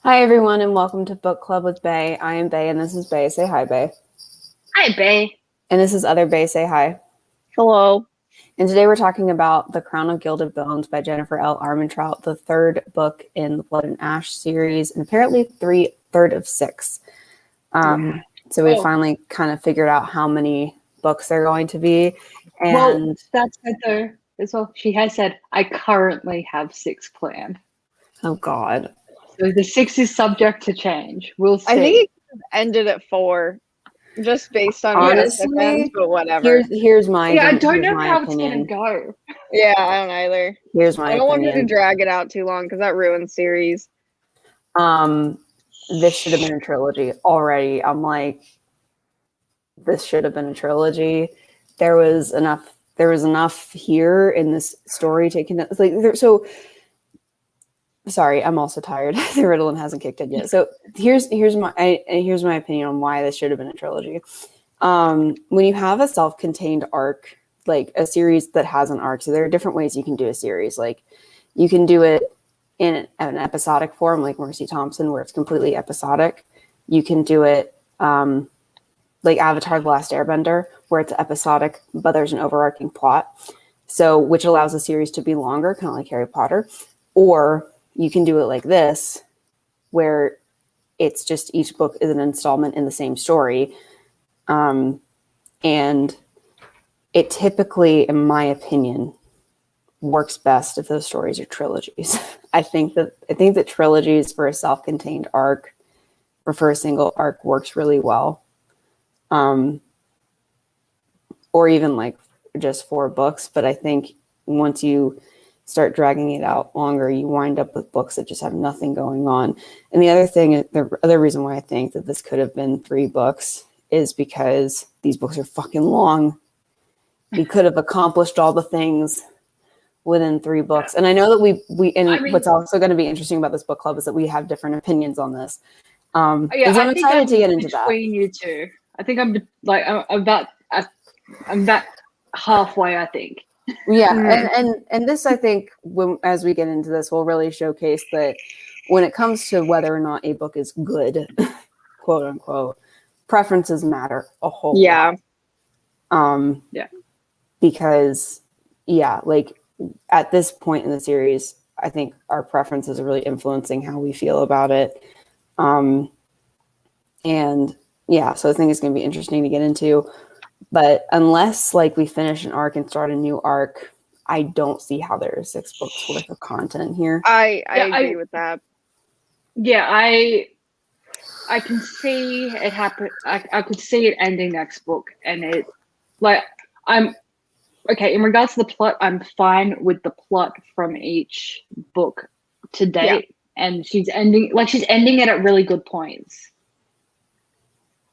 Hi, everyone, and welcome to Book Club with Bay. I am Bay, and this is Bay. Say hi, Bay. Hi, Bay. And this is other Bay. Say hi. Hello. And today we're talking about The Crown of Gilded Bones by Jennifer L. Armentrout, the third book in the Blood and Ash series, and apparently third of six. So we finally kind of figured out how many books there are going to be. And well, that's good though. As well, she has said, I currently have 6 planned. Oh, God. So the 6 is subject to change. We'll see. I think it ended at 4, just based on honestly, but whatever. Here's my I don't know how opinion. it's going to go. Yeah, I don't either. Here's my I don't opinion. want her to drag it out too long because that ruins series. This should have been a trilogy already. I'm like, this should have been a trilogy. There was enough here in this story taken. So sorry, I'm also tired. The Ritalin hasn't kicked in yet. So here's my opinion on why this should have been a trilogy. When you have a self-contained arc, like a series that has an arc, so there are different ways you can do a series. Like you can do it in an episodic form, like Mercy Thompson, where it's completely episodic. You can do it like Avatar: The Last Airbender, where it's episodic, but there's an overarching plot. So which allows a series to be longer, kind of like Harry Potter. Or you can do it like this, where it's just each book is an installment in the same story. And it typically, in my opinion, works best if those stories are trilogies. I think that trilogies for a self-contained arc or for a single arc works really well. Or even like just 4 books. But I think once you start dragging it out longer, you wind up with books that just have nothing going on. And the other reason why I think that this could have been 3 books is because these books are fucking long. We could have accomplished all the things within 3 books. And I know that what's also going to be interesting about this book club is that we have different opinions on this. I'm excited to get into that. Between you two, I think I'm about halfway, I think. Yeah, and this, I think, as we get into this, will really showcase that when it comes to whether or not a book is good, quote unquote, preferences matter a whole lot. Because like at this point in the series, I think our preferences are really influencing how we feel about it. So I think it's going to be interesting to get into. But unless like we finish an arc and start a new arc, I don't see how there are 6 books worth of content here. I agree with that. Yeah, I can see it happen. I could see it ending next book, and it I'm okay in regards to the plot. I'm fine with the plot from each book to date, and she's ending it at really good points.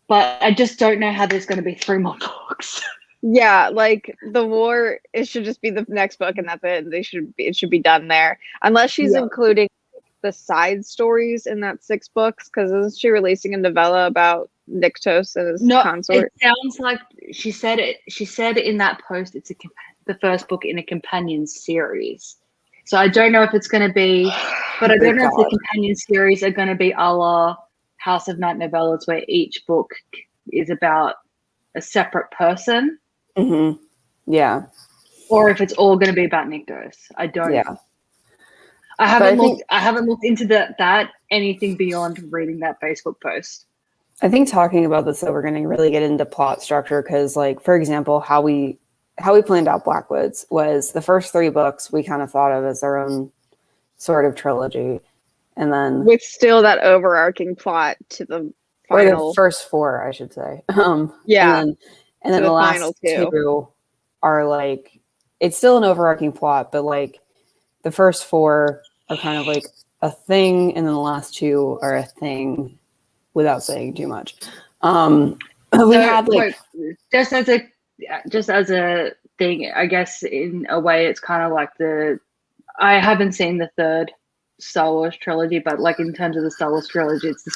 But I just don't know how there's going to be 3 more books. Yeah, like the war, it should just be the next book and that's it. It should be done there. Unless she's including the side stories in that 6 books, because isn't she releasing a novella about Nyctos and his consort? It sounds like she said in that post it's the first book in a companion series. So I don't know if it's going to be, but I don't know if the companion series are going to be a la House of Night novellas, where each book is about a separate person. Mm-hmm. Yeah. Or if it's all going to be about Nyctos. I don't know. I haven't looked into that anything beyond reading that Facebook post. I think talking about this, though, we're going to really get into plot structure because, like, for example, how we planned out Blackwoods was the first 3 books we kind of thought of as their own sort of trilogy. And then with still that overarching plot to the final, or the first 4, I should say. And then the last 2 are like, it's still an overarching plot, but like the first 4 are kind of like a thing, and then the last 2 are a thing, without saying too much. Just as a thing, I guess in a way, it's kind of like I haven't seen the 3rd Star Wars trilogy, but like in terms of the Star Wars trilogy, it's the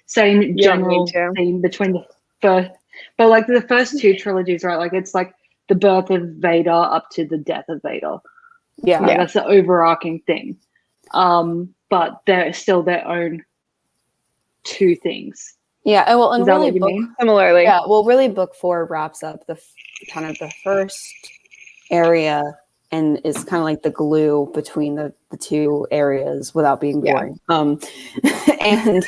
same general theme between the first, but like the first 2 trilogies, right? Like it's like the birth of Vader up to the death of Vader. That's the overarching thing. But they're still their own two things. Yeah, well, and Is that really what you book, mean? Similarly. yeah, well, really book 4 wraps up the kind of the first area and is kind of like the glue between the two areas without being boring. And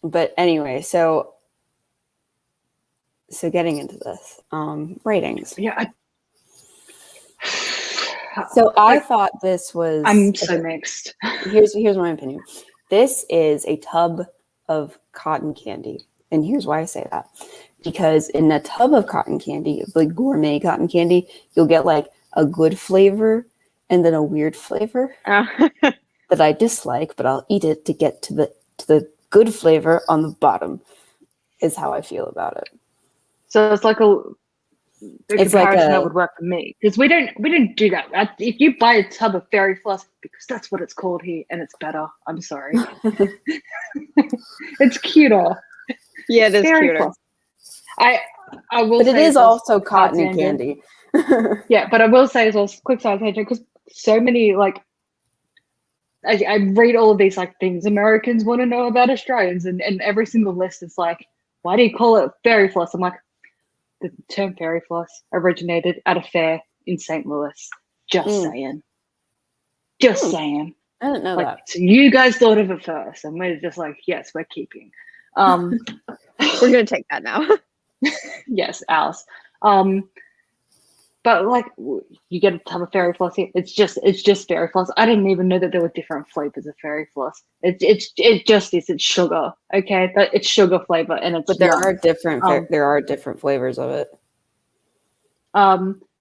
but anyway, so getting into this, ratings. Yeah. So I thought this was. I'm so mixed. Here's my opinion. This is a tub of cotton candy, and here's why I say that. Because in a tub of cotton candy, like gourmet cotton candy, you'll get like a good flavor and then a weird flavor that I dislike, but I'll eat it to get to the good flavor on the bottom. Is how I feel about it. So it's like the It's comparison like that would work for me, because we don't do that. If you buy a tub of fairy floss, because that's what it's called here, and it's better. I'm sorry, it's cuter. Yeah, it is Fairy cuter. floss. I will. But say it is as well, also cotton and candy. Yeah, but I will say as well, quick side tangent, because so many like I read all of these like things Americans want to know about Australians, and every single list is like, why do you call it fairy floss? I'm like, the term fairy floss originated at a fair in St. Louis. Just saying. Just saying. I didn't know that. So you guys thought of it first, and we're just like, yes, we're keeping. We're gonna take that now. Yes, ours. But like, you get a tub of fairy floss here. It's just fairy floss. I didn't even know that there were different flavors of fairy floss. It just is. It's sugar. Okay, but it's sugar flavor, and it's. But there are different flavors of it.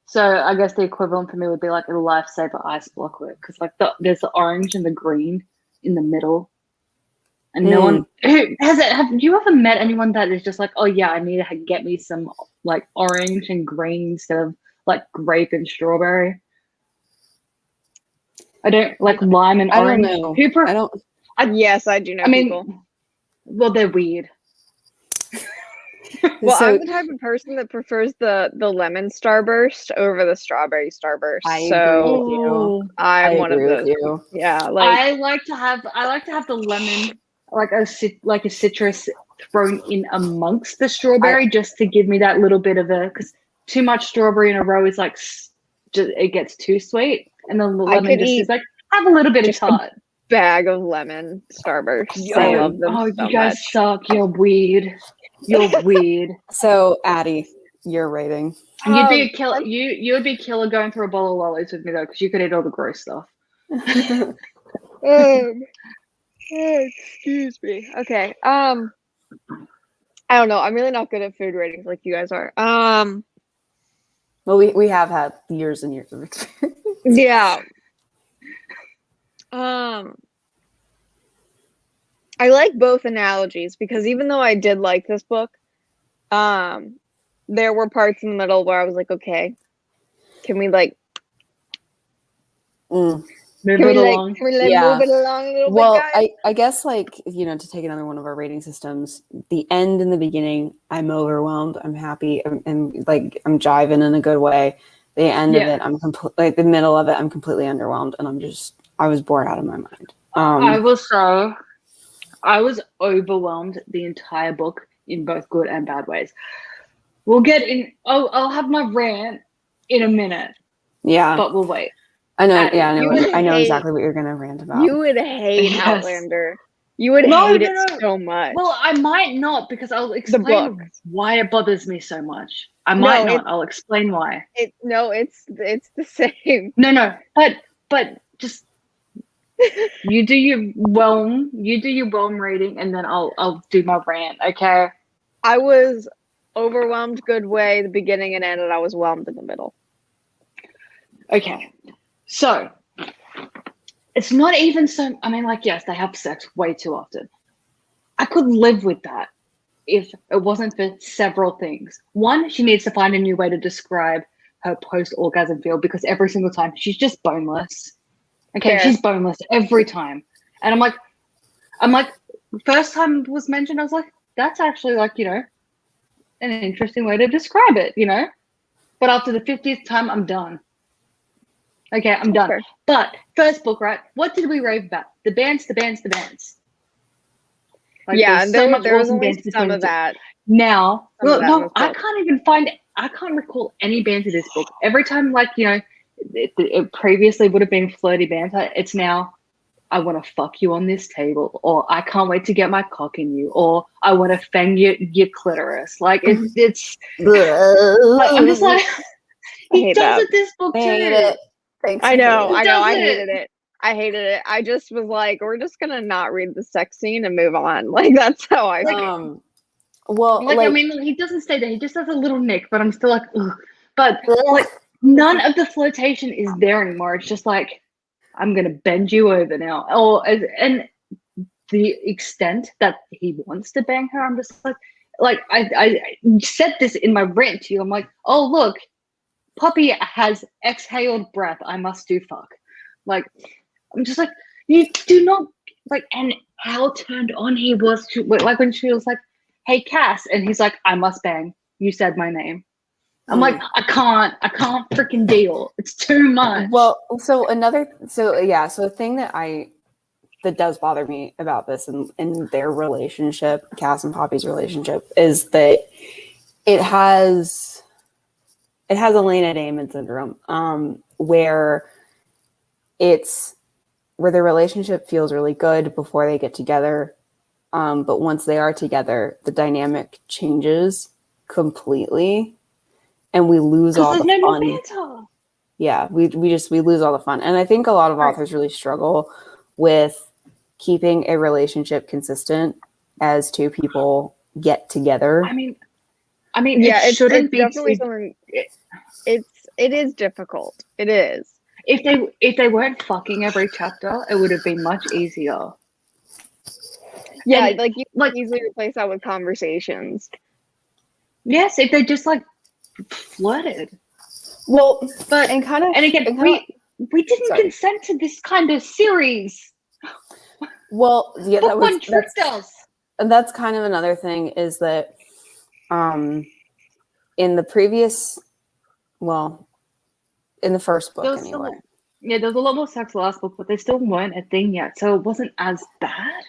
So I guess the equivalent for me would be like a lifesaver ice block, because like there's the orange and the green in the middle, and no one have you ever met anyone that is just like, oh yeah, I need to get me some like orange and green instead of like grape and strawberry. I don't like lime and orange. I don't know. Yes, I do know people. Well, they're weird. Well, I'm the type of person that prefers the lemon starburst over the strawberry starburst. I agree with you. I'm one of those. You. Yeah, I like to have the lemon, like a citrus thrown in amongst the strawberry, just to give me that little bit of because too much strawberry in a row is like it gets too sweet, and then the lemon just is like have a little bit of tart. Bag of lemon starbursts. I love them. Oh, so you guys much. suck. You're weird. You're weird. So, Addie, your rating. You'd be a killer. You would be a killer going through a bowl of lollies with me though, because you could eat all the gross stuff. Excuse me. Okay. I don't know. I'm really not good at food ratings like you guys are. Well, we have had years and years of experience. Yeah. I like both analogies, because even though I did like this book, there were parts in the middle where I was like, okay, can we like move it along? Move it along a little bit, guys? I guess like, to take another one of our rating systems, the end and the beginning, I'm overwhelmed. I'm happy. And like, I'm jiving in a good way. The end of it, I'm like the middle of it, I'm completely underwhelmed. And I was bored out of my mind. I will say, I was overwhelmed the entire book in both good and bad ways. We'll get in. I'll have my rant in a minute. Yeah, but we'll wait. I know. I know exactly what you're gonna rant about. You would hate Outlander. You would hate it so much. Well, I might not, because I'll explain why it bothers me so much. I might not. I'll explain why. It's the same. No, but just. You do your whelm rating, and then I'll do my rant. Okay. I was overwhelmed good way the beginning and end, and I was whelmed in the middle. Okay, so it's not even so. I mean, like, yes, they have sex way too often. I could live with that if it wasn't for several things. One, she needs to find a new way to describe her post-orgasm feel, because every single time she's just boneless. Okay, she's boneless every time. And I'm like, first time it was mentioned, I was like, that's actually like, an interesting way to describe it, But after the 50th time, I'm done. Okay, I'm done. Fair. But first book, right? What did we rave about? The bands. Like, Yeah, there's so much there was awesome only bands between some the of two. that. Now, Some of that in no, this I book. can't even I can't recall any bands in this book. Every time, like, you know, it previously would have been flirty banter. It's now, I want to fuck you on this table, or I can't wait to get my cock in you, or I want to fang your clitoris. Like, it's like, I'm just like, he hate does that. it this book I too. hate it. Thanks. I know. He I does hated it. I hated it. I just was like, we're just gonna not read the sex scene and move on. Like, that's how I feel. Well, Like, I mean, he doesn't stay there. He just has a little nick, but I'm still like, ugh. But like, none of the flirtation is there anymore. It's just like, I'm gonna bend you over now, and the extent that he wants to bang her, I'm just like I said this in my rant to you. I'm like, oh look, Poppy has exhaled breath. I must do fuck. Like, I'm just like, you do not like, and how turned on he was to, like, when she was like, hey Cass, and he's like, I must bang. You said my name. I'm like, I can't freaking deal. It's too much. Well, so a thing that does bother me about this and their relationship, Cass and Poppy's relationship, is that it has Elena Damon syndrome, where their relationship feels really good before they get together, but once they are together, the dynamic changes completely, and we lose all the fun. Yeah, we lose all the fun, and I think a lot of authors really struggle with keeping a relationship consistent as two people get together. I mean, yeah, it's definitely something. It is difficult. It is. If they weren't fucking every chapter, it would have been much easier. Yeah, and, like you can easily replace that with conversations. Yes, if they just like flirted. Well, but we didn't consent to this kind of series. Well, yeah, that one tricked us. And that's kind of another thing is that, in the previous, in the first book anyway. There was a lot more sex last book, but they still weren't a thing yet, so it wasn't as bad.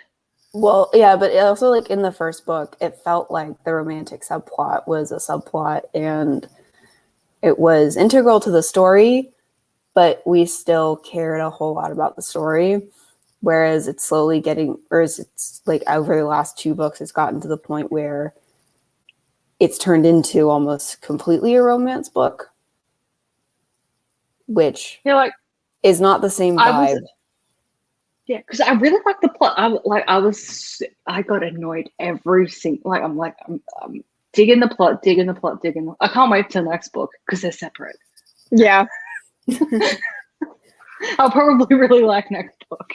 Well, yeah, but it also, like, in the first book, it felt like the romantic subplot was a subplot, and it was integral to the story, but we still cared a whole lot about the story. Whereas it's slowly it's like over the last two books, it's gotten to the point where it's turned into almost completely a romance book, which is not the same vibe. Yeah, because I really like the plot. I got annoyed every single. Like, I'm digging the plot. I can't wait till the next book because they're separate. Yeah. I'll probably really like next book,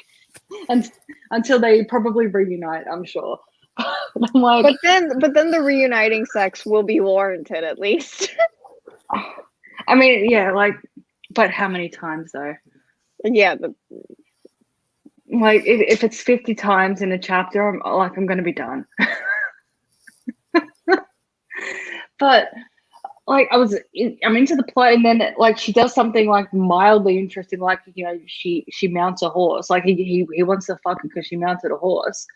and until they probably reunite, I'm sure. I'm like, but then the reuniting sex will be warranted at least. I mean, yeah, like, but how many times though? Yeah, like if it's 50 times in a chapter, I'm going to be done. But like I'm into the plot, and then like she does something like mildly interesting, like, you know, she mounts a horse. Like he wants to fuck her because she mounted a horse.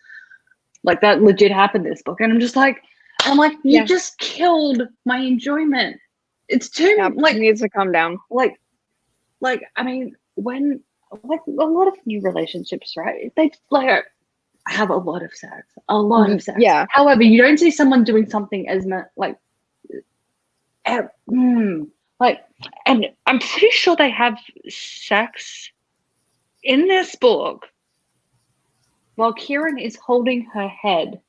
Like that legit happened this book, and I'm like, you just killed my enjoyment. It's too like, it needs to calm down. Like I mean, when like a lot of new relationships, right? They like have a lot of sex. Yeah. However, you don't see someone doing something as like, and I'm pretty sure they have sex in this book while Kieran is holding her head.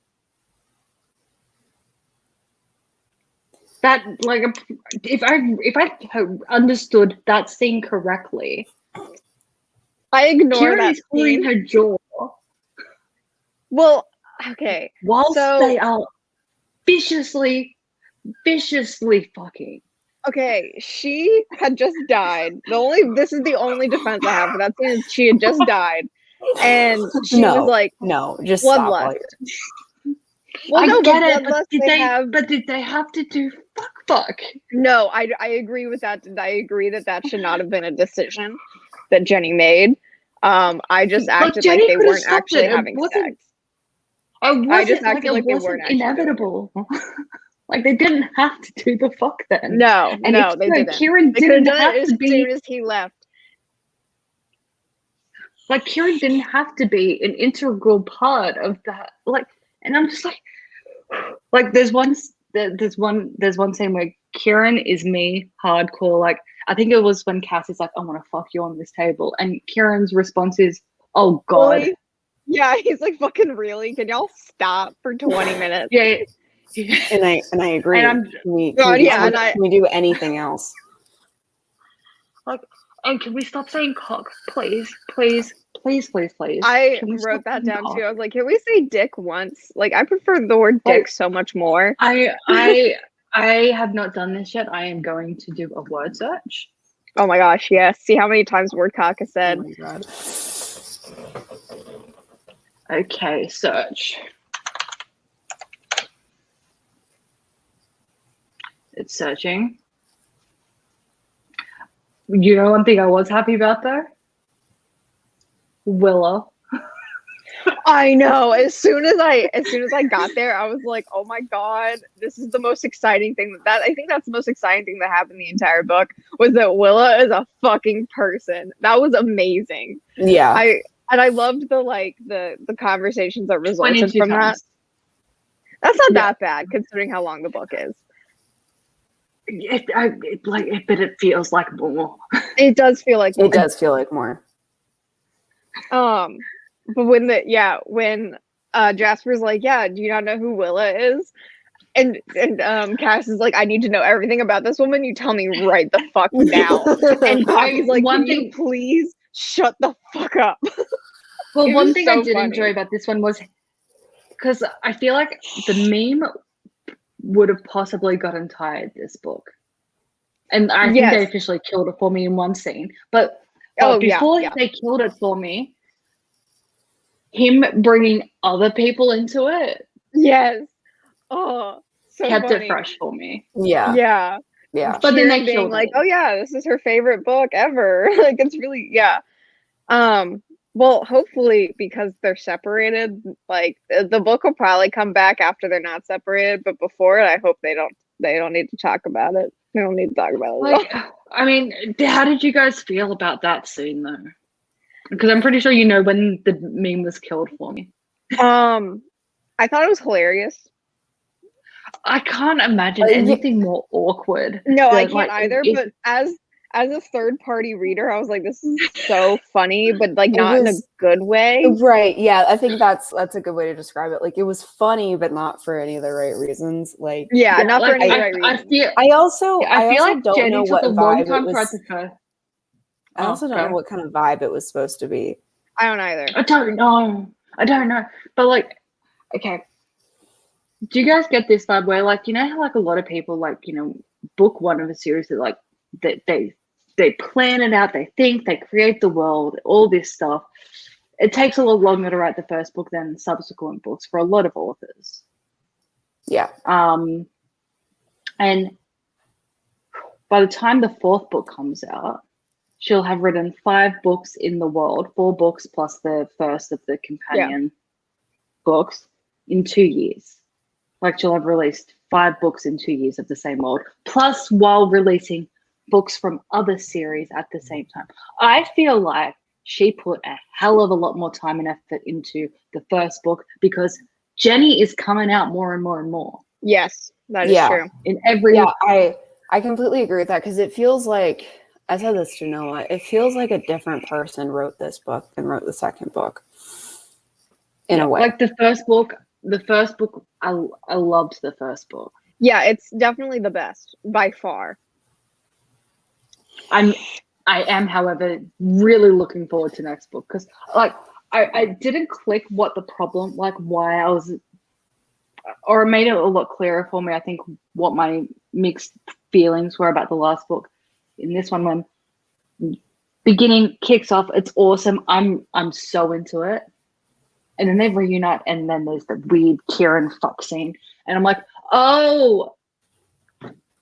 That, like, if I understood that scene correctly, I ignore Kieran that is holding her jaw. Well, okay. Whilst they are viciously fucking. Okay, she had just died. This is the only defense I have for that scene. She had just died, and she was like, "No, just bloodlust." Well, I get it, but did they have to do fuck fuck? No, I agree with that. I agree that should not have been a decision that Jenny made. I just acted Jenny like they could have weren't stopped actually it. having sex. I just like acted it like they wasn't weren't actually inevitable. Like they didn't have to do the fuck then. No, And no, they didn't. Kieran They could have didn't done it have as to be. soon as he left. Like Kieran didn't have to be an integral part of that. Like, and I'm just like there's one scene where Kieran is me hardcore. Like I think it was when Cass is like, I want to fuck you on this table, and Kieran's response is, "Oh God." Really? Yeah, he's like, fucking really? Can y'all stop for 20 minutes? Yeah. And I agree. And can we do anything else? Like, and can we stop saying cock, please, please, please, please, please? I wrote that down too. I was like, can we say dick once? Like, I prefer the word dick so much more. I have not done this yet. I am going to do a word search. Oh my gosh, yes. See how many times word cock is said. Oh my God. Okay, search. It's searching. You know one thing I was happy about though? Willow. I know. As soon as I got there, I was like, oh my God, this is the most exciting thing I think that's the most exciting thing that happened in the entire book was that Willa is a fucking person. That was amazing. Yeah. I loved the conversations that resulted from times. that. That's not that bad considering how long the book is. But it feels like more. It does feel like more. It does feel like more. But when Jasper's like, yeah, do you not know who Willa is? And Cass is like, I need to know everything about this woman. You tell me right the fuck now. And Poppy's like, can you please shut the fuck up? Well, one thing I did enjoy about this one was because I feel like the meme would have possibly gotten tired this book. And I think they officially killed it for me in one scene. But before they killed it for me, him bringing other people into it. Yes. Oh, so kept funny. it fresh for me. Yeah. Yeah. Yeah. But then they killed being like, oh yeah, this is her favorite book ever. Like it's really well, hopefully because they're separated, like the book will probably come back after they're not separated, but before it, I hope they don't need to talk about it. They don't need to talk about it. Like, I mean, how did you guys feel about that scene though? Because I'm pretty sure you know when the meme was killed for me. I thought it was hilarious. I can't imagine anything more awkward. No, I can't either. But as a third party reader, I was like, this is so funny, but like not in a good way. Right. Yeah. I think that's a good way to describe it. Like it was funny, but not for any of the right reasons. Like not for any of the right reasons. I also like don't Jenny know took what a long vibe time it was. I also don't know what kind of vibe it was supposed to be. I don't either. I don't know. But like, okay. Do you guys get this vibe where like, you know how like a lot of people like, you know, book one of a series that like they plan it out, they think, they create the world, all this stuff. It takes a lot longer to write the first book than subsequent books for a lot of authors. Yeah. And by the time the fourth book comes out, she'll have written 5 books in the world, 4 books plus the first of the companion books in 2 years. Like she'll have released 5 books in 2 years of the same world, plus while releasing books from other series at the same time. I feel like she put a hell of a lot more time and effort into the first book because Jenny is coming out more and more and more. Yes, that is true. In every I completely agree with that because it feels like, I said this to Noah, it feels like a different person wrote this book than wrote the second book. In a way. Like the first book, I loved the first book. Yeah, it's definitely the best by far. I am, however, really looking forward to next book because, like, I didn't click what the problem, like, why I was, or it made it a lot clearer for me. I think what my mixed feelings were about the last book. In this one, when beginning kicks off, it's awesome. I'm so into it, and then they reunite, and then there's the weird Kieran fuck scene, and I'm like, oh.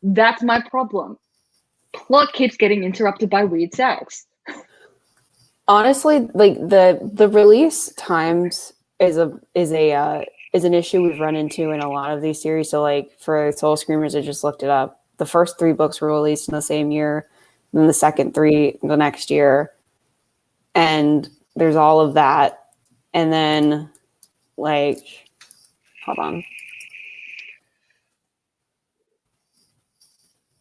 That's my problem. Plot keeps getting interrupted by weird sex. Honestly, like the release times is an issue we've run into in a lot of these series. So like for Soul Screamers, I just looked it up. The first 3 books were released in the same year, and then the second 3 the next year. And there's all of that. And then like hold on.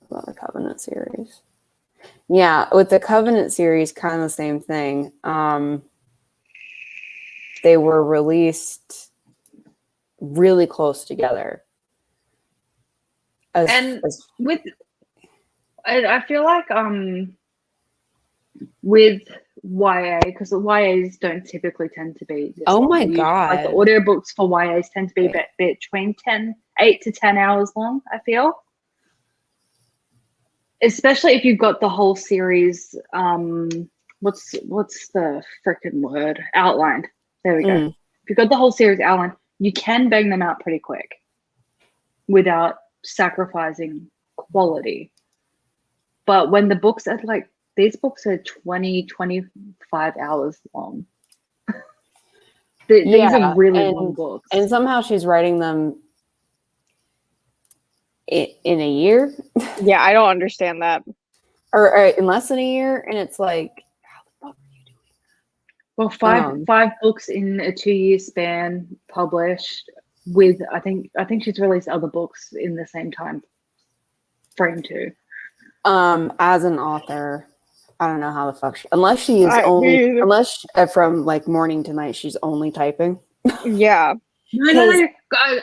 About the Covenant series. Yeah, with the Covenant series, kind of the same thing. They were released really close together. I feel like with YA, because the YAs don't typically tend to be this oh my long. god, like the audiobooks for YAs tend to be between 8 to 10 hours long, I feel. Especially if you've got the whole series, what's the freaking word? Outlined. There we go. If you've got the whole series outlined, you can bang them out pretty quick without sacrificing quality. But when the books are like, these books are 20, 25 hours long. These are really long books. And somehow she's writing them in a year. Yeah, I don't understand that. or in less than a year. And it's like, how the fuck are you doing that? Well, five books in a 2-year span published with, I think she's released other books in the same time frame too. As an author, I don't know how the fuck unless she is from like morning to night, she's only typing. Yeah. No.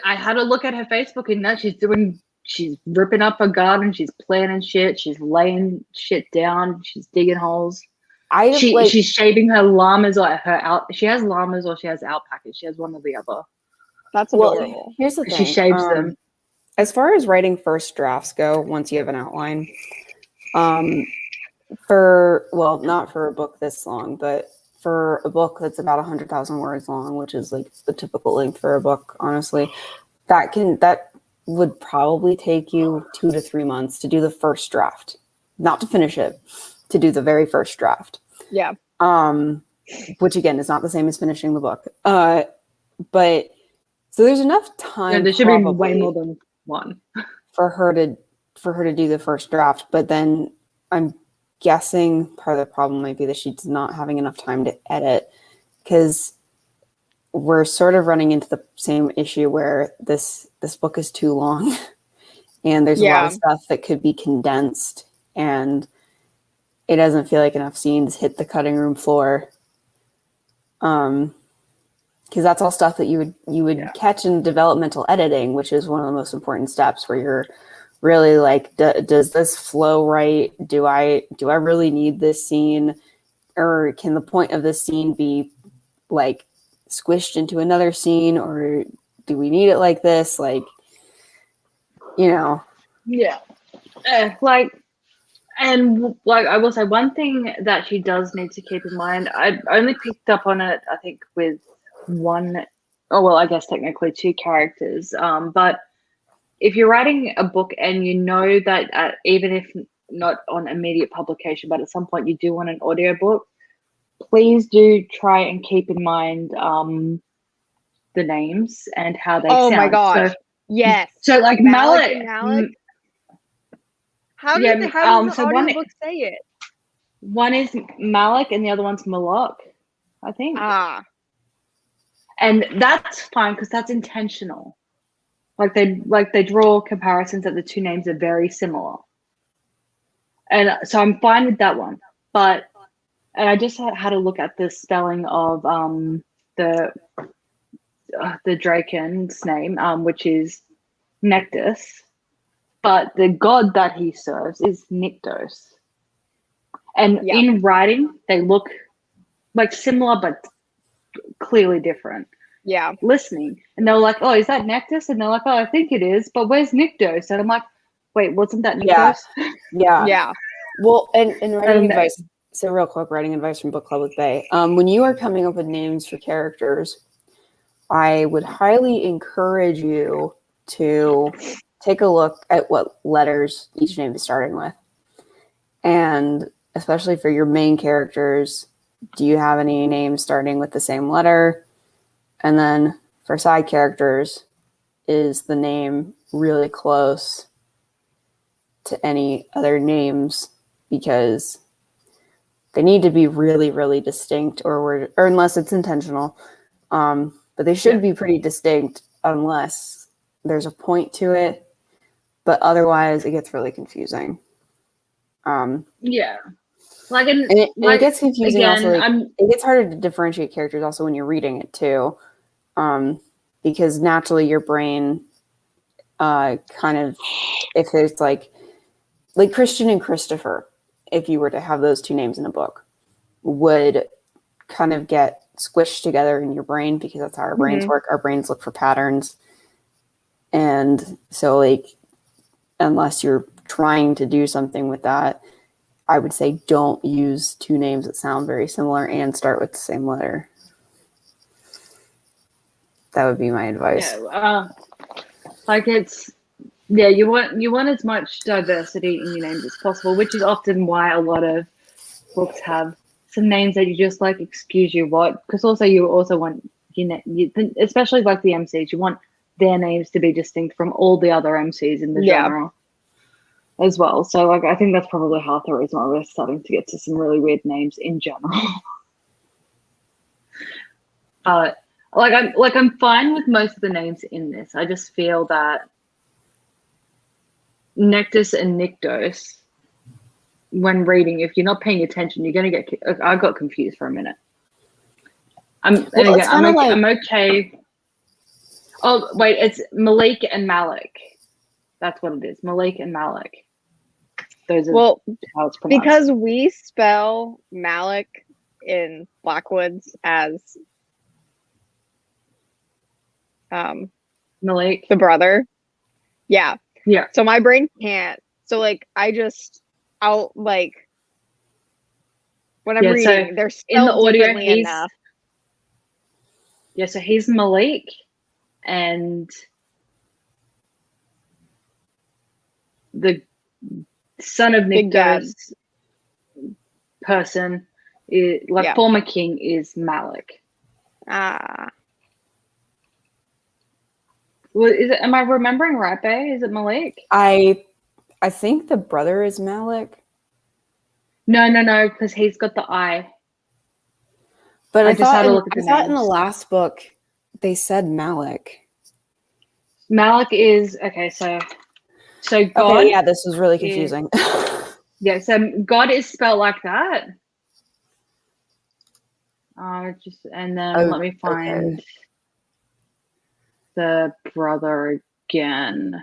I had a look at her Facebook and now she's ripping up her garden, she's planting shit, she's laying shit down, she's digging holes. She's shaving her llamas or she has llamas or she has alpacas. She has one or the other. That's adorable. Well, here's the thing. She shaves them. As far as writing first drafts go, once you have an outline, not for a book this long, but for a book that's about 100,000 words long, which is like the typical length for a book, honestly, that would probably take you 2 to 3 months to do the first draft, not to finish it, to do the very first draft. Yeah. Which again is not the same as finishing the book. But so there's enough time. Yeah, there should be way more than one for her to do the first draft. But then I'm guessing part of the problem might be that she's not having enough time to edit, because we're sort of running into the same issue where this book is too long and there's a lot of stuff that could be condensed and it doesn't feel like enough scenes hit the cutting room floor. Because that's all stuff that you would catch in developmental editing, which is one of the most important steps, where you're really like, does this flow right? Do I really need this scene, or can the point of this scene be like squished into another scene, or do we need it like this? Like, Yeah. I will say one thing that she does need to keep in mind. I only picked up on it, I think, with I guess technically 2 characters. But if you're writing a book and you know that even if not on immediate publication, but at some point you do want an audiobook, please do try and keep in mind the names and how they sound. Oh my gosh. Yes. So like Malik. How does the audiobook say it? One is Malik and the other one's Malak, I think. And that's fine because that's intentional. Like they draw comparisons that the 2 names are very similar. And so I'm fine with that one. And I just had a look at the spelling of the Draken's name, which is Nectus. But the god that he serves is Nyctos. And in writing, they look like similar, but clearly different. Yeah. Listening. And they're like, oh, is that Nectus? And they're like, oh, I think it is. But where's Nyctos? And I'm like, wait, wasn't that Nyctos? Yeah. Well, and writing advice. So real quick, writing advice from Book Club with Bay. When you are coming up with names for characters, I would highly encourage you to take a look at what letters each name is starting with. And especially for your main characters, do you have any names starting with the same letter? And then for side characters, is the name really close to any other names? Because they need to be really, really distinct, or unless it's intentional. But they should be pretty distinct unless there's a point to it. But otherwise, it gets really confusing. Yeah. And it gets confusing again, also. It gets harder to differentiate characters also when you're reading it too. Because naturally your brain kind of, if it's like Christian and Christopher, if you were to have those two names in a book, would kind of get squished together in your brain because that's how our brains work. Our brains look for patterns. And so like, unless you're trying to do something with that, I would say don't use two names that sound very similar and start with the same letter. That would be my advice. Yeah, you want as much diversity in your names as possible, which is often why a lot of books have some names that you just like, excuse you what, because also you also want especially like the MCs, you want their names to be distinct from all the other MCs in the genre as well. So like I think that's probably half the reason why we're starting to get to some really weird names in general. I'm fine with most of the names in this. I just feel that Nectus and Nyctos, when reading, if you're not paying attention, you're going to get. I got confused for a minute. I'm okay. Oh wait, it's Malik and Malik. That's what it is. Malik and Malik. Those are how it's pronounced. Because we spell Malik in Blackwoods as Malik, the brother. Yeah. So my brain can't. So like I'll like when I'm reading, they're spelled in the audio enough. Yeah, so he's Malik, and the son of Nyctos person is former king is Malik. Well, am I remembering right, Bae? Is it Malik? I think the brother is Malik. No, because he's got the I. But I thought in the last book they said Malik. Malik is okay. So God. Okay, yeah, this was really confusing. So God is spelled like that. Let me find the brother again.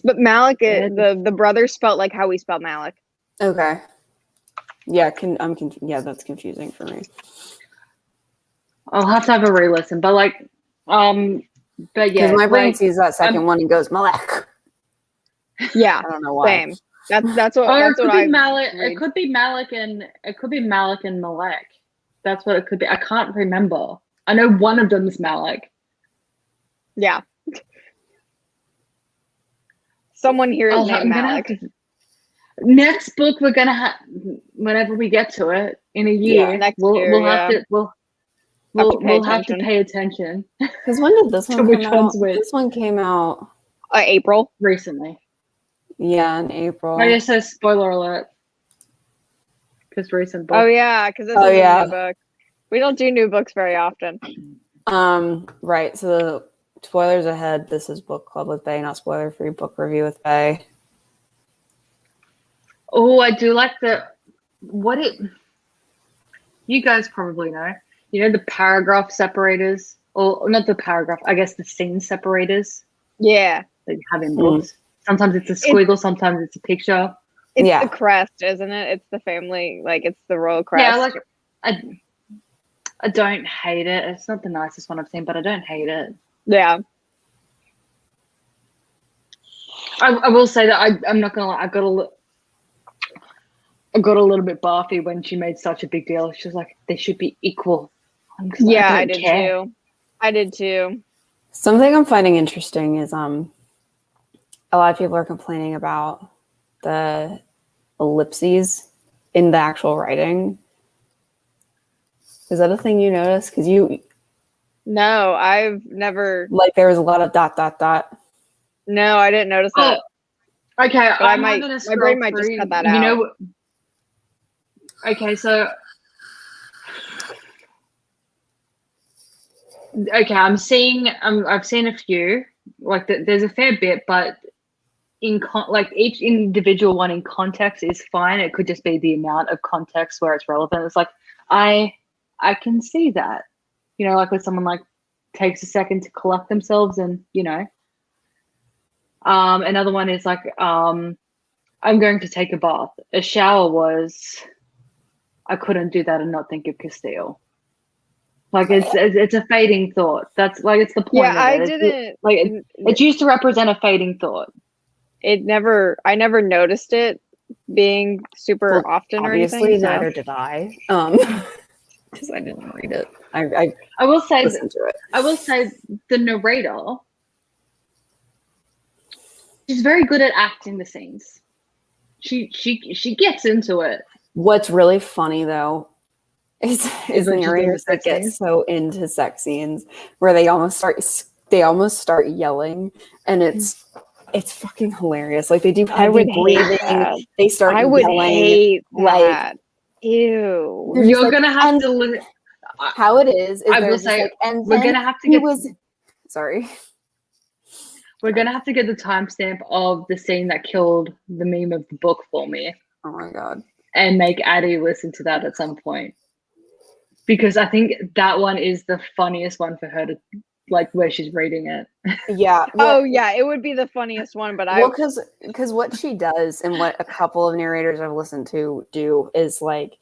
But Malik, the brother spelled like how we spell Malik. Okay. Yeah, that's confusing for me. I'll have to have a re-listen, but because my brain sees that second one and goes Malek. Yeah, I don't know why. Same. That's what. Or that's it could what be Malik. It could be Malik and Malek. That's what it could be. I can't remember. I know one of them is Malik. Yeah. Someone here is named Malik. Next book we're gonna have, whenever we get to it in a year, we'll have to pay attention. Because when did this one come out? This one came out April recently. Yeah, in April. I just says spoiler alert. Because recent book. Oh yeah, because this is a new book. We don't do new books very often. Right. So spoilers ahead. This is book club with Bae, not spoiler free book review with Bae. Oh, I do like you guys probably know. You know the paragraph separators, or not the paragraph, I guess the scene separators. Yeah. That you have in books. Sometimes it's a squiggle, sometimes it's a picture. It's the crest, isn't it? It's the family, it's the royal crest. Yeah, I don't hate it. It's not the nicest one I've seen, but I don't hate it. Yeah. I will say that I'm not gonna lie, I got a little bit barfy when she made such a big deal. She was like, they should be equal. Yeah, I did too. Something I'm finding interesting is a lot of people are complaining about the ellipses in the actual writing. Is that a thing you notice? Because you No, I've never. like there was a lot of dot dot dot. No, I didn't notice that. Okay, But I'm my not gonna brain might just cut that out. You know, okay, so okay, I've seen a few. Like there's a fair bit, but like each individual one in context is fine. It could just be the amount of context where it's relevant. It's like I can see that, you know, like when someone like takes a second to collect themselves, and you know, another one is like I'm going to take a bath. A shower was I couldn't do that and not think of Castile. Like it's a fading thought. That's like it's the point. Yeah, of I it. didn't. Like it's used to represent a fading thought. I never noticed it being super often or anything. Obviously, neither did I. Because I didn't read it. I will say listened to it. I will say the narrator, she's very good at acting the scenes. She gets into it. What's really funny though is the narrators that get scenes. so into sex scenes where they almost start yelling, and it's fucking hilarious. Like they do heavy breathing. They start I would yelling. hate like that. Ew. You're like, gonna have to look. How it is I they're will just say like, and we're then gonna have to he get. was sorry. We're gonna have to get the timestamp of the scene that killed the meme of the book for me. Oh my god. And make Addie listen to that at some point. Because I think that one is the funniest one for her to, like, where she's reading it. Yeah. Well, oh yeah, it would be the funniest one, but because what she does and what a couple of narrators I've listened to do is like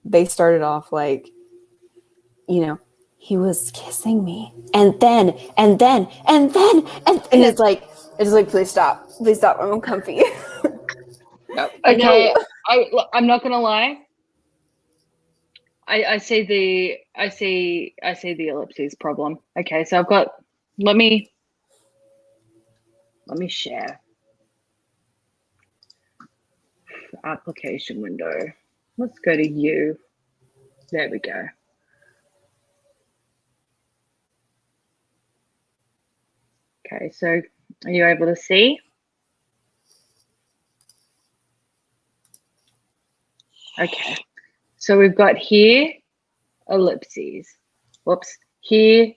they started off like, you know, he was kissing me, and then it's like please stop, I'm uncomfy. Okay, I'm not gonna lie. I see the ellipses problem. Okay, so I've got. Let me share application window. Let's go to you. There we go. Okay, so are you able to see? Okay, so we've got here ellipses. Whoops. Here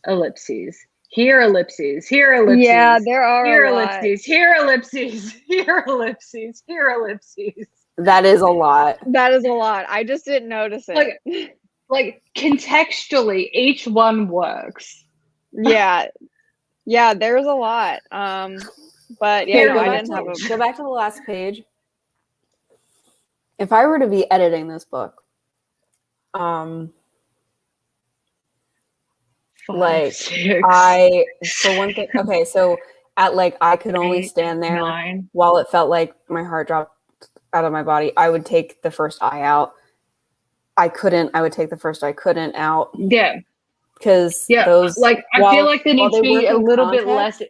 ellipses. Here ellipses. Here ellipses. Yeah, there are here a ellipses. lot. Here ellipses. Here ellipses. Here ellipses. That is a lot. That is a lot. I just didn't notice it. Like contextually, each one works. Yeah. Yeah, there's a lot. But yeah, no, I didn't have a go back to the last page. If I were to be editing this book, like 6, for one thing, okay, so at like I could only stand there 9. while it felt like my heart dropped out of my body. I would take the first eye out. I would take the first eye couldn't out. Yeah. Because those, like, I feel like there needs to be a little bit less.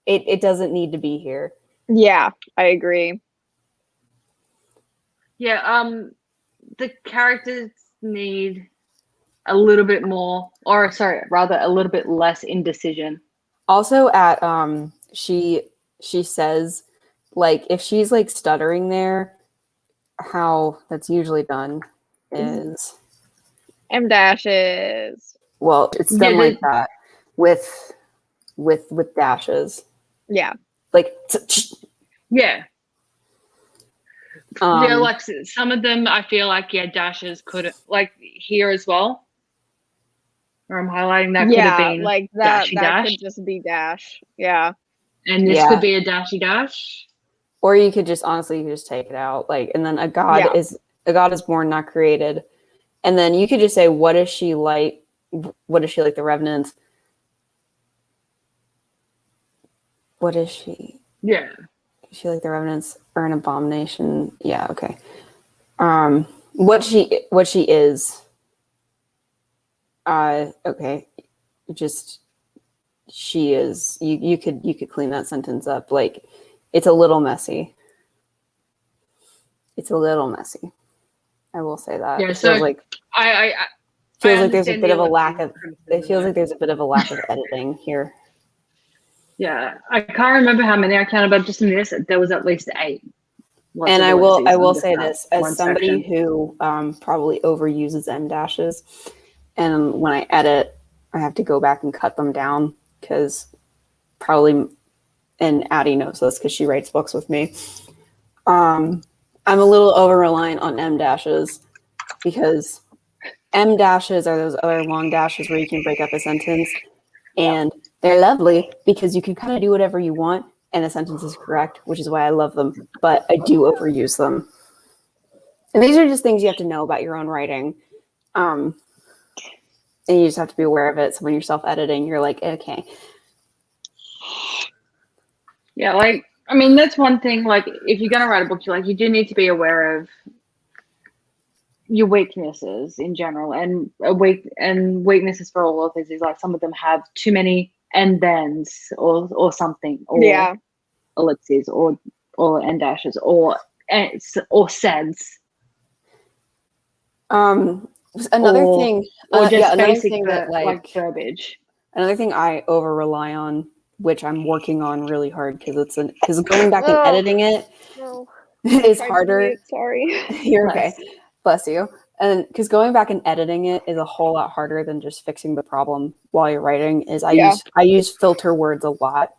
It doesn't need to be here. Yeah, I agree. Yeah, the characters need a little bit more, or sorry, rather a little bit less indecision. Also at she says, like, if she's like stuttering there, how that's usually done is M dashes. Well, it's done like that with dashes. Yeah. Like yeah. Yeah, like some of them I feel like dashes could, like here as well. Or I'm highlighting that could have been like that dash. could just be dash. Yeah. And this could be a dashy dash. Or you could just honestly take it out. Like, and then a god is born, not created. And then you could just say, what is she like? What is she like, the Revenant? What is she? Yeah. Is she like the Revenants or an abomination? Yeah, okay. What she is. Okay. just she is. You could clean that sentence up. Like, it's a little messy. It's a little messy. I will say that. Yeah, it so feels like I there's a understand bit the of a lack of. ellipses. It feels like there's a bit of a lack of editing here. Yeah, I can't remember how many I counted, but just in this, there was at least 8. Lots And of I will ellipses say under this that as one somebody section. who probably overuses M dashes, and when I edit, I have to go back and cut them down because probably, and Addie knows this because she writes books with me. I'm a little over reliant on M dashes because M dashes are those other long dashes where you can break up a sentence, and they're lovely because you can kind of do whatever you want and the sentence is correct, which is why I love them, but I do overuse them. And these are just things you have to know about your own writing. And you just have to be aware of it. So when you're self-editing, you're like, okay. Yeah, like, I mean, that's one thing. Like, if you're going to write a book, you do need to be aware of your weaknesses in general, and weaknesses for all authors is like some of them have too many and thens or something, or ellipses or and dashes or seds. Another thing, or just another basic thing that like verbiage. Another thing I over rely on, which I'm working on really hard because going back and editing it is harder. Sorry. You're okay. Bless you. And because going back and editing it is a whole lot harder than just fixing the problem while you're writing. I use filter words a lot.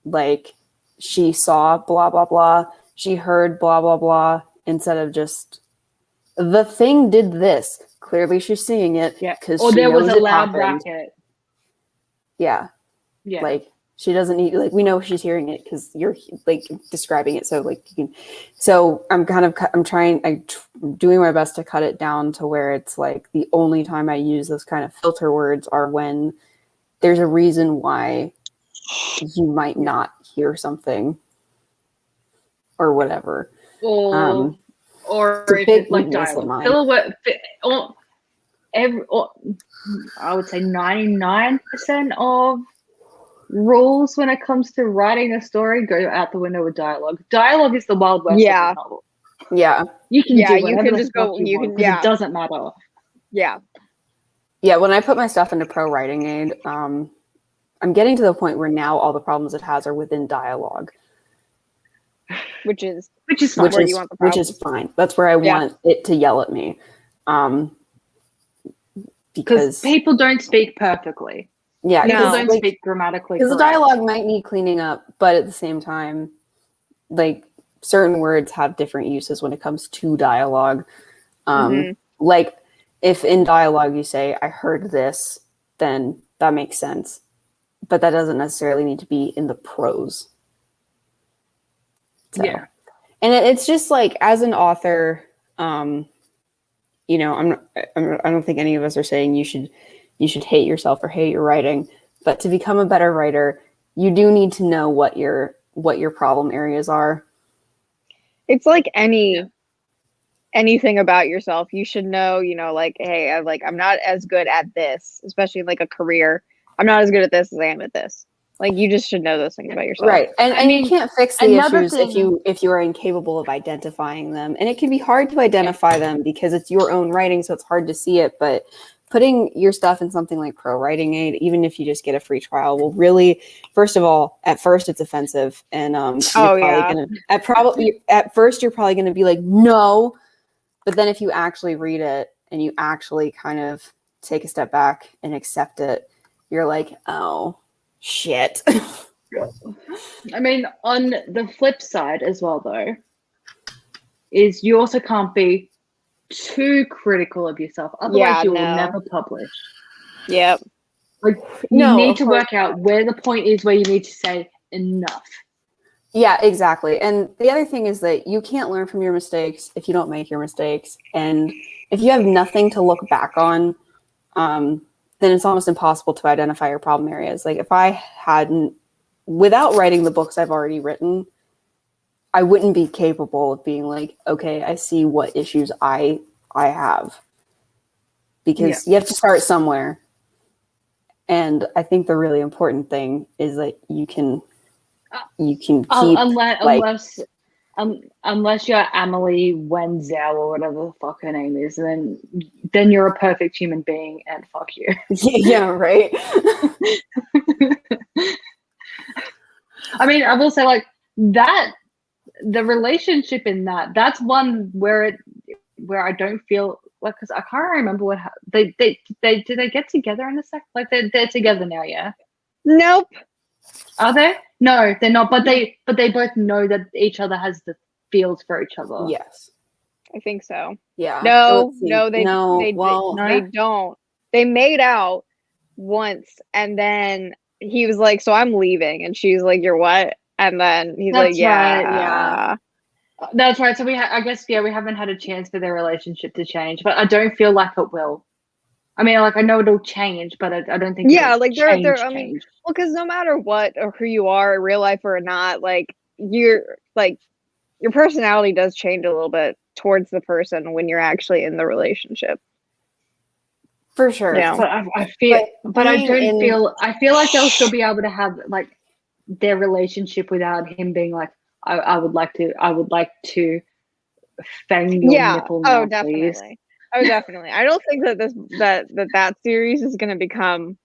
Like, she saw blah blah blah, she heard blah blah blah, instead of just the thing did this. Clearly, she's seeing it because or she there knows was a it loud happened. racket. Yeah. Like, she doesn't need, like, we know she's hearing it because you're like describing it. So like you can, so I'm doing my best to cut it down to where it's like the only time I use those kind of filter words are when there's a reason why you might not hear something or whatever. Or if it's like dialogue. I would say 99% of rules when it comes to writing a story go out the window with dialogue. Dialogue is the Wild West of the novel. Yeah. You can do whatever the fuck you want, because it doesn't matter. Yeah. Yeah, when I put my stuff into Pro Writing Aid, I'm getting to the point where now all the problems it has are within dialogue. Which is fine. Which is fine. That's where I want it to yell at me. Because people don't speak perfectly. Yeah, people don't speak grammatically. Because the dialogue might need cleaning up, but at the same time, like, certain words have different uses when it comes to dialogue. Like, if in dialogue you say, I heard this, then that makes sense. But that doesn't necessarily need to be in the prose. So. Yeah. And it's just like, as an author, you know, I don't think any of us are saying you should hate yourself or hate your writing, but to become a better writer, you do need to know what your problem areas are. It's like anything about yourself. You should know, you know, like, hey, I'm not as good at this, especially in like a career. I'm not as good at this as I am at this. Like, you just should know those things about yourself. Right. And you can't fix the issues if you are incapable of identifying them. And it can be hard to identify them because it's your own writing, so it's hard to see it. But putting your stuff in something like Pro Writing Aid, even if you just get a free trial, will really, first of all, at first it's offensive. And at first you're probably gonna be like, no. But then if you actually read it and you actually kind of take a step back and accept it, you're like, oh, shit. I mean, on the flip side as well, though, is you also can't be too critical of yourself. Otherwise, you will never publish. Yep. Like, you need to work out where the point is where you need to say enough. Yeah, exactly. And the other thing is that you can't learn from your mistakes if you don't make your mistakes. And if you have nothing to look back on, then it's almost impossible to identify your problem areas. Like, if I hadn't, without writing the books I've already written, I wouldn't be capable of being like, okay, I see what issues I have. Because you have to start somewhere. And I think the really important thing is that you can keep unless you're Amelie Wenzel or whatever the fuck her name is, then you're a perfect human being and fuck you. Yeah, right. I mean, I will say like that the relationship in that's one where I don't feel like, because I can't remember what did they get together in a sec? Like they're together now, yeah? Nope. Are they? No, they're not. But they both know that each other has the feels for each other. Yes, I think so. Yeah. No, So they don't. They made out once, and then he was like, "So I'm leaving," and she's like, "You're what?" And then he's like, "Yeah, right, yeah." That's right. So I guess we haven't had a chance for their relationship to change, but I don't feel like it will. I mean, like I know it'll change, but I don't think. Yeah, like they're. I mean, change. well, because no matter what or who you are, in real life or not, like you're like your personality does change a little bit towards the person when you're actually in the relationship. For sure. Yeah. But I feel, but I don't feel. I feel like they'll still be able to have like their relationship without him being like, I would like to fang your nipple now, definitely. Please. Oh, definitely. I don't think that that series is going to become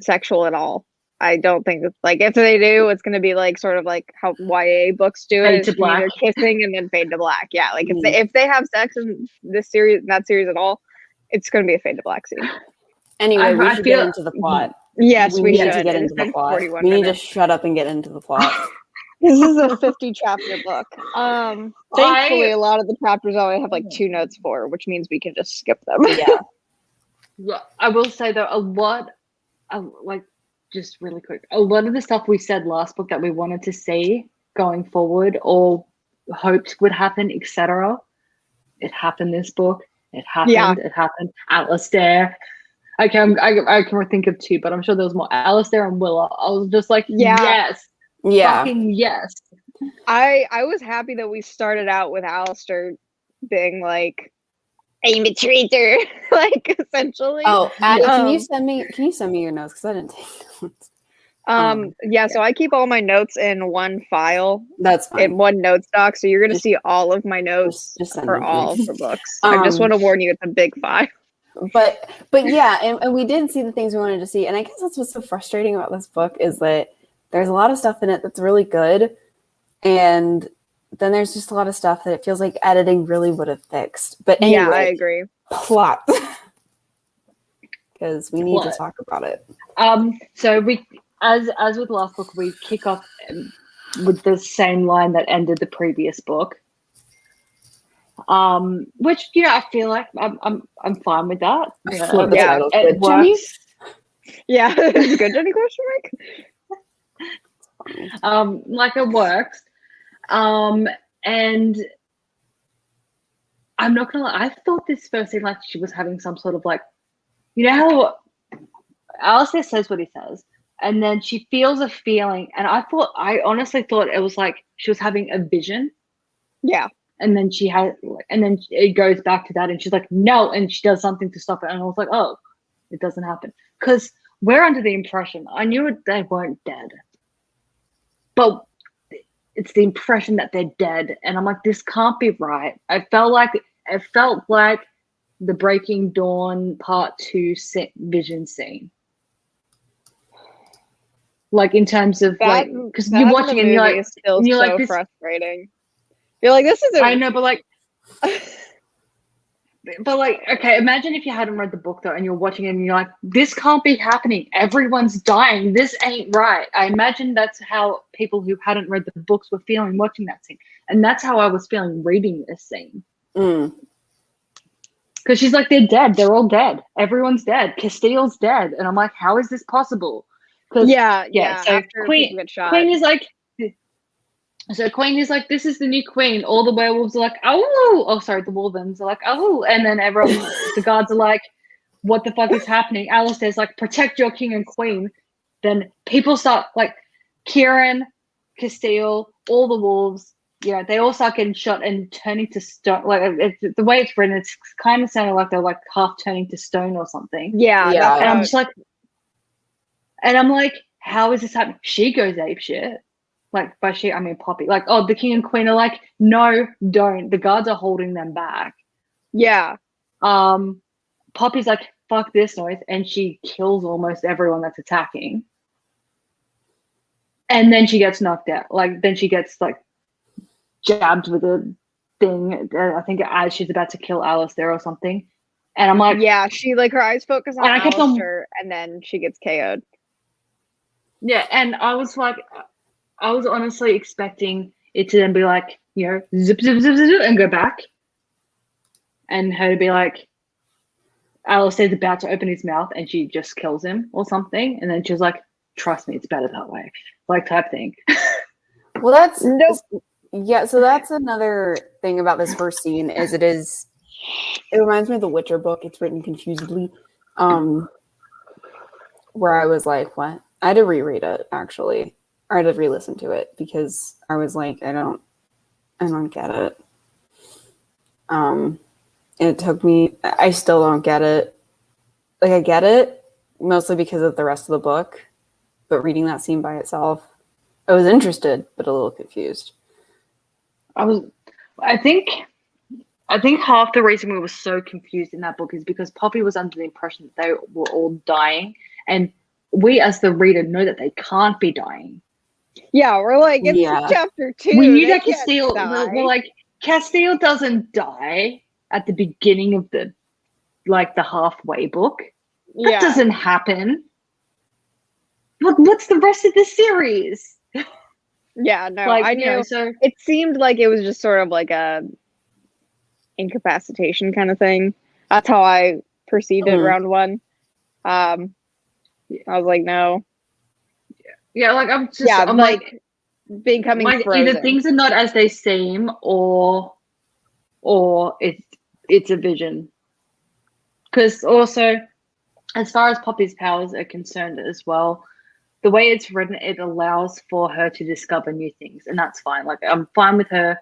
sexual at all. I don't think it's like, if they do, it's going to be like sort of like how YA books do it. It's either kissing and then fade to black. Yeah, like if they have sex in this series, in that series at all, it's going to be a fade to black scene. Anyway, we should get into the plot. Yes, we should. Need to get into the plot. We need to shut up and get into the plot. This is a 50 chapter book. Thankfully, a lot of the chapters only have like 2 notes for, which means we can just skip them. Yeah. I will say though, a lot, like just really quick, a lot of the stuff we said last book that we wanted to see going forward or hoped would happen, etc. It happened this book. It happened. Yeah. It happened. Alistair. I can think of 2, but I'm sure there was more. Alistair and Willa. I was just like, yes. Yeah. Fucking yes. I was happy that we started out with Alistair being like, I'm a traitor, like essentially. Oh, Addie, can you send me your notes, because I didn't take notes. So I keep all my notes in one file. That's fine. In one note stock, so you're gonna see all of my notes for all the books. I just want to warn you, it's a big file. But yeah, and we did see the things we wanted to see, and I guess that's what's so frustrating about this book is that there's a lot of stuff in it that's really good, and then there's just a lot of stuff that it feels like editing really would have fixed. But anyway, yeah, I agree. Plot, because we need to talk about it. So we, as with last book, we kick off with the same line that ended the previous book. Which I feel like I'm fine with that. It works. Yeah, it's good. Any question mark? Like it works. And I'm not gonna lie, I thought this first seemed like she was having some sort of like, how Alistair says what he says, and then she feels a feeling, and I honestly thought it was like she was having a vision. Yeah. And then and then it goes back to that, and she's like, no, and she does something to stop it, and I was like, oh, it doesn't happen, because we're under the impression, I knew they weren't dead, but it's the impression that they're dead, and I'm like, this can't be right. It felt like the Breaking Dawn Part 2 vision scene, like in terms of that, like, because you're watching it and you're like, this frustrating. You're like, this is I know, but like okay, imagine if you hadn't read the book though, and you're watching it and you're like, this can't be happening, everyone's dying, this ain't right. I imagine that's how people who hadn't read the books were feeling watching that scene, and that's how I was feeling reading this scene. Because she's like, they're dead, they're all dead, everyone's dead, Castile's dead, and I'm like, how is this possible? So Queen is like, so Queen is like, this is the new queen. All the werewolves are like, the Wolvens are like, oh, and then everyone, the guards are like, what the fuck is happening? Alistair's like, protect your king and queen. Then people start like, Kieran, Castile, all the wolves, they all start getting shot and turning to stone. Like the way it's written, it's kind of sounding like they're like half turning to stone or something. Yeah. And I'm just like, And I'm like, how is this happening? She goes ape shit. Like, by she, I mean Poppy. Like, oh, the king and queen are like, no, don't. The guards are holding them back. Yeah. Poppy's like, fuck this noise. And she kills almost everyone that's attacking. And then she gets knocked out. Like, then she gets, like, jabbed with a thing. I think as she's about to kill Alistair or something. And I'm like, Yeah, she like her eyes focus on And I kept on- Alistair, and then she gets KO'd. yeah. And I was like, I was honestly expecting it to then be like, you know, zip, zip, zip, zip, zip, and go back. And her to be like, Alistair's about to open his mouth and she just kills him or something. And then she was like, trust me, it's better that way. Like, type thing. Well, that's Nope. yeah. So that's another thing about this first scene is it reminds me of the Witcher book. It's written confusedly, where I was like, what? I had to reread it actually, or I had to re-listen to it because I was like, I don't get it. It took me. I still don't get it. Like, I get it mostly because of the rest of the book, but reading that scene by itself, I was interested but a little confused. I think half the reason we were so confused in that book is because Poppy was under the impression that they were all dying, and we as the reader know that they can't be dying. Yeah, we're like, it's Yeah. chapter 2. We knew they that can't Castile. die. We're like, Castile doesn't die at the beginning of the halfway book. That yeah. doesn't happen. What's the rest of the series? Yeah, no, Like, I you know, knew. so It seemed like it was just sort of like a incapacitation kind of thing. That's how I perceived it round one. I was like, no. yeah, like I'm like becoming frozen. either things are not as they seem, or it's a vision. Because also, as far as Poppy's powers are concerned as well, the way it's written, it allows for her to discover new things, and that's fine. Like, I'm fine with her.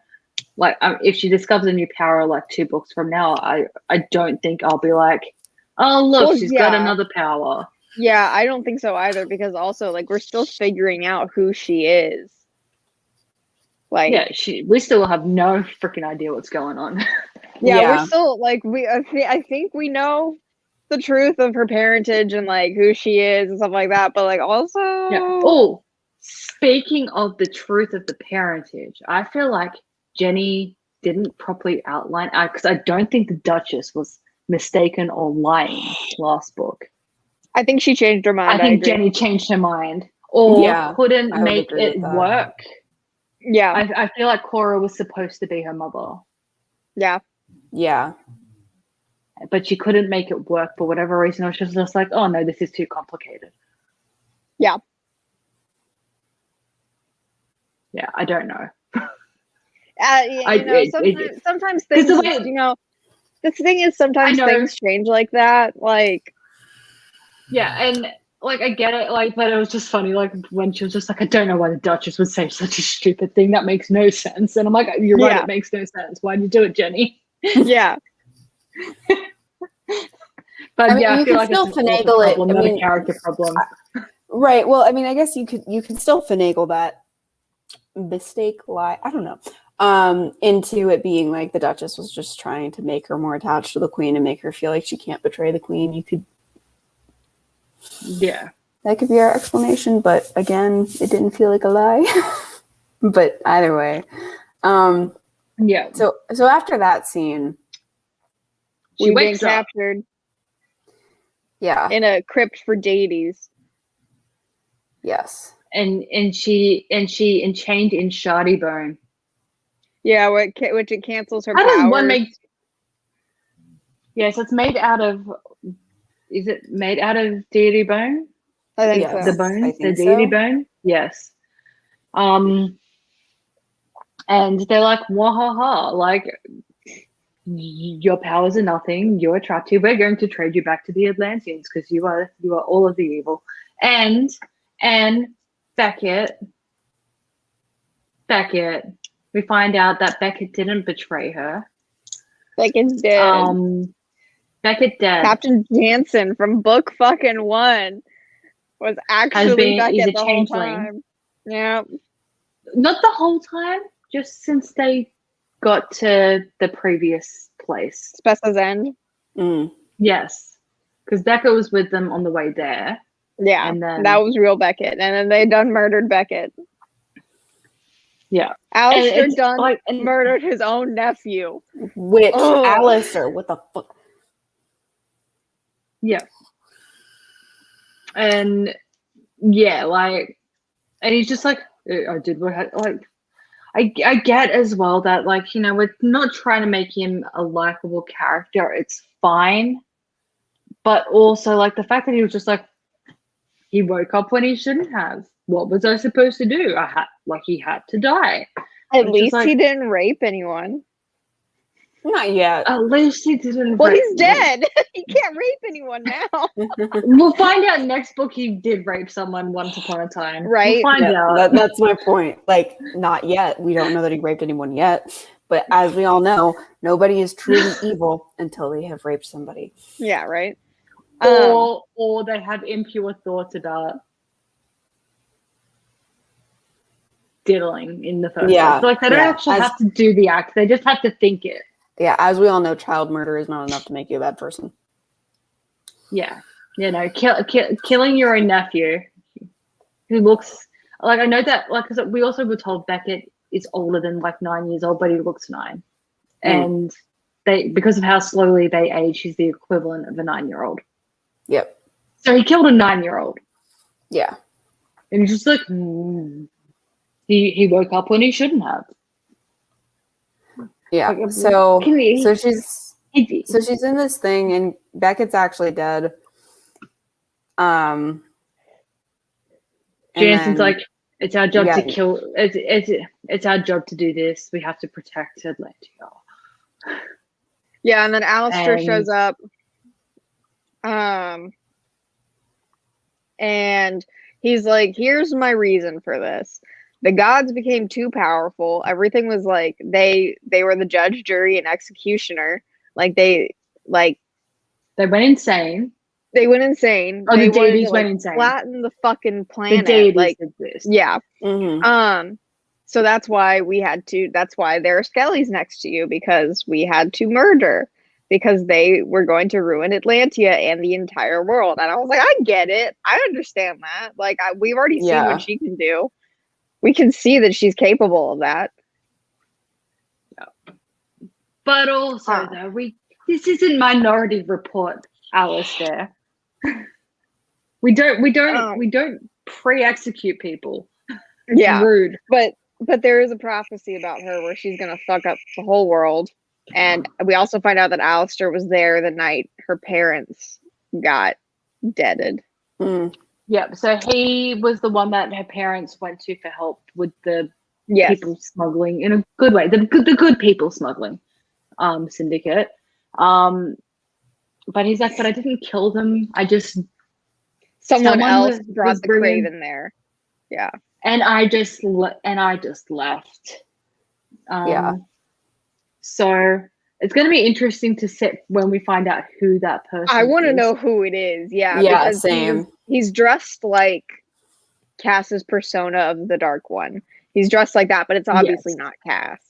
Like, if she discovers a new power like 2 books from now, I don't think I'll be like, oh, look, Well, she's got another power. Yeah, I don't think so either, because also, like, we're still figuring out who she is. Like, Yeah, we still have no freaking idea what's going on. yeah, we're still like I think we know the truth of her parentage and like who she is and stuff like that, but like also Oh, speaking of the truth of the parentage, I feel like Jenny didn't properly outline, because I don't think the Duchess was mistaken or lying last book. I think she changed her mind. I think Jenny changed her mind or couldn't make it work. Yeah. I feel like Cora was supposed to be her mother. Yeah. Yeah. But she couldn't make it work for whatever reason. Or she was just like, oh no, this is too complicated. Yeah. Yeah, I don't know. Sometimes things, the thing is, sometimes things change like that. Like, yeah, and like, I get it, like, but it was just funny, like, when she was just like, I don't know why the Duchess would say such a stupid thing. That makes no sense. And I'm like, you're right, it makes no sense. Why'd you do it, Jenny? Yeah. But I mean, I feel like still it's a problem, not a character problem. Right. Well, I mean, I guess you can still finagle that mistake lie. I don't know. Into it being like the Duchess was just trying to make her more attached to the Queen and make her feel like she can't betray the Queen. You could. Yeah. That could be our explanation, but again, it didn't feel like a lie. But either way. Yeah. So after that scene, she's being captured. Yeah. In a crypt for deities. Yes. And she enchained in shardy bone. Yeah, which it cancels her powers. How does one make? Yes, it's made out of. Is it made out of deity bone? I think so. The bones, the deity bone. Yes. And they're like, wahaha, like, your powers are nothing. You're trapped here. We're going to trade you back to the Atlanteans because you are all of the evil. And Beckett. We find out that Beckett didn't betray her. Beckett's dead. Beckett dead. Captain Jansen from book fucking 1. was actually is Beckett a the whole changeling. time. Yeah. Not the whole time, just since they got to the previous place. Spessa's End. Mm. Yes, because Becca was with them on the way there. Yeah, And then that was real Beckett. And then they done murdered Beckett. yeah, Alistair it's done like murdered his own nephew. Which Ugh. Alistair? What the fuck? yeah, and yeah, like, and he's just like, I did what I like. I get as well that, like, you know, we're not trying to make him a likable character. It's fine, but also like the fact that he was just like, he woke up when he shouldn't have. What was I supposed to do? He had to die. At It's just least like, he didn't rape anyone. Not yet. at least he didn't. Well, he's dead. He can't rape anyone now. We'll find out next book he did rape someone once upon a time. Right. We'll find out. That's my point. Like, not yet. We don't know that he raped anyone yet. But as we all know, nobody is truly evil until they have raped somebody. Yeah, right. Or they have impure thoughts about diddling in the first place. Like, they don't actually have to do the act. They just have to think it. Yeah, as we all know, child murder is not enough to make you a bad person. Yeah. You know, killing your own nephew who looks like, I know that, like, because we also were told Beckett is older than like 9 years old, but he looks 9. And because of how slowly they age, he's the equivalent of a 9-year-old. Yep. So he killed a 9-year-old. Yeah. And he's just like, he woke up when he shouldn't have. Yeah. Like, So she's in this thing, and Beckett's actually dead. Jansen's like, it's our job to Yeah. kill. It's our job to do this. We have to protect Atlantia. Yeah, and then Alistair shows up. And he's like, here's my reason for this. The gods became too powerful. Everything was like they were the judge, jury, and executioner. They went insane. They went insane. Oh, the deities went insane. Flatten the fucking planet. The deities exist. Yeah. Mm-hmm. So that's why that's why there are skellies next to you, because we had to murder, because they were going to ruin Atlantia and the entire world. And I was like, I get it. I understand that. Like, we've already seen what she can do. We can see that she's capable of that. Yeah. But also, though, this isn't Minority Report, Alistair. We don't pre-execute people. Yeah, rude. But there is a prophecy about her where she's gonna fuck up the whole world, and we also find out that Alistair was there the night her parents got deaded. Yeah, so he was the one that her parents went to for help with the people smuggling, in a good way, the good people smuggling syndicate. But he's like, but I didn't kill them. I just someone else brought the craven there. Yeah. And I just left. So it's going to be interesting to see when we find out who that person is. I want to know who it is. Yeah. Yeah, same. He's dressed like Cass's persona of the Dark One. He's dressed like that, but it's obviously not Cass.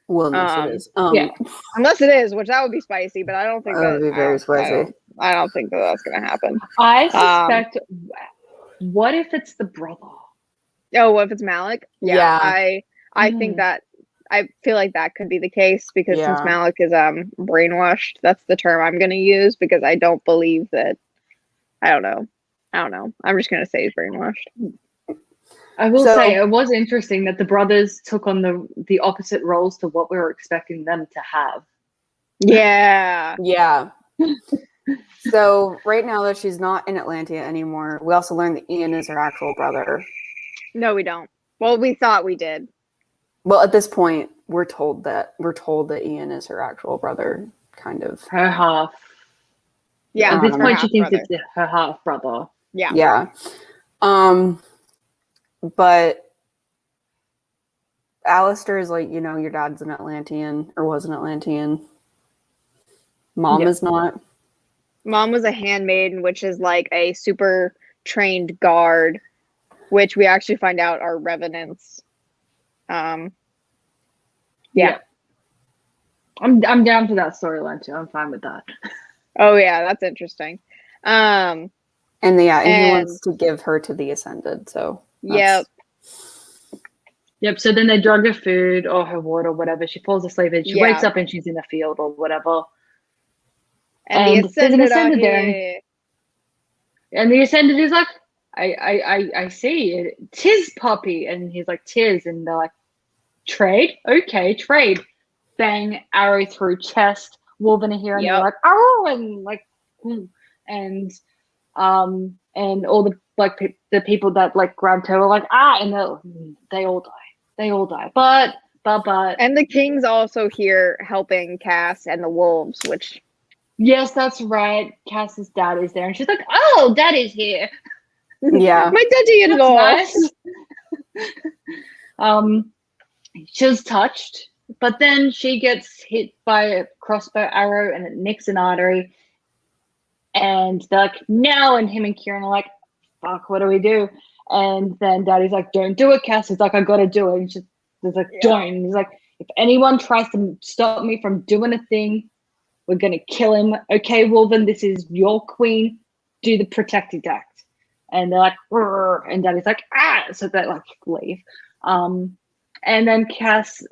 Well, unless it is. Yeah. Unless it is, which that would be spicy, but I don't think that would be very spicy. I don't think that's going to happen. I suspect. What if it's the brother? Oh, what if it's Malik? Yeah. I think that, I feel like that could be the case, because since Malik is brainwashed, that's the term I'm going to use, because I don't believe that. I don't know. I'm just going to say he's brainwashed. I will say it was interesting that the brothers took on the opposite roles to what we were expecting them to have. Yeah. Yeah. So right now that she's not in Atlantia anymore, we also learned that Ian is her actual brother. No, we don't. Well, we thought we did. Well, at this point, we're told that Ian is her actual brother, kind of. Her half. Yeah. At this point, she thinks it's her half brother. Yeah. Yeah. But Alistair is like, your dad's an Atlantean, or was an Atlantean. Mom is not. Mom was a handmaiden, which is like a super trained guard, which we actually find out are revenants. Yeah. I'm down for that storyline too. I'm fine with that. Oh yeah, that's interesting. And he And- wants to give her to the Ascended. So Yep. Yep. So then they drug her food or her water, or whatever. She falls asleep and she Yeah. wakes up and she's in the field or whatever. And And the there's an Ascended are Ascended there. here. And the Ascended is like, I see it. Tis Poppy. And he's like, tis. And they're like, trade? Okay, trade. Bang, arrow through chest. Wolven are here and they're Yep. like, oh, and like, and all the like the people that like grabbed her were like, and they all die. They all die. But. And the king's also here helping Cass and the wolves, which Yes, that's right. Cass's dad is there, and she's like, "Oh, daddy's here." Yeah. my daddy-in-law. That's nice. She was touched, but then she gets hit by a crossbow arrow, and it nicks an artery. And they're like, "No!" And him and Kieran are like, "Fuck, what do we do?" And then Daddy's like, "Don't do it, Cass." He's like, "I gotta do it." And she's like, "Don't." And he's like, "If anyone tries to stop me from doing a thing, we're gonna kill him. Okay, Wolven, this is your queen. Do the protected act." And they're like, "Rrr," and Daddy's like, so they like leave. And then Cass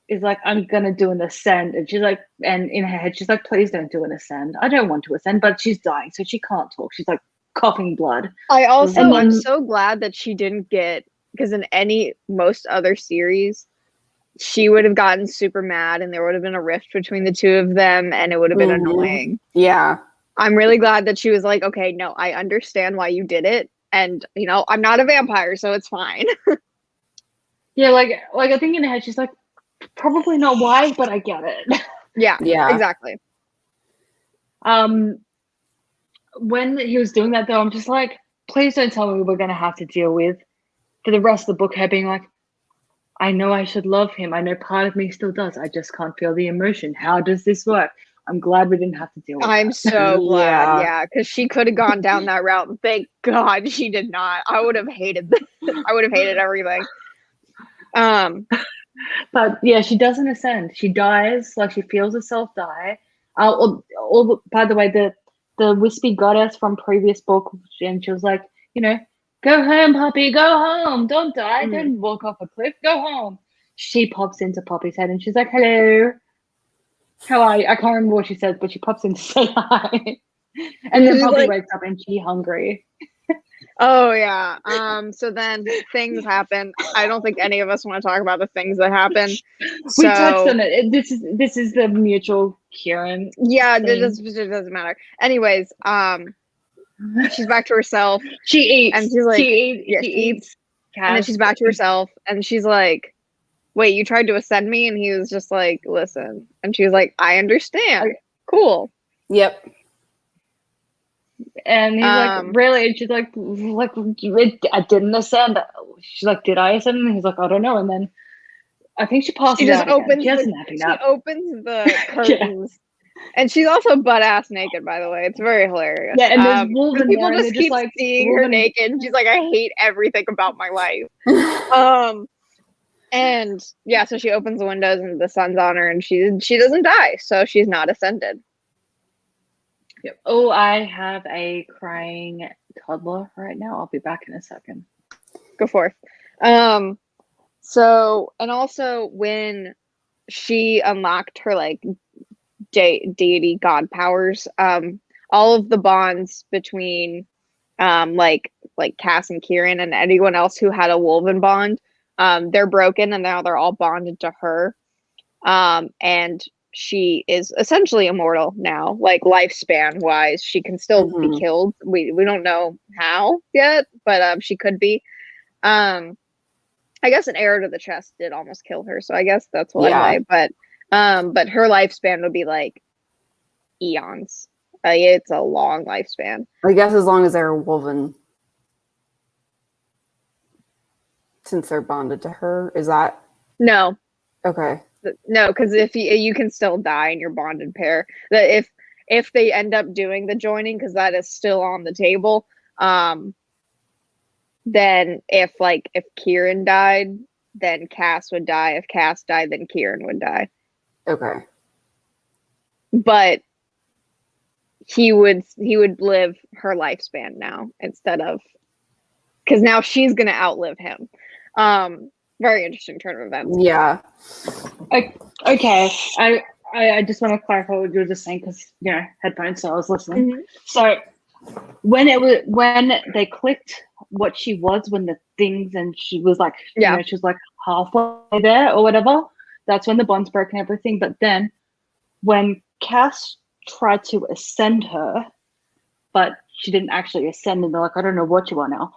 is like, "I'm gonna do an ascend," and she's like, and in her head, she's like, "Please don't do an ascend. I don't want to ascend," but she's dying, so she can't talk. She's like coughing blood. I'm then- so glad that she didn't get, because in most other series, she would have gotten super mad and there would have been a rift between the two of them and it would have been annoying. Yeah. I'm really glad that she was like, okay, no, I understand why you did it. And, I'm not a vampire, so it's fine. Yeah, like I think in her head, she's like, probably not wise, but I get it. Yeah, Yeah. exactly. When he was doing that though, I'm just like, please don't tell me we're gonna have to deal with for the rest of the book her being like, I know I should love him. I know part of me still does. I just can't feel the emotion. How does this work? I'm glad we didn't have to deal with I'm that. so glad, Yeah. because she could have gone down that route. And thank God she did not. I would have hated this. I would have hated everything. But yeah, she doesn't ascend. She dies, like she feels herself die. By the way, the wispy goddess from previous book, and she was like, go home, Poppy, go home. Don't die. Mhm. Don't walk off a cliff. Go home. She pops into Poppy's head and she's like, hello. How are you? I can't remember what she says, but she pops in to say hi. And then She's Poppy like- wakes up and she's hungry. Oh yeah. So then things happen. I don't think any of us want to talk about the things that happen. We touched on it. This is the mutual Kieran. Yeah, it thing. doesn't matter. Anyways, she's back to herself, She eats. and she's like, she eats, and then Cass. she's back to herself, and she's like, "Wait, you tried to ascend me?" And he was just like, "Listen," and she was like, "I understand. Cool." Yep. And he's like, really? And she's like, I didn't ascend. She's like, did I ascend? And he's like, I don't know. And then I think she passes She just out again. opens She has the- a nappy She nap. opens the curtains, and she's also butt ass naked. By the way, it's very hilarious. Yeah, and there's Wolven and people there, and just they're keep like, seeing her Wolven- naked. And she's like, "I hate everything about my life." And yeah, so she opens the windows and the sun's on her, and she doesn't die, so she's not ascended. Yep. Oh, I have a crying toddler right now. I'll be back in a second. Go forth. So, and also when she unlocked her like deity god powers, all of the bonds between like Cass and Kieran and anyone else who had a Wolven bond, they're broken, and now they're all bonded to her. And she is essentially immortal now, like lifespan wise. She can still be Mhm. killed. We don't know how yet, but she could be. I guess an arrow to the chest did almost kill her, so I guess that's why. Yeah. But her lifespan would be like eons. It's a long lifespan. I guess as long as they're woven, since they're bonded to her, is that No, okay? because if you can still die in your bonded pair. That if they end up doing the joining, because that is still on the table, Then if Kieran died, then Cass would die. If Cass died, then Kieran would die. Okay. But he would live her lifespan now instead of, because now she's gonna outlive him. Very interesting turn of events. Yeah. Okay. I just want to clarify what you were just saying because headphones, so I was listening. Mm-hmm. So when they clicked what she was, when the things, and she was like, she was like halfway there or whatever. That's when the bonds broke and everything. But then when Cass tried to ascend her, but she didn't actually ascend, and they're like, I don't know what you are now.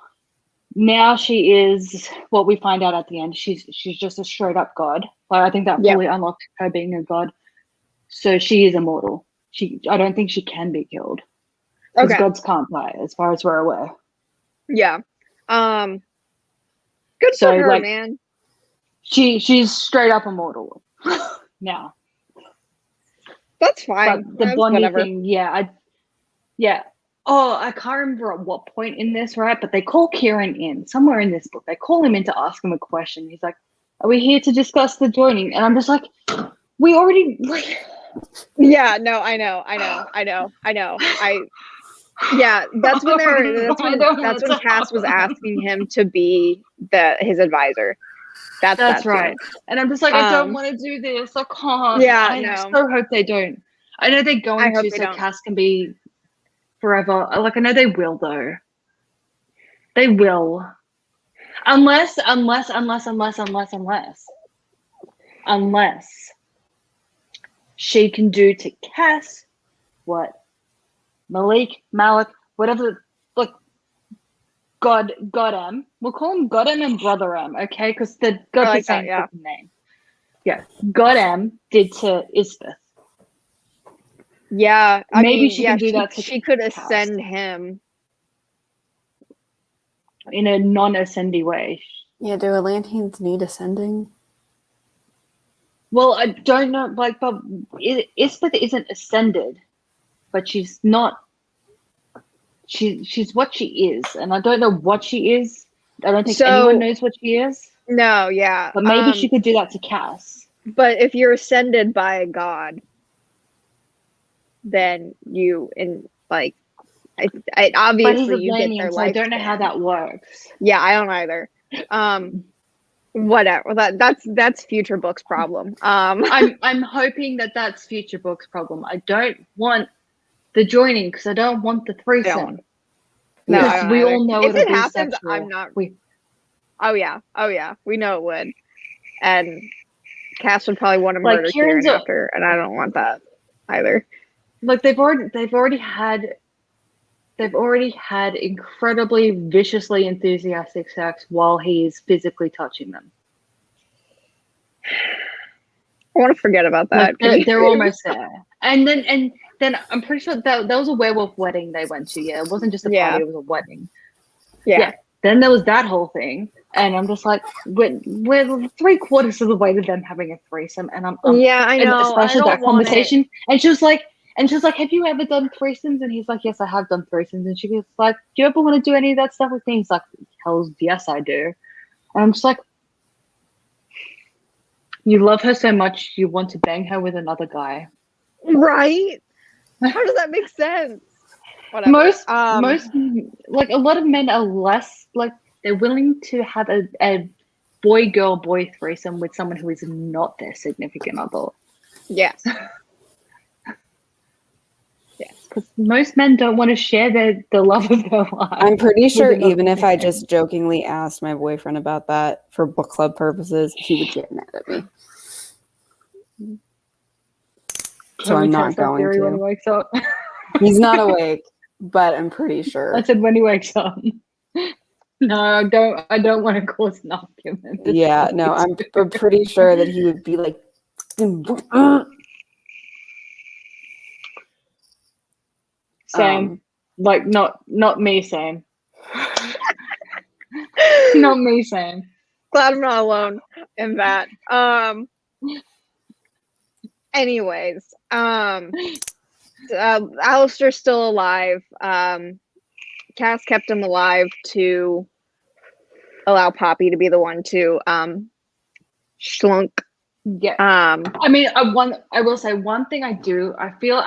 Now she is what we find out at the end. She's just a straight up god. Like, I think that fully unlocked her being a god. So she is immortal. I don't think she can be killed. Because gods can't die, as far as we're aware. Yeah. Good for her, man. She's straight up immortal now. That's fine. But the Bonnie thing, Oh, I can't remember at what point in this, right? But they call Kieran in somewhere in this book. They call him in to ask him a question. He's like, "Are we here to discuss the joining?" And I'm just like, "We already like." Yeah. No. I know. Yeah. That's when that's when Cass was asking him to be his advisor. That's right. And I'm just like, I don't want to do this. I can't. Yeah. I so hope they don't. I know they're going to, so Cass can be forever. Like, I know they will, though. They will. Unless she can do to Cass what Malik, whatever, like, Godam. We'll call him Godam and Brother M, okay? Because they've got the same fucking name. Yeah. Godam did to Isbeth. Yeah. Maybe she can do that to she could Cass. ascend him. In a non-ascendy way. Yeah, do Atlanteans need ascending? Well, I don't know, like, but Isbeth isn't ascended, but she's not. She's what she is, and I don't know what she is. I don't think anyone knows what she is. No, yeah. But maybe she could do that to Cass. But if you're ascended by a god, then obviously you get their life. I don't know how that works. Yeah, I don't either. Whatever. That's future books problem. I'm hoping that's future books problem. I don't want the joining because I don't want the threesome. No, we all know if it happens, sexual. I'm not. Oh yeah, we know it would, and Cass would probably want to murder Kieran after, and I don't want that either. Like they've already had incredibly viciously enthusiastic sex while he's physically touching them. I want to forget about that. Like they're almost there, and then I'm pretty sure that was a werewolf wedding they went to. Yeah, it wasn't just a party; it was a wedding. Yeah. Then there was that whole thing, and I'm just like, we're 3/4 of the way to them having a threesome, and I'm I know, especially that conversation. And she was like, have you ever done threesomes? And he's like, yes, I have done threesomes. And she was like, do you ever want to do any of that stuff with me? He's like, hell yes, I do. And I'm just like, you love her so much, you want to bang her with another guy, right? How does that make sense? Whatever. Most like a lot of men are less like they're willing to have a boy threesome with someone who is not their significant other. Yes. Yes, because most men don't want to share the love of their life. I'm pretty sure even if I just jokingly asked my boyfriend about that for book club purposes, he would get mad at me. So I'm not going to. When he wakes up. He's not awake, but I'm pretty sure. I said when he wakes up. No, I don't want to cause an argument. Yeah, no, I'm pretty sure that he would be like, Sam, like not me, Sam. Not me, Sam. Glad I'm not alone in that. Anyways, Alistair's still alive. Cass kept him alive to allow Poppy to be the one to slunk. Yeah. Um, I mean, I will say one thing I do. I feel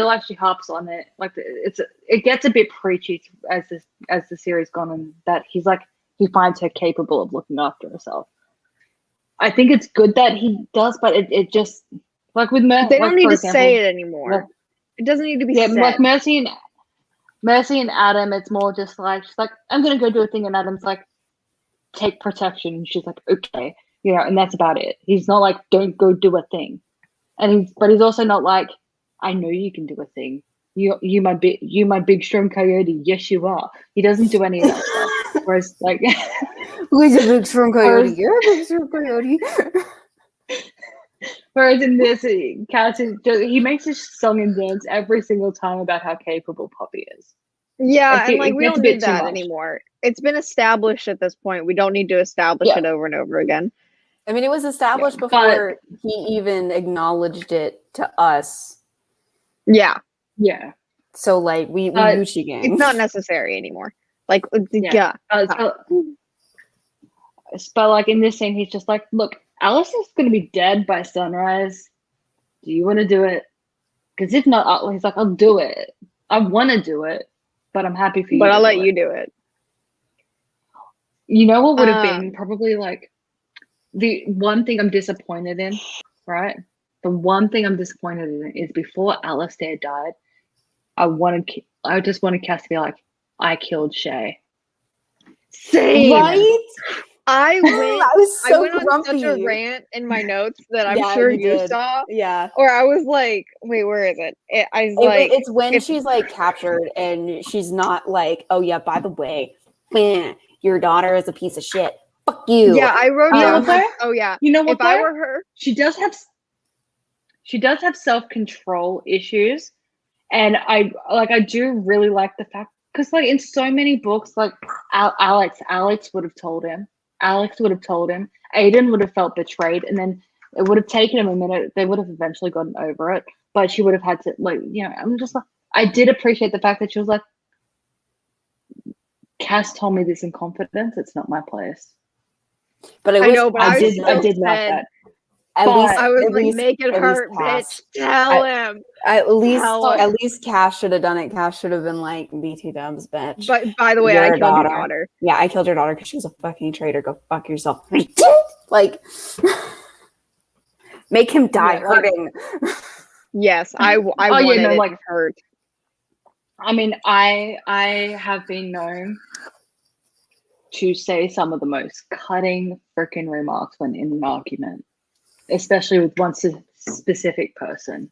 like she harps on it. Like it gets a bit preachy as the series gone on. That he finds her capable of looking after herself. I think it's good that he does, but it just like with they don't need to say it anymore. Like, it doesn't need to be yeah, said. like Mercy and Adam. It's more just like she's like, I'm gonna go do a thing, and Adam's like, take protection. And she's like, okay. And that's about it. He's not like, don't go do a thing. But he's also not like, I know you can do a thing. You my big strong coyote. Yes, you are. He doesn't do any of that stuff. Whereas like, who's a big strong coyote? You're a big strong coyote. Whereas in this, Cass he makes a song and dance every single time about how capable Poppy is. Yeah, and like we don't need that anymore. It's been established at this point. We don't need to establish it over and over again. I mean, it was established before he even acknowledged it to us. Yeah. Yeah. So, like, we Gucci gang. It's not necessary anymore. Like, yeah. But, like, in this scene, he's just like, look, Alice is going to be dead by sunrise. Do you want to do it? Because if not, he's like, I'll do it. I want to do it, but I'm happy for you. But I'll let you do it. You know what would have been probably, like, the one thing I'm disappointed in, right? The one thing I'm disappointed in is before Alistair died, I just wanted Cass to be like, I killed Shay. Same. Right? I went on grumpy. such a rant in my notes that I'm sure you saw. Yeah. Or I was like, wait, where is it? It's when she's like captured and she's not like, oh yeah, by the way, your daughter is a piece of shit. Fuck you. Yeah, I wrote down like, oh yeah. You know what? If I were her, she does have self-control issues, and I do really like the fact because like in so many books, like Alex would have told him. Aiden would have felt betrayed, and then it would have taken him a minute. They would have eventually gotten over it, but she would have had to like I'm just like I did appreciate the fact that she was like, Cass told me this in confidence. It's not my place. But I did like that. At least I was like, make it hurt, bitch. Tell him. At least Cass should have done it. Cass should have been like, BT dubs, bitch. But by the way, I killed your daughter. Yeah, I killed your daughter because she was a fucking traitor. Go fuck yourself. Like, make him die hurting. Yes, I wanted it to hurt. I mean, I have been known to say some of the most cutting freaking remarks when in an argument, especially with one specific person.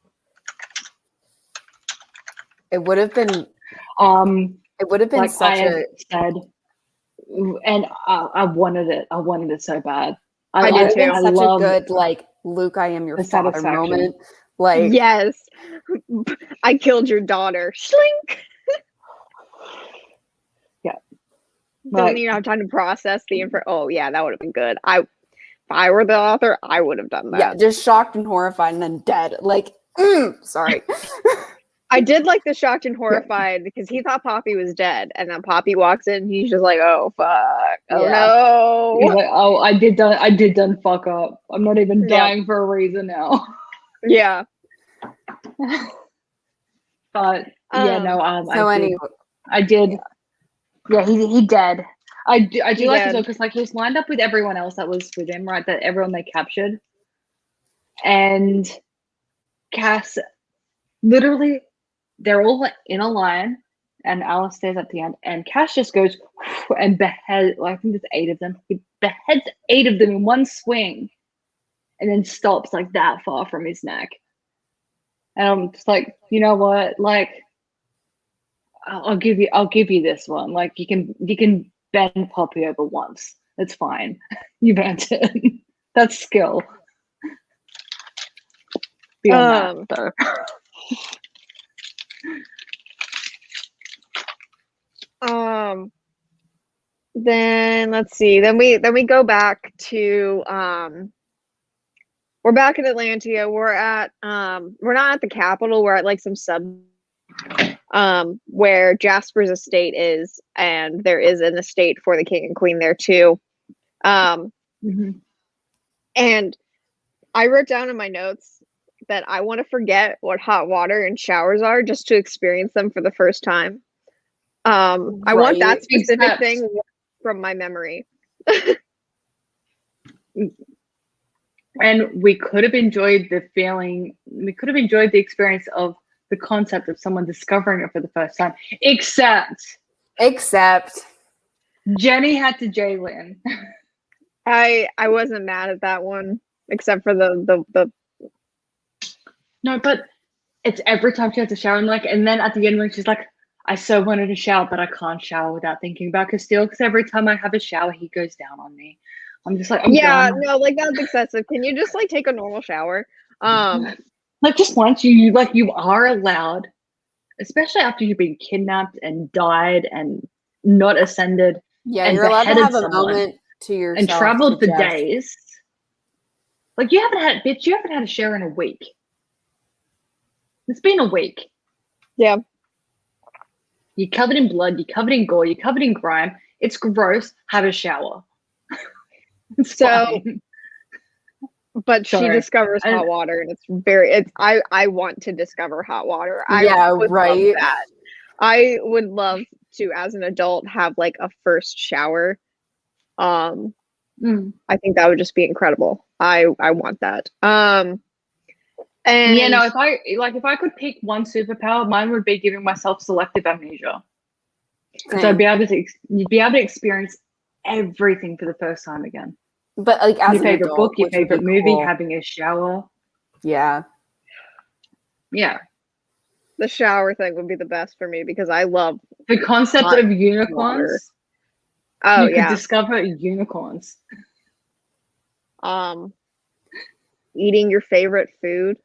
It would have been. It would have been like such I said, and I wanted it. I wanted it so bad. I did too. Such a good like Luke, I am your father moment. Like yes, I killed your daughter. Slink. Don't even have time to process the info. Oh yeah, that would have been good. If I were the author, I would have done that. Yeah, just shocked and horrified and then dead. Like, sorry. I did like the shocked and horrified because he thought Poppy was dead, and then Poppy walks in, and he's just like, "Oh fuck! Oh no!" He's like, "Oh, I did done fuck up. I'm not even dying for a reason now." Yeah. But anyway, I did. Yeah, he dead. I do like it though because like he was lined up with everyone else that was with him, right? That everyone they captured, and Cass, literally, they're all like, in a line, and Alice stays at the end, and Cass just goes and beheads. Like, I think there's 8 of them. He beheads 8 of them in one swing, and then stops like that far from his neck. And I'm just like, you know what? Like, I'll give you this one. Like, you can bend Poppy over once. It's fine. You've earned it. That's skill. Beyond that, though. Then let's see. Then we go back to we're back in Atlantia. We're at we're not at the capital. We're at like some where Jasper's estate is, and there is an estate for the king and queen there too. And I wrote down in my notes that I want to forget what hot water and showers are just to experience them for the first time. I want that specific thing from my memory. And we could have enjoyed the feeling, we could have enjoyed the experience of the concept of someone discovering it for the first time, except Jenny had to Jalen. I wasn't mad at that one, except for the No, but it's every time she has to shower, and then at the end when she's like, I so wanted to shower, but I can't shower without thinking about Castile, because every time I have a shower, he goes down on me. I'm just like, I'm done. No, like that's excessive. Can you just like take a normal shower? Like just once you are allowed, especially after you've been kidnapped and died and not ascended. Yeah, and you're allowed to have a someone moment to yourself and traveled for Jeff. days. Like you haven't had a shower in a week. It's been a week. Yeah. You're covered in blood, you're covered in gore, you're covered in grime. It's gross. Have a shower. It's fine. But she discovers hot water, and I want to discover hot water. I would love that. I would love to, as an adult, have like a first shower. I think that would just be incredible. I want that. And yeah, no, if I could pick one superpower, mine would be giving myself selective amnesia. Because you'd be able to experience everything for the first time again. But like as your favorite adult, book, your favorite movie, cool. having a shower. Yeah. The shower thing would be the best for me because I love the concept of unicorns. Water. Oh, you could discover unicorns. Eating your favorite food.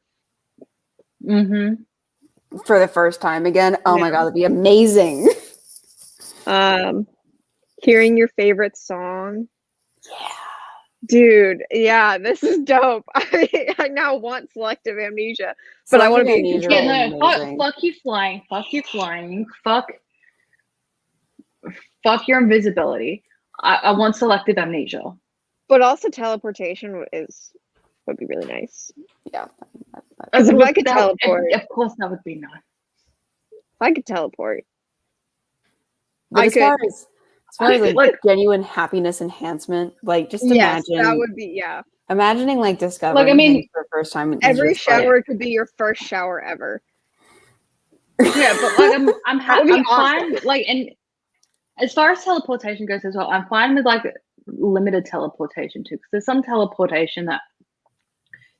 For the first time again. Oh my god, that'd be amazing. Hearing your favorite song. Yeah. Dude, yeah, this is dope. I now want selective amnesia, but I want to be in control. Fuck you flying. Fuck your invisibility. I want selective amnesia. But also teleportation would be really nice. Yeah. Because if I could teleport, of course that would be nice. If I could teleport, but as far as like genuine happiness enhancement, like just imagine that would be imagining like discovering things for the first time. Every shower could be your first shower ever. Yeah, but like I'm fine. Like, and as far as teleportation goes as well, I'm fine with like limited teleportation too. Because there's some teleportation that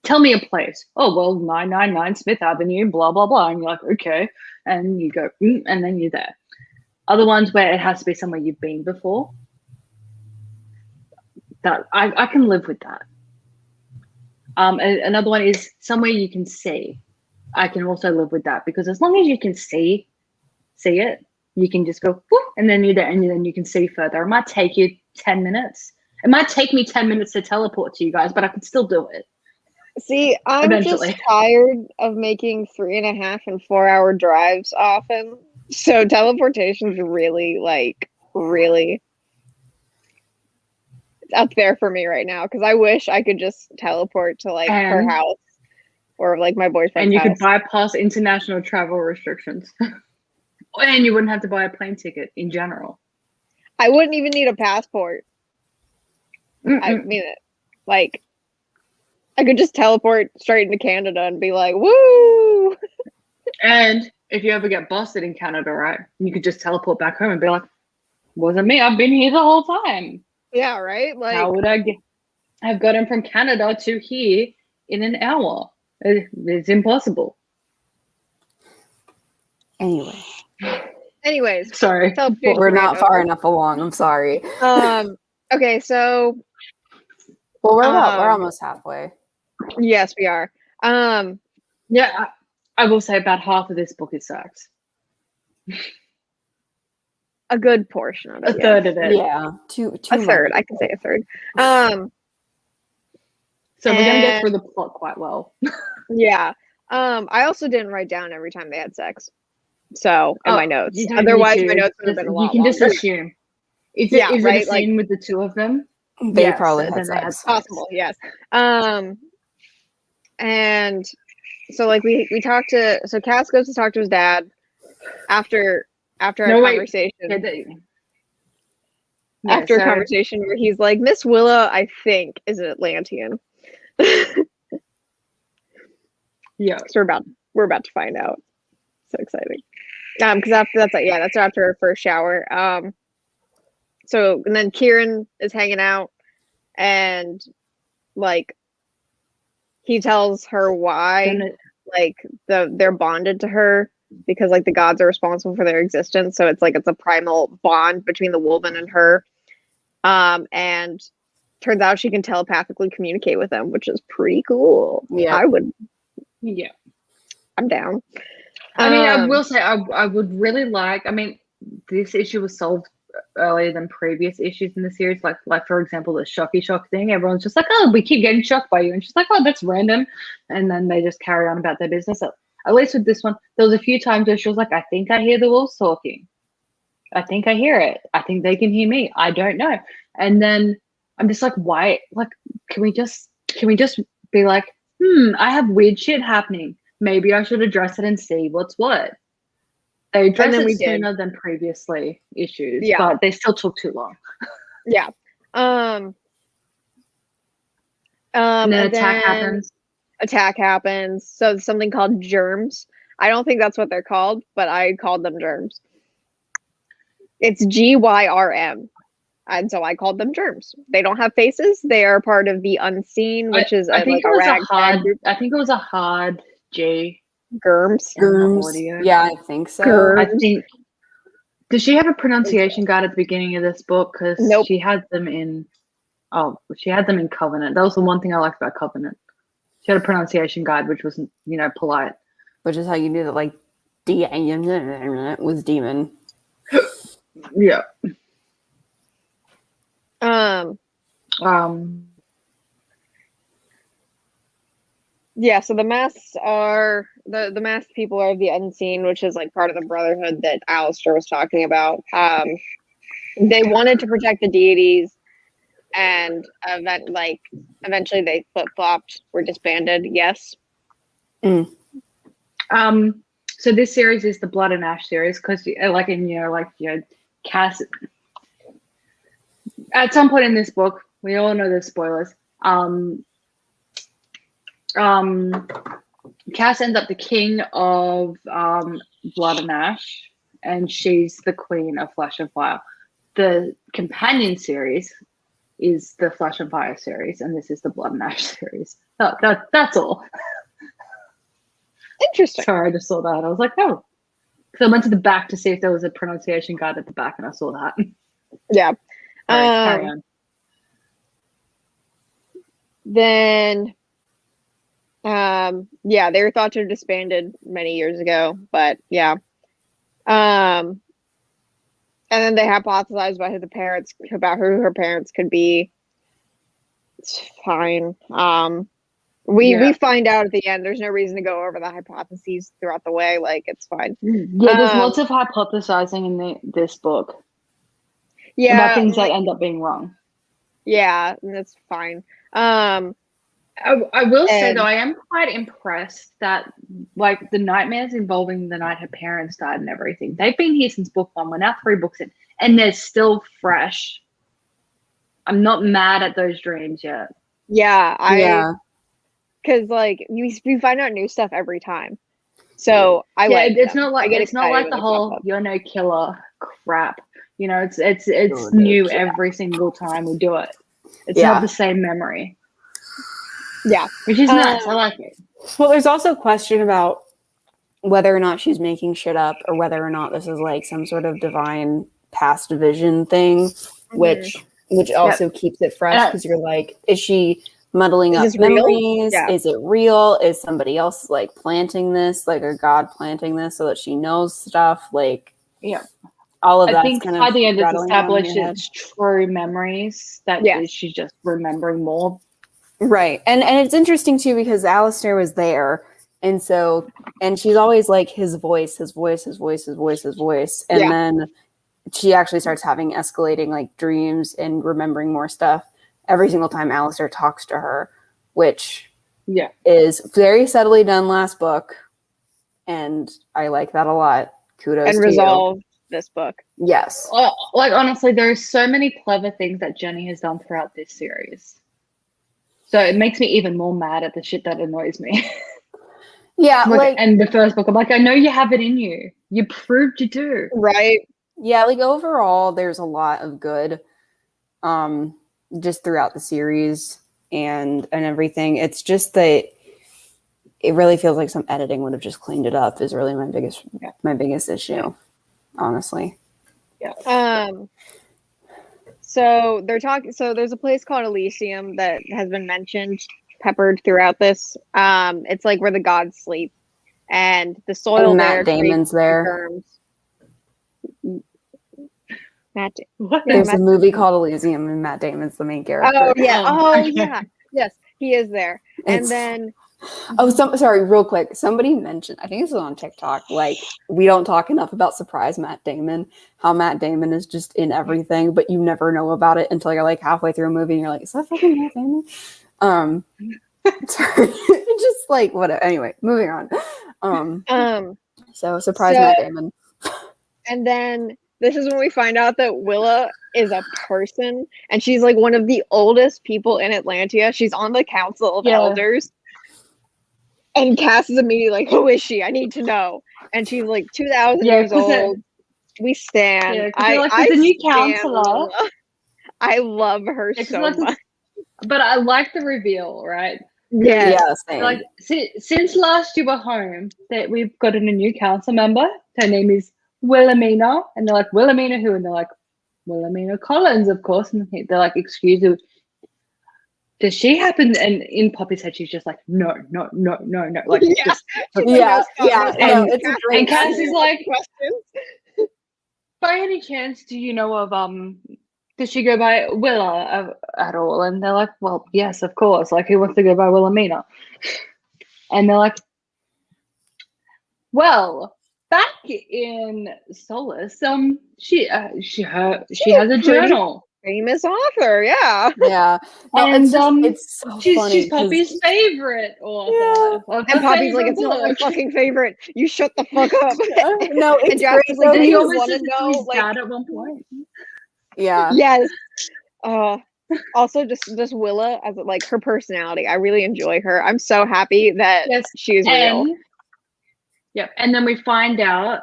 tell me a place. Oh well, 999 Smith Avenue, blah blah blah, and you're like okay, and you go, and then you're there. Other ones where it has to be somewhere you've been before. That I can live with that. Another one is somewhere you can see. I can also live with that because as long as you can see it, you can just go whoop, and then you're there, and then you can see further. It might take you 10 minutes. It might take me 10 minutes to teleport to you guys, but I can still do it. See, I'm just tired of making 3.5 and 4 hour drives often. So teleportation's really it's up there for me right now because I wish I could just teleport to like her house or like my boyfriend's and you house. could bypass international travel restrictions. And you wouldn't have to buy a plane ticket in general. I wouldn't even need a passport. I mean it. Like I could just teleport straight into Canada and be like, woo! And if you ever get busted in Canada, right, you could just teleport back home and be like, wasn't me, I've been here the whole time. Yeah, right? Like, how would I've gotten from Canada to here in an hour? It's impossible. Anyways. Sorry. We're not far enough along. I'm sorry. Okay, so. Well, we're almost halfway. Yes, we are. Yeah, I will say about half of this book is sex. A good portion of it. A third of it. Yeah. A third. I can say a third. So we're gonna get through the plot quite well. Yeah. I also didn't write down every time they had sex. So in my notes, you don't otherwise need my to. notes would have been a You lot can just longer. assume. Is Yeah, it right, a scene with the two of them? They Yes, probably then had they had sex. Possible, yes. And so like we talked to, so Cass goes to talk to his dad after a conversation. After a conversation where he's like, Miss Willa, I think, is an Atlantean. Yeah. So we're about to find out. So exciting. Because that's after her first shower. So and then Kieran is hanging out, and like he tells her why they're bonded to her, because like the gods are responsible for their existence. So it's a primal bond between the woman and her. And turns out she can telepathically communicate with them, which is pretty cool. Yeah. I'm down. I mean, I will say I would really like, I mean, this issue was solved earlier than previous issues in the series. Like for example, the shocky shock thing. Everyone's just like, oh, we keep getting shocked by you. And she's like, oh, that's random. And then they just carry on about their business. So, at least with this one, there was a few times where she was like, I think I hear the wolves talking. I think I hear it. I think they can hear me. I don't know. And then I'm just like, why? Like, can we just be like, I have weird shit happening. Maybe I should address it and see what's what. They addressed it sooner than previously issues, but they still took too long. Yeah. And then Attack happens. So something called germs. I don't think that's what they're called, but I called them germs. It's GYRM. And so I called them germs. They don't have faces. They are part of the unseen, which is I think it was a hard G. Germs. Yeah, I think so. Germs. I think. Does she have a pronunciation guide at the beginning of this book? Because she had them in. Oh, she had them in Covenant. That was the one thing I liked about Covenant. She had a pronunciation guide, which was, polite. Which is how you knew that, like, was demon. Yeah. Yeah, so the masks are the masked people are the unseen, which is like part of the brotherhood that Alistair was talking about. They wanted to protect the deities, and eventually they flip-flopped, were disbanded. Yes. So this series is the Blood and Ash series, because Cass. At some point in this book, we all know the spoilers. Cass ends up the king of Blood and Ash, and she's the queen of Flesh and Fire. The companion series is the Flesh and Fire series, and this is the Blood and Ash series. That's all. Interesting. Sorry, I just saw that. I was like, oh. So I went to the back to see if there was a pronunciation guide at the back, and I saw that. Yeah. Carry on. Then, they were thought to have disbanded many years ago, but yeah. And then they hypothesized about who her parents could be. It's fine. We find out at the end. There's no reason to go over the hypotheses throughout the way. Like, it's fine. Yeah, there's lots of hypothesizing in this book. Yeah, about things that end up being wrong. Yeah, that's fine. I will say though, I am quite impressed that like the nightmares involving the night her parents died and everything, they've been here since book 1. We're now 3 books in, and they're still fresh. I'm not mad at those dreams yet. Yeah, because like we find out new stuff every time, so it's not like the whole "you're no killer" crap. It's new every single time we do it. It's not the same memory. Yeah, which is nice. I like it. Well, there's also a question about whether or not she's making shit up, or whether or not this is like some sort of divine past vision thing, which also keeps it fresh, because you're like, is she muddling up memories? Yeah. Is it real? Is somebody else like planting this, like a god planting this so that she knows stuff? Like, all of that. I think by the end it's established it's true memories that she's just remembering more. Right. And it's interesting too, because Alistair was there And so, and she's always like his voice. And then she actually starts having escalating like dreams and remembering more stuff every single time Alistair talks to her, which is very subtly done last book. And I like that a lot. Kudos and to resolve this book. Yes. Like, honestly, there are so many clever things that Jenny has done throughout this series. So it makes me even more mad at the shit that annoys me. Yeah, like, and the first book, I'm like, I know you have it in you. You proved you do. Right. yeah, like overall, there's a lot of good, just throughout the series and everything. It's just that it really feels like some editing would have just cleaned it up. Is really my biggest issue, honestly. Yeah. So they're talking. So there's a place called Elysium that has been mentioned, peppered throughout this. It's like where the gods sleep, and the soil And there. Matt Damon's there. There's a movie called Elysium, and Matt Damon's the main character. Oh yeah. Oh okay. yeah. Yes, he is there. And then. Oh, sorry, real quick. Somebody mentioned, I think this was on TikTok, like, we don't talk enough about surprise Matt Damon, how Matt Damon is just in everything, but you never know about it until you're like halfway through a movie and you're like, is that fucking Matt Damon? Sorry. Just like, whatever. Anyway, moving on. So surprise Matt Damon. And then this is when we find out that Willa is a person, and she's like one of the oldest people in Atlantia. She's on the Council of Elders. And Cass is immediately like, who is she? I need to know. And she's like 2,000 years old. We stand. Yeah, I the new counselor. I love her so much. But I like the reveal, right? Yeah. Same. Like since last you were home, that we've gotten a new council member. Her name is Wilhelmina, and they're like, Wilhelmina who? And they're like, Wilhelmina Collins, of course. And they're like, excuse me. Does she happen? And in Poppy's head, she's just like, no. Like, and Cass is like, questions. By any chance, do you know of does she go by Willa at all? And they're like, well, yes, of course. Like, who wants to go by Wilhelmina? And they're like, well, back in Solace, she has a journal. Famous author, yeah. No, and it's so funny. She's Poppy's favorite author. And Poppy's like, it's not my fucking favorite. You shut the fuck up. No, it's great. Like, he almost want to know, like, dad at one point. Yeah. Yes. Also, just Willa as like her personality. I really enjoy her. I'm so happy that she's real. Yep. And then we find out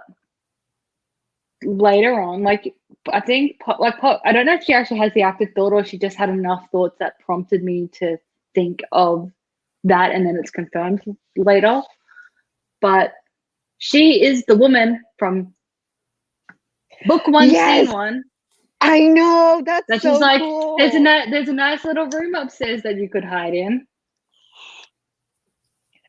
later on, like, I think, I don't know if she actually has the active thought or she just had enough thoughts that prompted me to think of that, and then it's confirmed later. But she is the woman from book 1, scene 1. I know, that's so like, cool. There's a nice little room upstairs that you could hide in.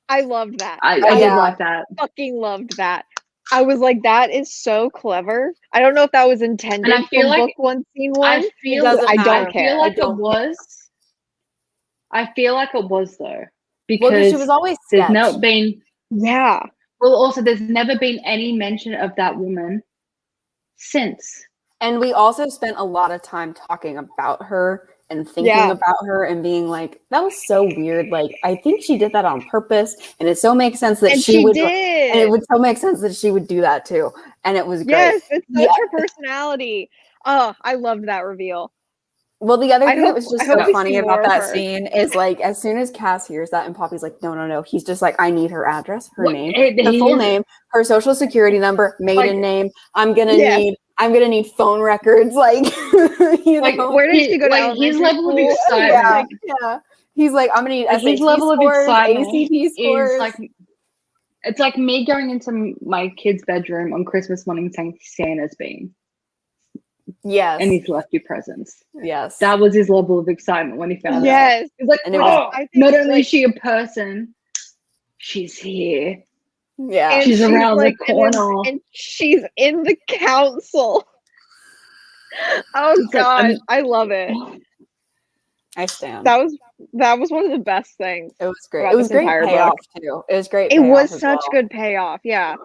I loved that. I did like that. Fucking loved that. I was like, that is so clever. I don't know if that was intended and I feel from like, book 1, scene 1. I don't care. I feel like it was though. Because she was always there's not been well, also there's never been any mention of that woman since. And we also spent a lot of time talking about her and thinking about her and being like, that was so weird. Like, I think she did that on purpose, and it so makes sense that she would. Did. And it would so make sense that she would do that too. And it was great. Yes, it's such her personality. Oh, I loved that reveal. Well, the other thing that was just so funny about that scene is like, as soon as Cass hears that, and Poppy's like, no, he's just like, I need her address, her name, the full name, her social security number, maiden name. I'm gonna need phone records. Like, you know, where did she go to? His level of excitement. He's like, I'm gonna need his level of excitement, ACT scores. Is like, it's like me going into my kid's bedroom on Christmas morning saying Santa's been. Yes. And he's left you presents. Yes. That was his level of excitement when he found out. Yes. He's like, not only is she a person, she's here. Yeah. And she's around the corner. And she's in the council. Oh, God. I love it. I stand. That was That was one of the best things. It was great. About It was this great entire payoff book. too. It was great. It payoff was as such well. good payoff. Yeah.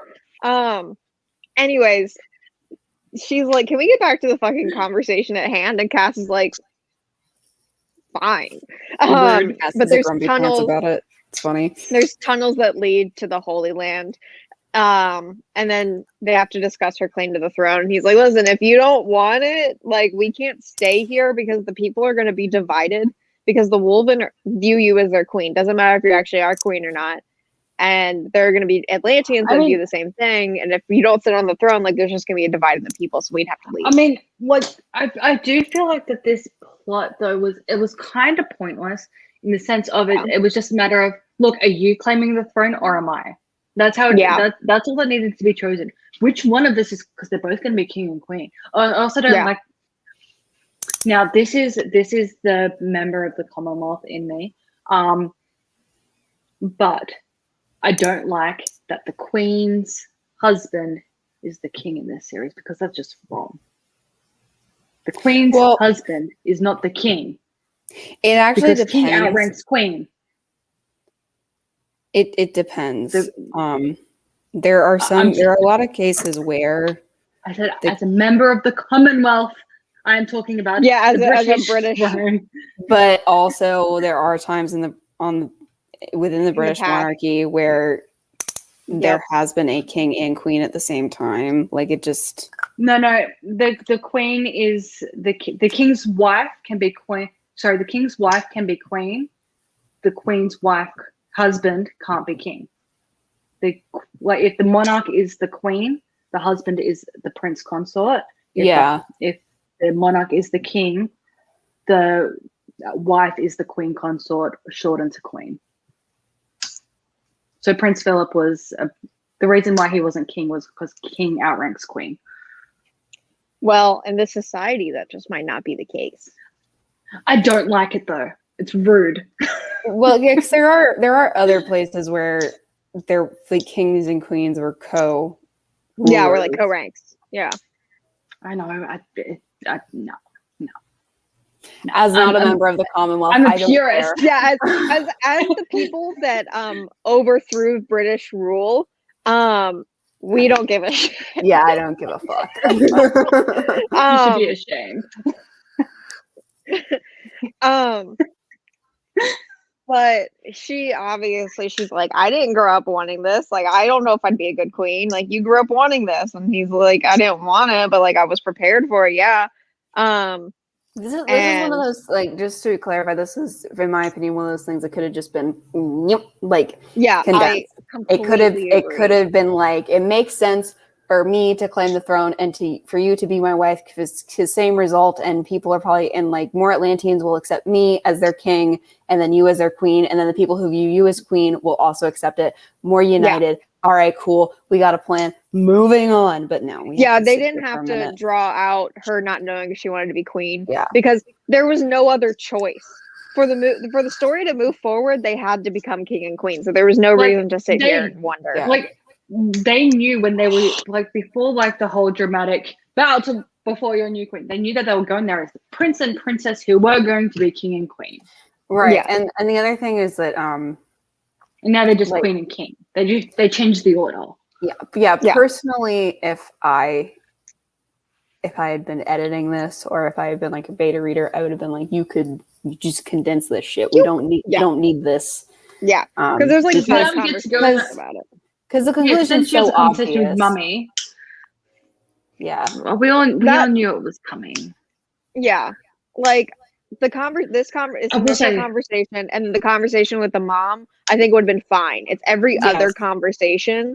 Anyways, she's like, "Can we get back to the fucking conversation at hand?" And Cass is like, "Fine." Cass But is a there's grumpy pants tunnels. about it. It's funny. There's tunnels that lead to the Holy Land. And then they have to discuss her claim to the throne. And he's like, "Listen, if you don't want it, like, we can't stay here because the people are going to be divided because the Wolven view you as their queen. Doesn't matter if you actually are queen or not. And there are going to be Atlanteans that view the same thing. And if you don't sit on the throne, like, there's just going to be a divide in the people. So we'd have to leave." I mean, what I do feel like that this plot though was kind of pointless in the sense of it. It was just a matter of, look, are you claiming the throne or am I? That's how. That's all that needed to be chosen. Which one of this is, because they're both going to be king and queen. I also don't like. Now this is the member of the Commonwealth in me, but I don't like that the queen's husband is the king in this series because that's just wrong. The queen's husband is not the king. It actually depends. King outranks queen. It depends. There are a lot of cases where I said as a member of the Commonwealth, I am talking about as a British throne. But also there are times within the British monarchy where there has been a king and queen at the same time. Like, it just no. The queen is the king's wife can be queen. Sorry, the king's wife can be queen. The queen's wife husband can't be king. If the monarch is the queen, the husband is the prince consort. If the monarch is the king, the wife is the queen consort, shortened to queen. So Prince Philip was the reason why he wasn't king was because king outranks queen. Well, in this society, that just might not be the case. I don't like it though. It's rude. Well, yes, there are other places where they're like kings and queens were co. Yeah, we're like co-ranks. Yeah, I know. No. As not a member of the Commonwealth, I'm a purist. Yeah, as the people that overthrew British rule, we don't give a shit. Yeah, I don't give a fuck. You should be ashamed. But she's like, "I didn't grow up wanting this. Like, I don't know if I'd be a good queen. Like, you grew up wanting this." And he's like, "I didn't want it, but like I was prepared for it." Yeah. This is one of those, like, just to clarify, this is, in my opinion, one of those things that could have just been condensed. It could have been like, it makes sense for me to claim the throne and for you to be my wife, because it's the same result, and people are probably, and like more Atlanteans will accept me as their king and then you as their queen, and then the people who view you as queen will also accept it. More united. Yeah. All right, cool. We got a plan. Moving on. But no. They didn't have to draw out her not knowing if she wanted to be queen. Yeah. Because there was no other choice. For the story to move forward, they had to become king and queen. So there was no reason to sit here and wonder. Yeah. Like, they knew when they were, like, before, like, the whole dramatic bow to before your new queen, they knew that they were going there as the prince and princess who were going to be king and queen. Right. Yeah. And the other thing is that and now they're just queen and king. They changed the order. Yeah. Personally, if I had been editing this, or if I had been like a beta reader, I would have been like, you just condense this shit. We don't need this. Yeah. Because there's like a lot of conversations about it. Because the conclusion is so obvious. With Mummy. Yeah. Well, we all knew it was coming. Yeah. Like, this conversation and the conversation with the mom, I think would have been fine. It's every other conversation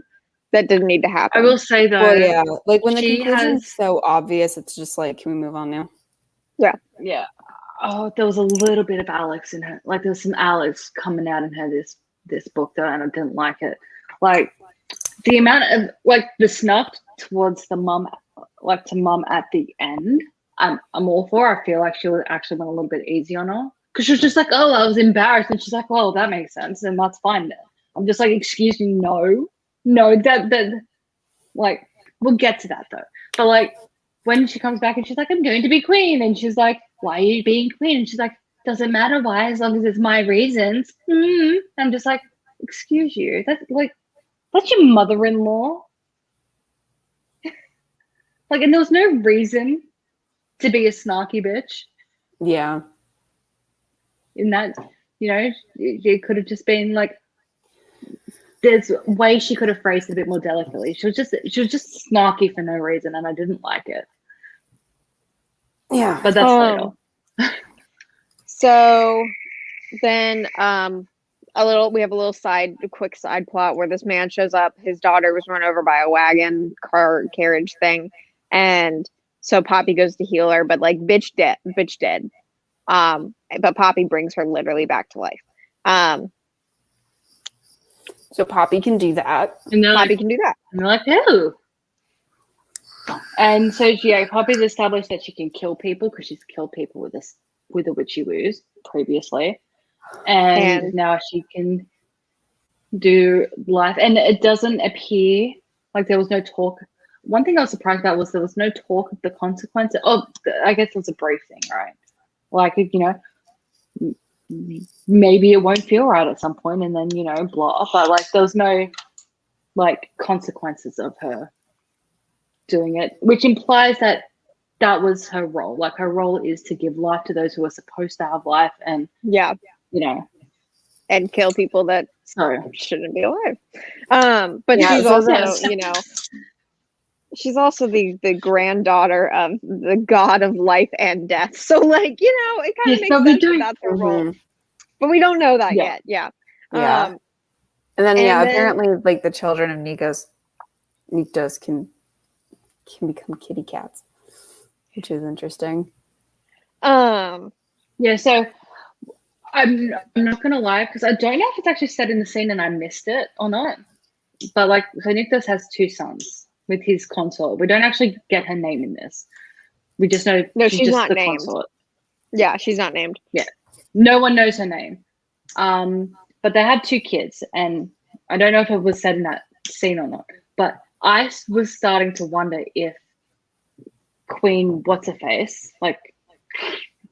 that didn't need to happen. I will say though, like when the conclusion is so obvious, it's just like, can we move on now? Yeah. Oh, there was a little bit of Alex in her. Like, there's some Alex coming out in her this book though, and I didn't like it. Like, the amount of, like, the snub towards the mum, like, to mum at the end, I'm all for. I feel like she actually went a little bit easy on her, because she was just like, "Oh, I was embarrassed," and she's like, "Well, that makes sense, and that's fine." I'm just like, "Excuse me, no, that like, we'll get to that though." But like, when she comes back and she's like, "I'm going to be queen," and she's like, "Why are you being queen?" And she's like, doesn't matter why, as long as it's my reasons. I'm just like, excuse you. That's your mother-in-law. Like, and there was no reason to be a snarky bitch Yeah. in that, it could have just been like, there's ways she could have phrased it a bit more delicately. She was just snarky for no reason, and I didn't like it. Yeah. But that's later. So then we have a quick side plot where this man shows up. His daughter was run over by a wagon carriage thing, and so Poppy goes to heal her, but like bitch dead. But Poppy brings her literally back to life. So Poppy can do that. And Poppy can do that. And they're like, oh. And so Poppy's established that she can kill people because she's killed people with a witchy woos previously. And now she can do life. And it doesn't appear like there was no talk. One thing I was surprised about was there was no talk of the consequences. Oh, I guess it was a brief thing, right? Like, maybe it won't feel right at some point and then, blah. But like there was no like consequences of her doing it, which implies that was her role. Like her role is to give life to those who are supposed to have life and and kill people that shouldn't be alive. But Yeah, she's also, she's also the granddaughter of the god of life and death. So like, it kind of makes sense that that's her role. But we don't know that yet. Yeah. Yeah. And then apparently like the children of Nyktos can become kitty cats, which is interesting. So I'm not gonna lie, because I don't know if it's actually said in the scene and I missed it or not. But like, so Nyktos has 2 sons with his consort. We don't actually get her name in this. We just know she's just not the named. consort. Yeah, she's not named. Yeah, no one knows her name. But they had 2 kids, and I don't know if it was said in that scene or not. But I was starting to wonder if Queen what's-her-face, like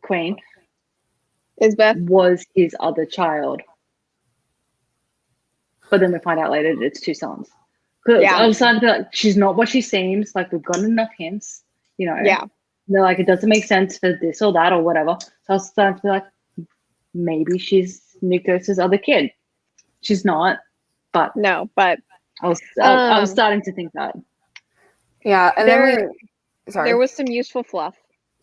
Queen, Isbeth was his other child. But then we find out later that it's 2 sons. Yeah. I was starting to be like, she's not what she seems. Like, we've gotten enough hints, Yeah. They're like, it doesn't make sense for this or that or whatever. So I was starting to be like, maybe she's Nyktos' other kid. She's not, but no, but I was starting to think that. Yeah, and there was some useful fluff.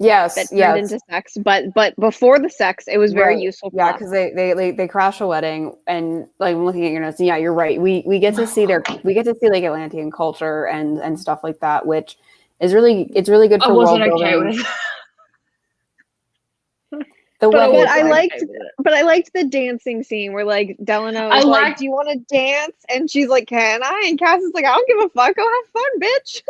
Yes, that turned into sex, but before the sex, it was very useful. Yeah, because they crash a wedding, and like I'm looking at your notes. And yeah, you're right. We get to see like Atlantean culture and stuff like that, which is really good for world building. I wasn't okay with. But I liked the dancing scene where like Delano was like, "Do you want to dance?" And she's like, "Can I?" And Cass is like, "I don't give a fuck. Go have fun, bitch."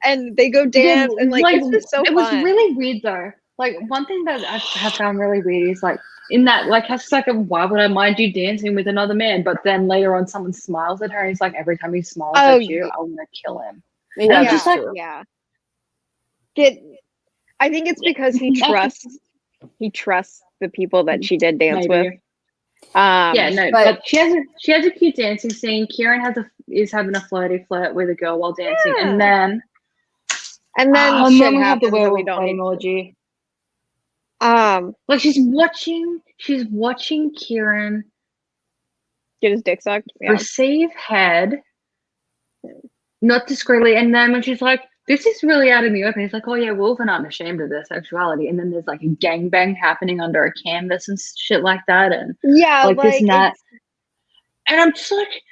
And they go dance, and like it's just so fun. It was really weird though. Like one thing that I have found really weird is like in that like Cass is like, "Why would I mind you dancing with another man?" But then later on, someone smiles at her, and he's like, "Every time he smiles at you, I'm gonna kill him." Yeah, I'm just like, I think it's because he trusts the people that she did dance with. But she has a cute dancing scene. Kieran is having a flirty flirt with a girl while dancing, and then shit we have the happens werewolf we don't need orgy. Like she's watching Kieran get his dick sucked, receive head, not discreetly, and then when she's like, "This is really out in the open," he's like, "Oh yeah, wolves are not ashamed of their sexuality," and then there's like a gangbang happening under a canvas and shit like that, and like this and that, and I'm just like,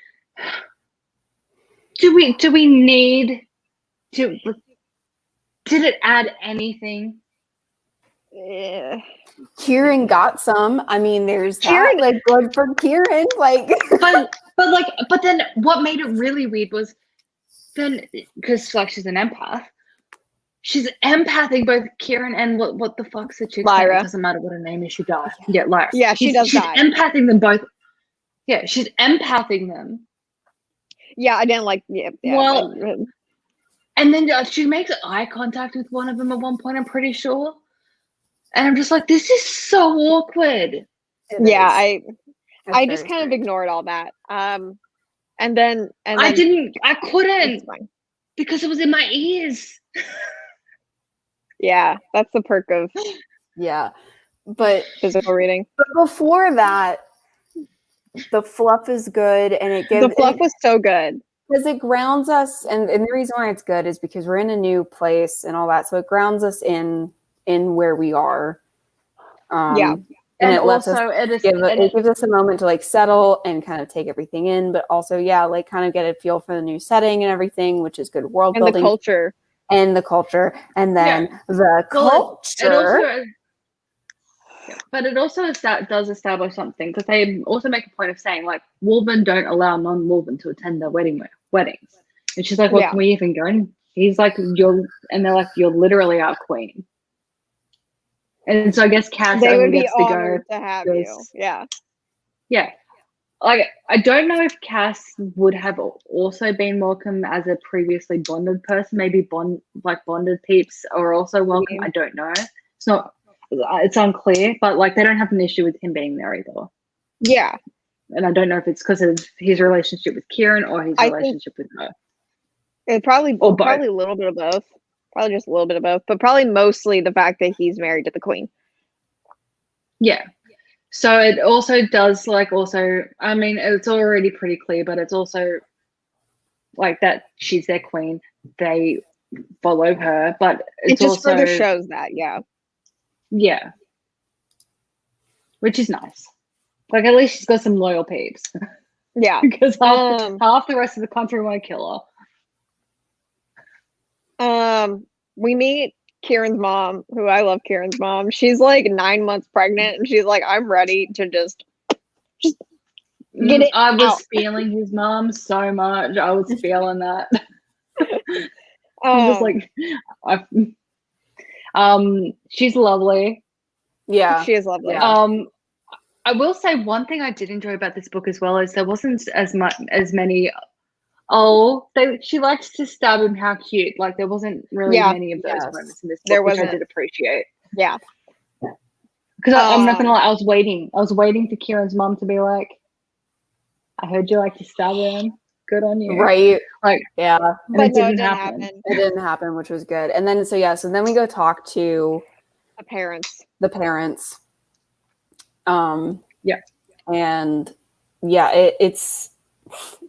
do we need to? Did it add anything? Kieran got some. I mean, there's that. Like, good for Kieran. Like, but then what made it really weird was then because like she's an empath, she's empathing both Kieran and what the fuck's the chick's name? It doesn't matter what her name is. She died. Yeah, Lyra. Yeah, she does die. She's empathing them both. Yeah, she's empathing them. Yeah, I didn't like. Yeah. Well, and then she makes eye contact with one of them at one point. I'm pretty sure. And I'm just like, this is so awkward. Yeah, It's I just very kind of strange. ignored all that. And then I it's couldn't fine. because it was in my ears. Yeah, that's the perk of Yeah. But physical reading. before that, the fluff is good, and it The gives fluff was so good. because it grounds us, and the reason why it's good is because we're in a new place and all that, so it grounds us in where we are. Yeah. And it lets also, us it gives us a moment to like settle and kind of take everything in, but also like kind of get a feel for the new setting and everything, which is good world And the building culture. and the culture, and then the culture. But it also does establish something, because they also make a point of saying like Wolven don't allow non-Wolven to attend their weddings. And she's like, well, Yeah. can we even go? And he's like, and they're like, you're literally our queen. And so I guess Cass They only would be gets to go. honored to have you. Yeah. Yeah. Like, I don't know if Cass would have also been welcome as a previously bonded person. Maybe bonded peeps are also welcome. I don't know. It's unclear, but like they don't have an issue with him being there either. Yeah. And I don't know if it's because of his relationship with Kieran or his relationship with her. It's probably Or both. probably a little bit of both. Probably just a little bit of both, but probably mostly the fact that he's married to the queen. Yeah. So it also does I mean, it's already pretty clear, but it's also like that she's their queen. They follow her, but It just also further shows that, yeah. Yeah. Which is nice. Like, at least she's got some loyal peeps. Yeah. Because half the rest of the country want to kill her. We meet Kieran's mom, who I love Kieran's mom. She's like 9 months pregnant, and she's like, I'm ready to just get it I was out. feeling his mom so much. I was feeling that. I'm just like, she's lovely. Yeah, she is lovely. Yeah. I will say one thing I did enjoy about this book as well is there wasn't as many. She likes to stab him. How cute! Like there wasn't really many of those moments in this book, which I did appreciate. Yeah, because I'm not gonna lie, I was waiting for Kieran's mom to be like, "I heard you like to stab him. Good on you." Right. Like, yeah, but it didn't happen. It didn't happen, which was good. And then so then we go talk to the parents. Yeah. And yeah, it's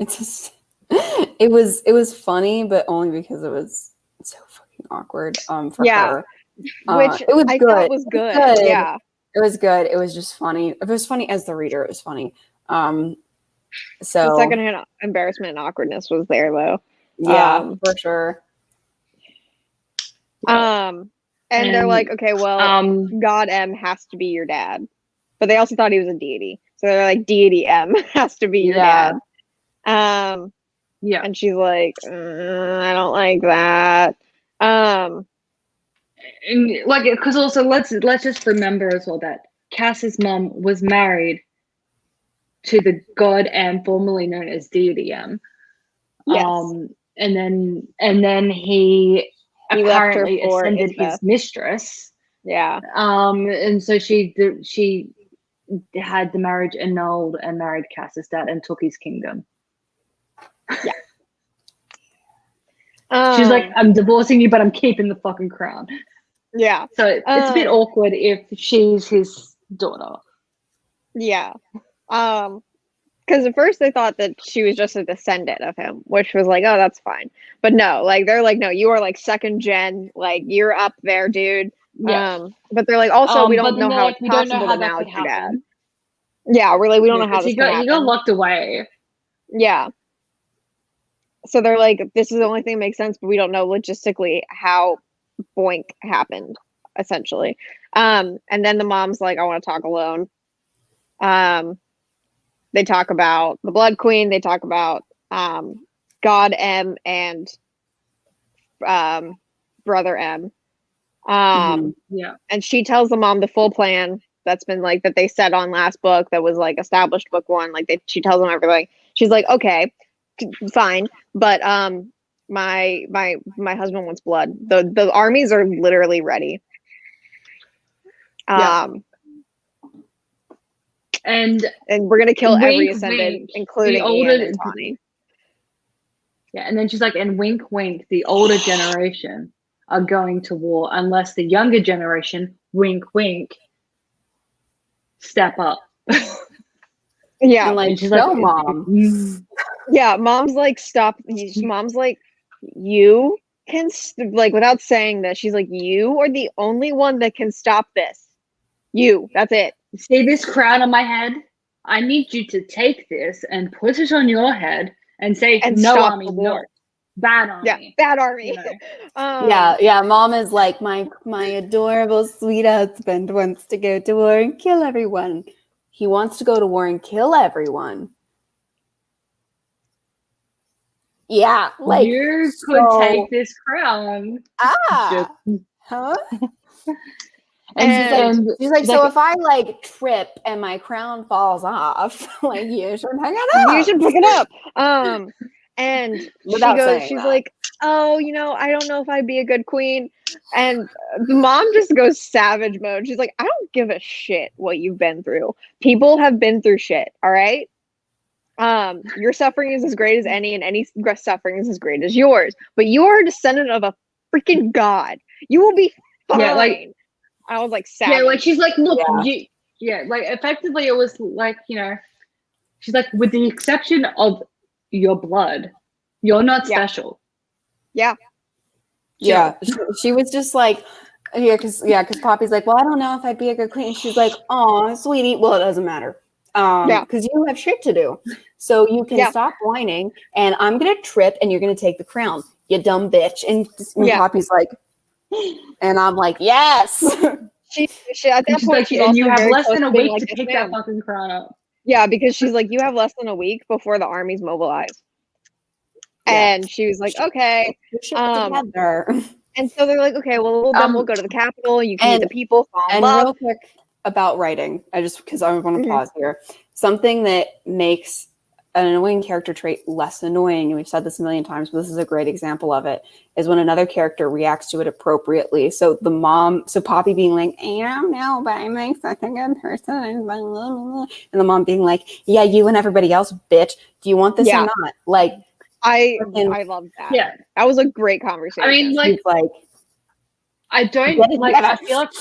just, it was funny, but only because it was so fucking awkward for her. Which it was I good. thought was good. Yeah. It was good. It was just funny. It was funny as the reader, it was funny. So the secondhand embarrassment and awkwardness was there though. Yeah, for sure. And they're like, okay, well, God M has to be your dad. But they also thought he was a deity. So they're like, deity M has to be your dad. And she's like, I don't like that. And like, because also let's just remember as well that Cass's mom was married to the god M, formerly known as deity M. Yes. And then he apparently ascended his mistress. Yeah. And so she had the marriage annulled and married Cass's dad and took his kingdom. Yeah. She's like, I'm divorcing you, but I'm keeping the fucking crown. Yeah. So it's a bit awkward if she's his daughter. Yeah. Because at first they thought that she was just a descendant of him, which was like, oh, that's fine. But no, like they're like, no, you are like second gen, like you're up there, dude. Yeah. But they're like, also, we don't know how it's possible to now it's your dad. Yeah, we're like, we don't know how this could happen. He got locked away. Yeah. So they're like, this is the only thing that makes sense, but we don't know logistically how boink happened, essentially. And then the mom's like, I want to talk alone. They talk about the Blood Queen. They talk about God M and Brother M. And she tells the mom the full plan that's been like that they said on last book that was like established book one. Like she tells them everything. She's like, okay, fine, but my husband wants blood. The armies are literally ready. And we're gonna kill every wink, Ascendant, wink, including the older Ian and Tawny. Yeah, and then she's like, and wink, wink, the older generation are going to war unless the younger generation, wink, wink, step up. Yeah, And like, And she's no, like, mom. yeah. Mom's like, stop. Mom's like, you can like, without saying this, she's like, you are the only one that can stop this. You. That's it. See this crown on my head? I need you to take this and put it on your head and say, And no, stop army, the no. war. Bad army. Yeah, bad army. You know? Yeah. Mom is like, my adorable sweet husband wants to go to war and kill everyone. He wants to go to war and kill everyone. Yeah, like you could take this crown. huh? And she's like, so if I like trip and my crown falls off, like you should pick it up. You should pick it up. And she's like, oh, I don't know if I'd be a good queen. And the mom just goes savage mode. She's like, I don't give a shit what you've been through. People have been through shit. All right. Your suffering is as great as any, and any suffering is as great as yours. But you are a descendant of a freaking god. You will be fine. Yeah, like, I was like, savage. Yeah, like she's like, look, like effectively it was like, she's like, with the exception of your blood, you're not special. Yeah. Yeah. She was just like, because Poppy's like, well, I don't know if I'd be a good queen. She's like, oh, sweetie. Well, it doesn't matter. Because you have shit to do. So you can stop whining, and I'm going to trip, and you're going to take the crown, you dumb bitch. And Poppy's like, and I'm like, yes. She at that point, like, she's and you have very less than a week like, to pick that fucking crown up. Yeah, because she's like, you have less than a week before the army's mobilized. And she was like, okay. And so they're like, okay, well, then we'll go to the Capitol. You can meet the people, fall in love. Real quick about writing, because I want to pause here. Something that makes an annoying character trait less annoying, and we've said this a million times, but this is a great example of it, is when another character reacts to it appropriately. So Poppy being like, I don't know, but I'm like such a good person. And the mom being like, yeah, you and everybody else, bitch. Do you want this or not? Like, I love that. Yeah. That was a great conversation. I mean, like I don't like. I feel like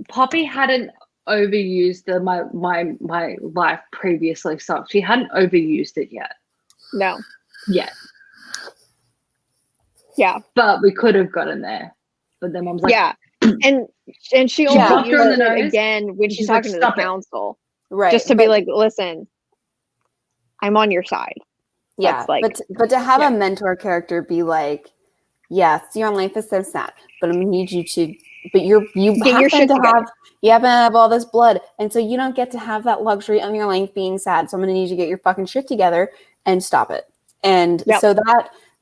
Poppy hadn't overused my life previously sucked. She hadn't overused it yet. No. Yet. Yeah. But we could have gotten there. But then Mom's like, yeah. And she only used it again when she's talking to the council. Right. Just to be like, listen, I'm on your side. Yeah. Like, but to have a mentor character be like, yes, your life is so sad, but I need you to, but you happen to have all this blood, and so you don't get to have that luxury of your life being sad. So I'm going to need you to get your fucking shit together and stop it. And so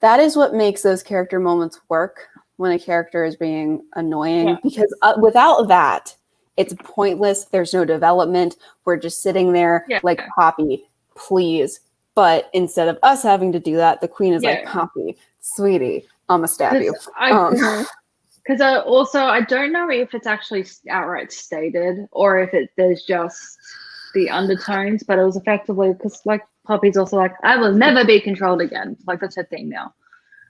that is what makes those character moments work when a character is being annoying, because without that, it's pointless. There's no development. We're just sitting there like, Poppy, please. But instead of us having to do that, the queen is like, Poppy, sweetie, I'm gonna stab you. Because I don't know if it's actually outright stated or if there's just the undertones, but it was effectively because like Poppy's also like, I will never be controlled again. Like that's her thing now.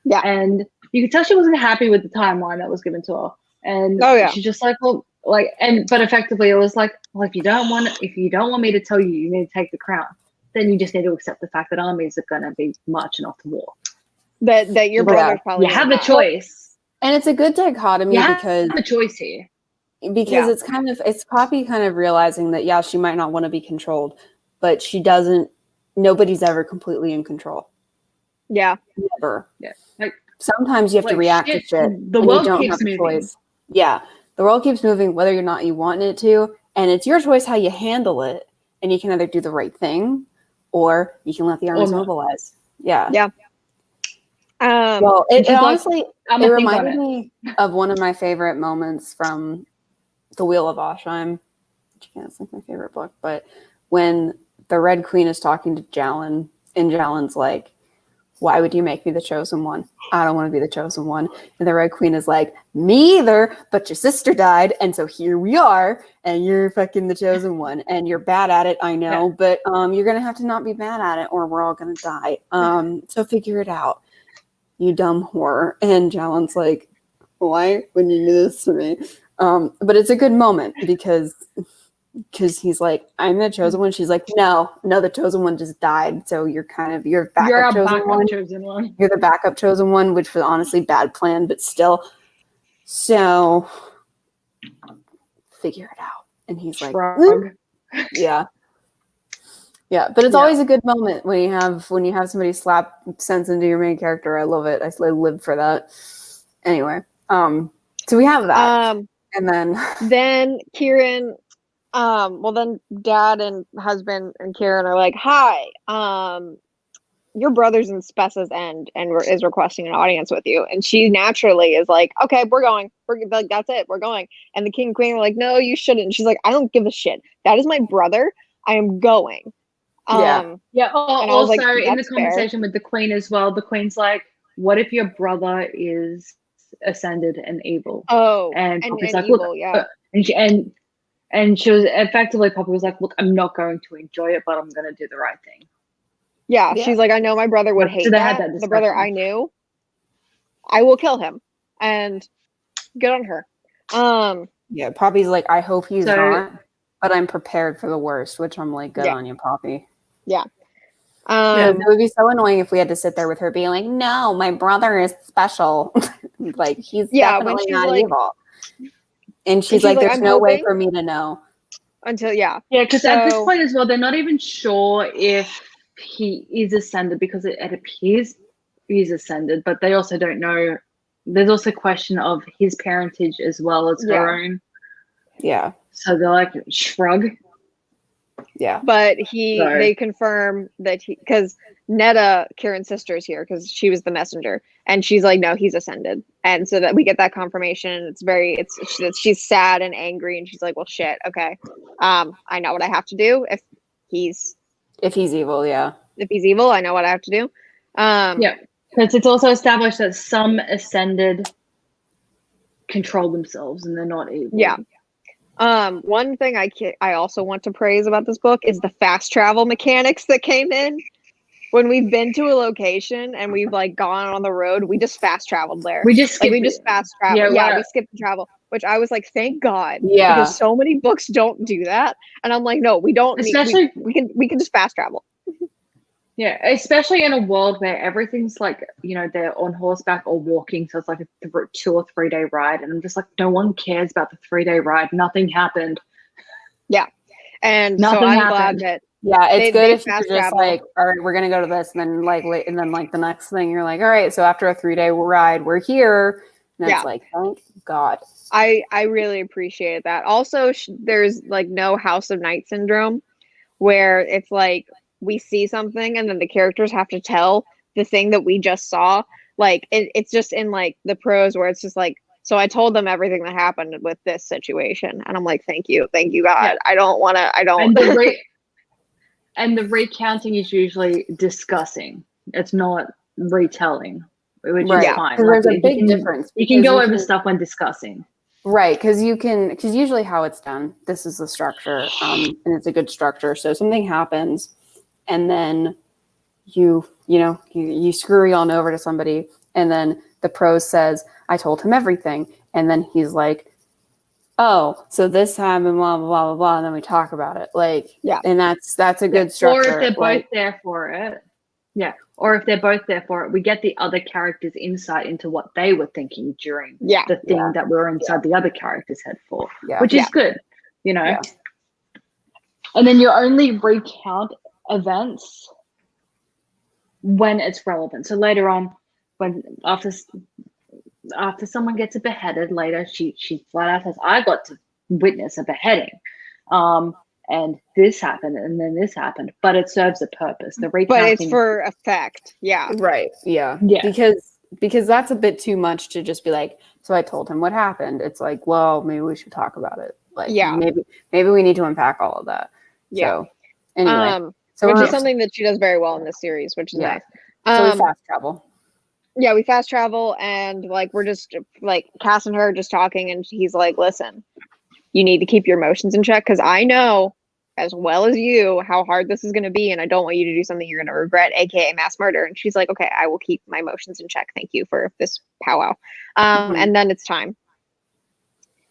Yeah. And you could tell she wasn't happy with the timeline that was given to her. And she's just like, well, like, but effectively it was like, well, if you don't want me to tell you, you need to take the crown, then you just need to accept the fact that armies are going to be marching off to war. That your brother's probably you have a choice. And it's a good dichotomy because have a choice here. Because it's Poppy kind of realizing that, she might not want to be controlled, but nobody's ever completely in control. Yeah. Never. Yeah. Like, sometimes you have to react to shit. The world keeps moving. Choice. Yeah. The world keeps moving whether or not you want it to. And it's your choice how you handle it. And you can either do the right thing or you can let the armies mobilize. Yeah. Yeah. Well, it honestly, it reminded me of one of my favorite moments from The Wheel of Oshime, which again is like my favorite book, but when the Red Queen is talking to Jalin, and Jalin's like, why would you make me the chosen one? I don't want to be the chosen one. And the Red Queen is like, me either, but your sister died, and so here we are, and you're fucking the chosen one, and you're bad at it, I know, but you're gonna have to not be bad at it, or we're all gonna die. So figure it out, you dumb whore. And Jalen's like, why would you do this to me? But it's a good moment because he's like, I'm the chosen one. She's like, no, the chosen one just died. So you're backup chosen one. You're the backup chosen one, which was honestly bad plan, but still. So figure it out. And he's like, yeah. Yeah, but it's always a good moment when you have somebody slap sense into your main character. I love it. I live for that. Anyway, so we have that, and then Kieran, then dad and husband and Kieran are like, "Hi, your brother's in Spessa's End and is requesting an audience with you." And she naturally is like, "Okay, we're going. We're like, that's it. We're going." And the king and queen are like, "No, you shouldn't." And she's like, "I don't give a shit. That is my brother. I am going." Also, like, in the conversation with the queen as well, the queen's like, "What if your brother is ascended and evil?" And Poppy's like, evil, "Look," and she was effectively, Poppy was like, "Look, I'm not going to enjoy it, but I'm going to do the right thing." Yeah, she's like, "I know my brother would hate that. The brother I knew, I will kill him." And good on her. Poppy's like, "I hope he's not, but I'm prepared for the worst," which I'm like, good on you, Poppy. Yeah. It would be so annoying if we had to sit there with her being like, "No, my brother is special." Like, he's definitely not evil. And she's like, "There's no way for me to know." Until because at this point as well, they're not even sure if he is ascended, because it appears he's ascended, but they also don't know. There's also a question of his parentage as well as her own. Yeah. So they're like, shrug. Yeah. But they confirm that because Netta, Kieran's sister, is here because she was the messenger, and she's like, "No, he's ascended." And so that we get that confirmation. She's sad and angry, and she's like, "Well, shit, okay. I know what I have to do if he's evil, If he's evil, I know what I have to do." Because it's also established that some ascended control themselves and they're not evil. Yeah. One thing I also want to praise about this book is the fast travel mechanics that came in. When we've been to a location and we've like gone on the road, we just fast traveled there. We just fast travel. We skipped the travel, which I was like, thank God. Yeah. Because so many books don't do that. And I'm like, no, we don't. Especially we can just fast travel. Yeah, especially in a world where everything's like, they're on horseback or walking, so it's like a 2 or 3 day ride, and I'm just like, no one cares about the 3 day ride. Nothing happened. Yeah, and so I'm glad that. Yeah, it's good if you're just like, all right, we're gonna go to this, and then the next thing you're like, all right, so after a 3 day ride, we're here. And it's like, thank God. I really appreciate that. Also, there's like no House of Night syndrome, where it's like, we see something and then the characters have to tell the thing that we just saw. Like it's just in like the prose where it's just like, so I told them everything that happened with this situation, and I'm like, thank you God. Yeah. I don't. And the recounting is usually discussing. It's not retelling, which is fine. There's a big difference. You can go over stuff when discussing. Right, because usually how it's done, this is the structure, and it's a good structure. So something happens, and then you scurry on over to somebody, and then the prose says, "I told him everything," and then he's like, "Oh, so this time and blah blah blah blah blah," and then we talk about it, and that's a good structure. Or if they're both there for it, or if they're both there for it, we get the other character's insight into what they were thinking during the thing that we're inside the other character's head for, which is good, And then you only recount events when it's relevant. So later on, when after someone gets beheaded later, she flat out says, "I got to witness a beheading, and this happened, and then this happened," but it serves a purpose. The recounting, but it's for effect. Right. Yeah. Because that's a bit too much to just be like, "So I told him what happened." It's like, well, maybe we should talk about it. Maybe we need to unpack all of that. So anyway. Which is something that she does very well in this series, which is nice. So we fast travel. Yeah, we fast travel, and like we're just like Cass and her just talking, and he's like, "Listen, you need to keep your emotions in check because I know as well as you how hard this is going to be, and I don't want you to do something you're going to regret, aka mass murder." And she's like, "Okay, I will keep my emotions in check. Thank you for this powwow." And then it's time,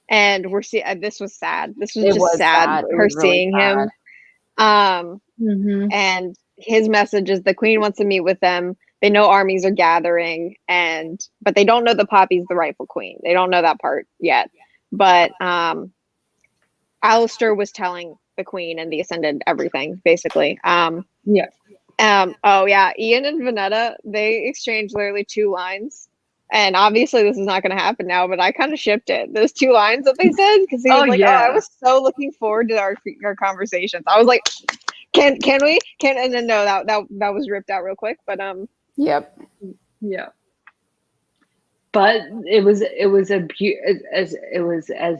and we're seeing. This was sad. This was just sad. Her seeing him. And his message is the queen wants to meet with them. They know armies are gathering, but they don't know that Poppy's the rightful queen. They don't know that part yet. But Alistair was telling the queen and the Ascended everything, basically. Oh yeah, Ian and Vanetta, they exchanged literally 2 lines. And obviously this is not going to happen now, but I kind of shipped it. Those 2 lines that they said, because he was like, "Oh, I was so looking forward to our conversations." I was like, Can we? And then no, that was ripped out real quick. But Yep. Yeah. But it was as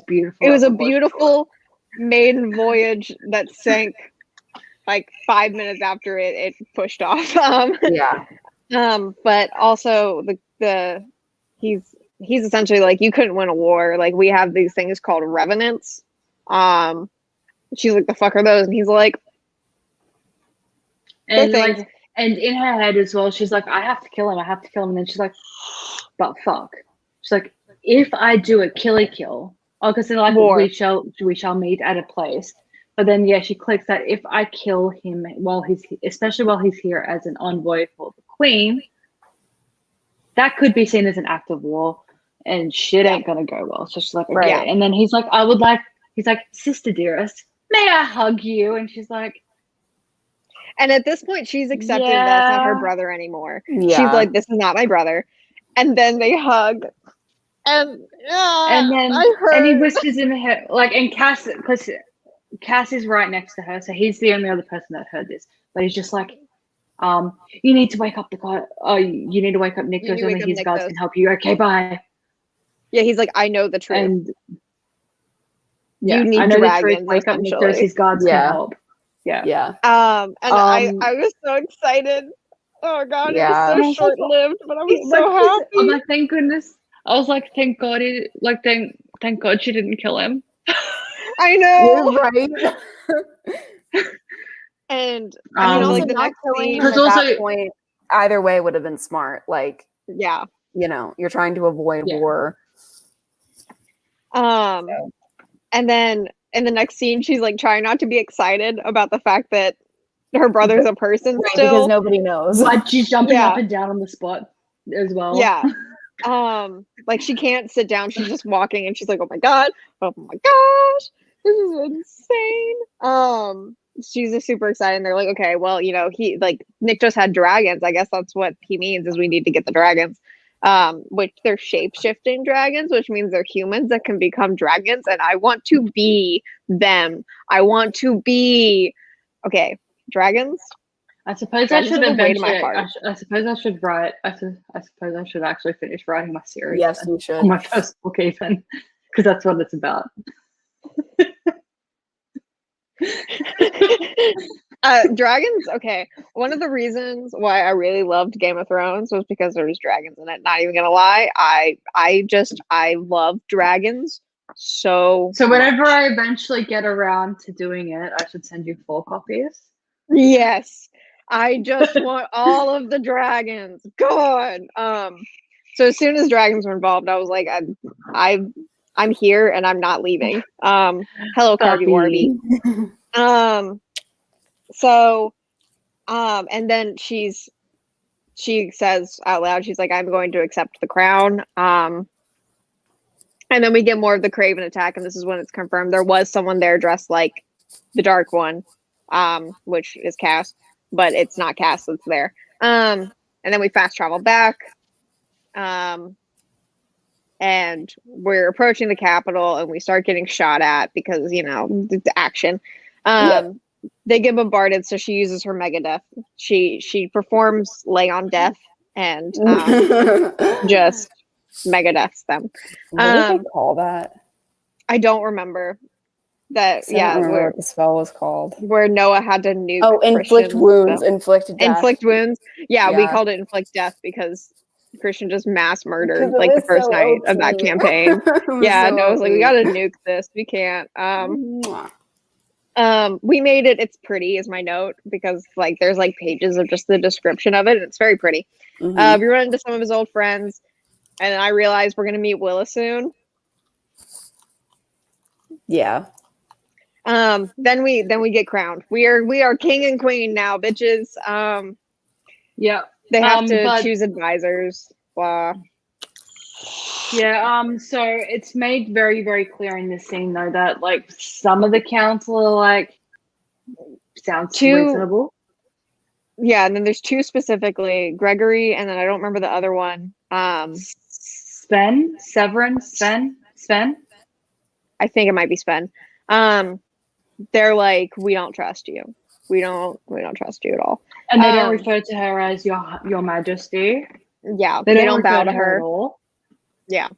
beautiful. It was a beautiful maiden voyage that sank like 5 minutes after it pushed off. But also he's essentially like, you couldn't win a war. Like, we have these things called revenants. She's like, "The fuck are those?" And he's like. And like, and in her head as well, she's like, "I have to kill him. And then she's like, "But fuck." She's like, "If I do a kill, because then like we shall meet at a place." But then she clicks that if I kill him especially while he's here as an envoy for the queen, that could be seen as an act of war, and shit ain't gonna go well. So she's like, "Okay." Right. And then he's like, he's like, "Sister dearest, may I hug you?" And she's like. And at this point, she's accepted that's not her brother anymore. Yeah. She's like, "This is not my brother." And then they hug. And then he whispers in her head, like, and Cass, because Cass is right next to her, so he's the only other person that heard this. But he's just like, "You need to wake up the god. Oh, you need to wake up Niktos. Only his gods can help you. Okay, bye." Yeah, he's like, "I know the truth." And you need dragons. Wake up Niktos. His gods can help. Yeah. And I was so excited. Oh god, it was so short-lived, but I was so happy. I'm like, thank goodness. I was like, thank God thank God she didn't kill him. I know. You're right. And I mean, like the next scene at that point, either way would have been smart. Like, you're trying to avoid war. And then in the next scene, she's like trying not to be excited about the fact that her brother's a person still, because nobody knows. But she's jumping up and down on the spot as well. Yeah. Like she can't sit down. She's just walking, and she's like, "Oh my gosh, this is insane." She's just super excited. And they're like, "Okay, well, he like Nick just had dragons. I guess that's what he means is we need to get the dragons." Which they're shape-shifting dragons, which means they're humans that can become dragons, and I want to be them. I want to be dragons. I suppose I should eventually. I suppose I should write. I suppose I should actually finish writing my series. Yes, you should. My first book, even, because that's what it's about. Dragons. Okay, one of the reasons why I really loved Game of Thrones was because there was dragons in it. Not even gonna lie, I love dragons so. So whenever I eventually get around to doing it, I should send you 4 copies. Yes, I just want all of the dragons. God. So as soon as dragons were involved, I was like, I'm here and I'm not leaving. Hello, Carby Warby. So, and then she says out loud, she's like, "I'm going to accept the crown." And then we get more of the Craven attack, and this is when it's confirmed there was someone there dressed like the Dark One, which is Cass, but it's not Cass that's there. And then we fast travel back, and we're approaching the Capitol, and we start getting shot at because the action. They get bombarded, so she uses her mega death. She performs lay on death and just mega deaths them. What do they call that? I don't remember. that So I don't remember where, what the spell was called. where Noah had to nuke. Oh, inflict Christian's wounds, stuff. inflict death. Inflict wounds. Yeah, we Yeah. called it inflict death because Christian just mass murdered Because it like the was first so night of that OP. campaign. It was Yeah, so no, I was like, we OP. gotta nuke this. We can't. Mwah. We made it. It's pretty, is my note, because like there's like pages of just the description of it, and it's very pretty. Mhm. We run into some of his old friends, and I realized we're gonna meet Willa soon. Yeah. Then we get crowned. We are king and queen now, bitches. Yeah. They have to but- choose advisors. Blah. Yeah, so it's made very, very clear in this scene though that like some of the council are like sounds reasonable. Yeah, and then there's two specifically, Gregory, and then I don't remember the other one. Sven. I think it might be Sven. They're like, we don't trust you. We don't trust you at all. And they don't refer to her as your majesty. Yeah, They don't bow to her at all. Yeah.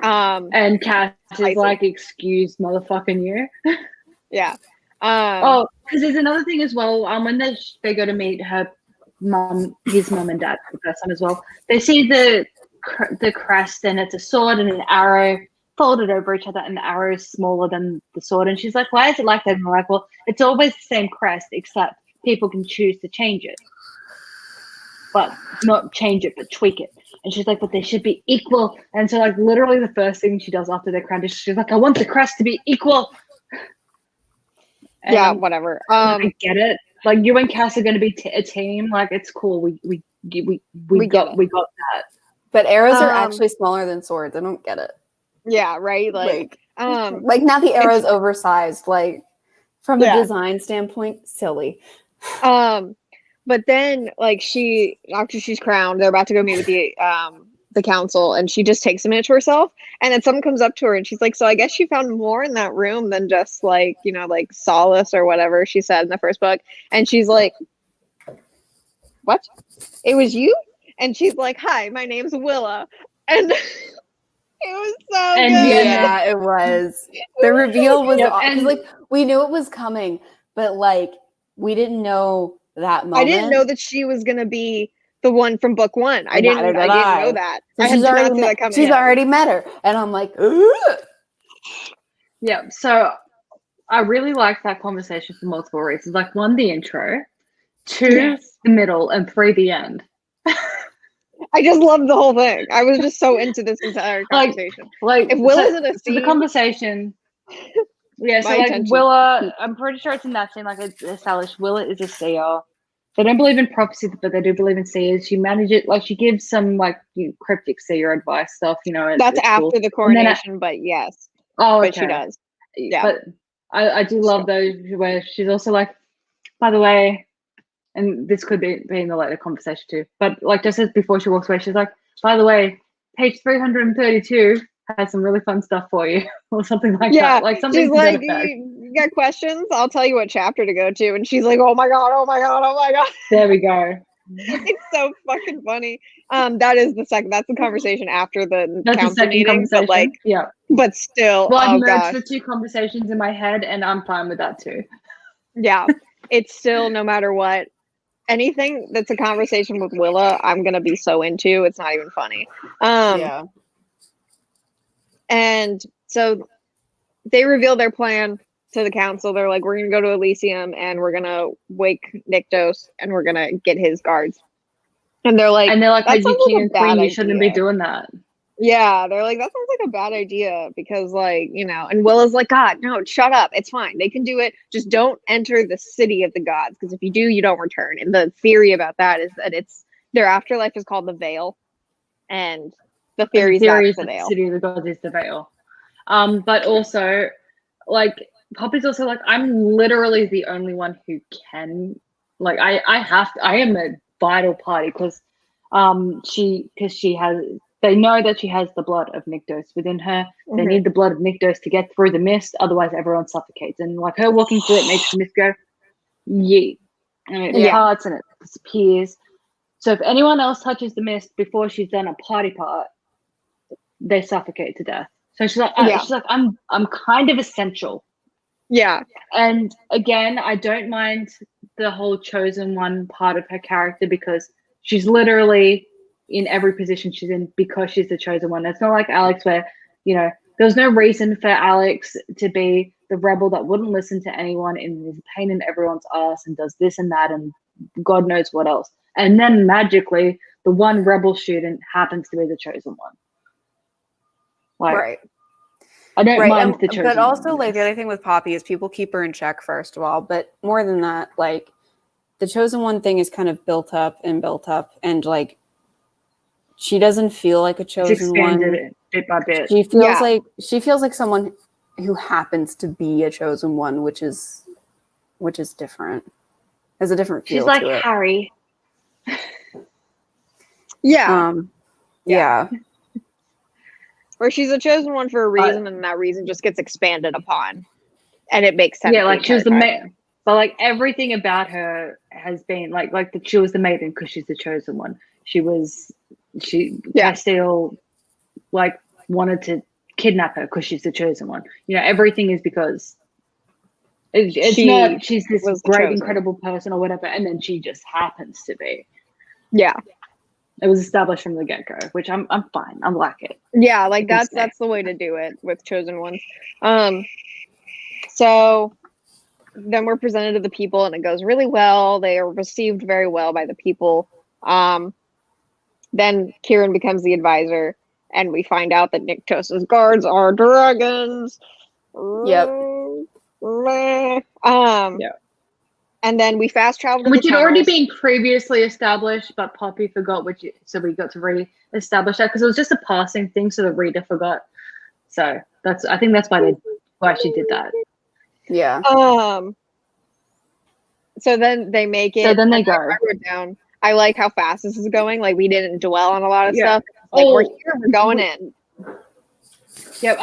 And Cass is like, excuse motherfucking you. Yeah. Because there's another thing as well. When they go to meet his mom and dad for the first time as well, they see the crest, and it's a sword and an arrow folded over each other, and the arrow is smaller than the sword. And she's like, "Why is it like that?" And they're like, "Well, it's always the same crest, except people can choose to change it, but not change it, but tweak it." And she's like, "But they should be equal." And so, like, literally, the first thing she does after they're crowned is she's like, "I want the crest to be equal." And yeah, whatever. I get it. Like, you and Cass are going to be a team. Like, it's cool. We got that. But arrows are actually smaller than swords. I don't get it. Yeah, right. Like now the arrow's oversized. Like, from a design standpoint, silly. But then, like, after she's crowned, they're about to go meet with the council, and she just takes a minute to herself, and then someone comes up to her, and she's like, "So I guess you found more in that room than just like, you know, like solace or whatever," she said in the first book. And she's like, "What? It was you?" And she's like, "Hi, my name's Willa," and it was so good. Yeah, it was. The reveal was awesome. Like, we knew it was coming, but like we didn't know that moment. I didn't know that she was gonna be the one from book one. I didn't know that. So I she's had already not that coming. She's already met her, and I'm like, ugh. Yeah. So I really liked that conversation for multiple reasons. Like, 1, the intro, 2, the middle, and 3, the end. I just loved the whole thing. I was just so into this entire conversation. Like if Willa's in a scene, the conversation. Yeah, so like Willa, I'm pretty sure it's in that scene. Like, it's established Willa is a seer. They don't believe in prophecy, but they do believe in seers. She manages, like, she gives some like cryptic seer advice stuff. You know, that's after the coronation, but yes. Oh, okay. But she does. Yeah, but I do love those where she's also like, by the way. And this could be in the later conversation too. But like, just as before she walks away, she's like, "By the way, page 332 has some really fun stuff for you," or something like that. Like, something she's to like, that effect. You got questions? I'll tell you what chapter to go to. And she's like, "Oh my god, oh my god, oh my god." There we go. It's so fucking funny. That's the conversation after the That's council the second meeting. conversation. But like, yeah. But still, well, I've merged the 2 conversations in my head, and I'm fine with that too. Yeah, it's still, no matter what, anything that's a conversation with Willa, I'm gonna be so into. It's not even funny. Yeah. And so they reveal their plan to the council. They're like, "We're gonna go to Elysium, and we're gonna wake Nyktos, and we're gonna get his guards." And they're like, "Hey, you king and queen, you shouldn't be doing that." Yeah, they're like, "That sounds like a bad idea," because, like, you know, and Willa's like, "God, no, shut up. It's fine. They can do it. Just don't enter the city of the gods, because if you do, you don't return." And the theory about that is that their afterlife is called the Veil, and the theory is the Veil. City of the gods is the Veil. But also, like, Poppy's also like, I'm literally the only one who can, like, I am a vital party because she has. They know that she has the blood of Nyktos within her. Mm-hmm. They need the blood of Nyktos to get through the mist, otherwise everyone suffocates. And like, her walking through it makes the mist go, yeet. And it departs and it disappears. So if anyone else touches the mist before she's done a party part, they suffocate to death. So she's like, I'm kind of essential. Yeah. And again, I don't mind the whole chosen one part of her character because she's literally in every position she's in because she's the chosen one. It's not like Alex where, there's no reason for Alex to be the rebel that wouldn't listen to anyone and is a pain in everyone's ass and does this and that and God knows what else. And then magically, the one rebel student happens to be the chosen one. Right. I don't mind the chosen one. But also, like, the other thing with Poppy is people keep her in check, first of all. But more than that, like, the chosen one thing is kind of built up, and, like, she doesn't feel like a chosen one. It bit by bit. She feels like someone who happens to be a chosen one, which is different. Has a different feel. She's like to it. Harry. Yeah. Yeah. Or she's a chosen one for a reason, and that reason just gets expanded upon, and it makes sense. Yeah, like she was the maiden, but like everything about her has been like she was the maiden because she's the chosen one. Castile like wanted to kidnap her because she's the chosen one. Everything is because it's not she's this great, incredible person or whatever, and then she just happens to be. Yeah. It was established from the get-go, which I'm fine. I like it. Yeah, like that's the way to do it with chosen ones. So then we're presented to the people and it goes really well. They are received very well by the people. Then Kieran becomes the advisor and we find out that Nyctos's guards are dragons. Yep. Yeah. And then we fast travel to which the had already tunnels. been previously established, but Poppy forgot, so we got to re-establish that because it was just a passing thing, so the reader forgot. So I think that's why she did that. Yeah. So then they make it. So then they go. I wrote down. I like how fast this is going. Like we didn't dwell on a lot of stuff. Like we're here, we're going in. Yep.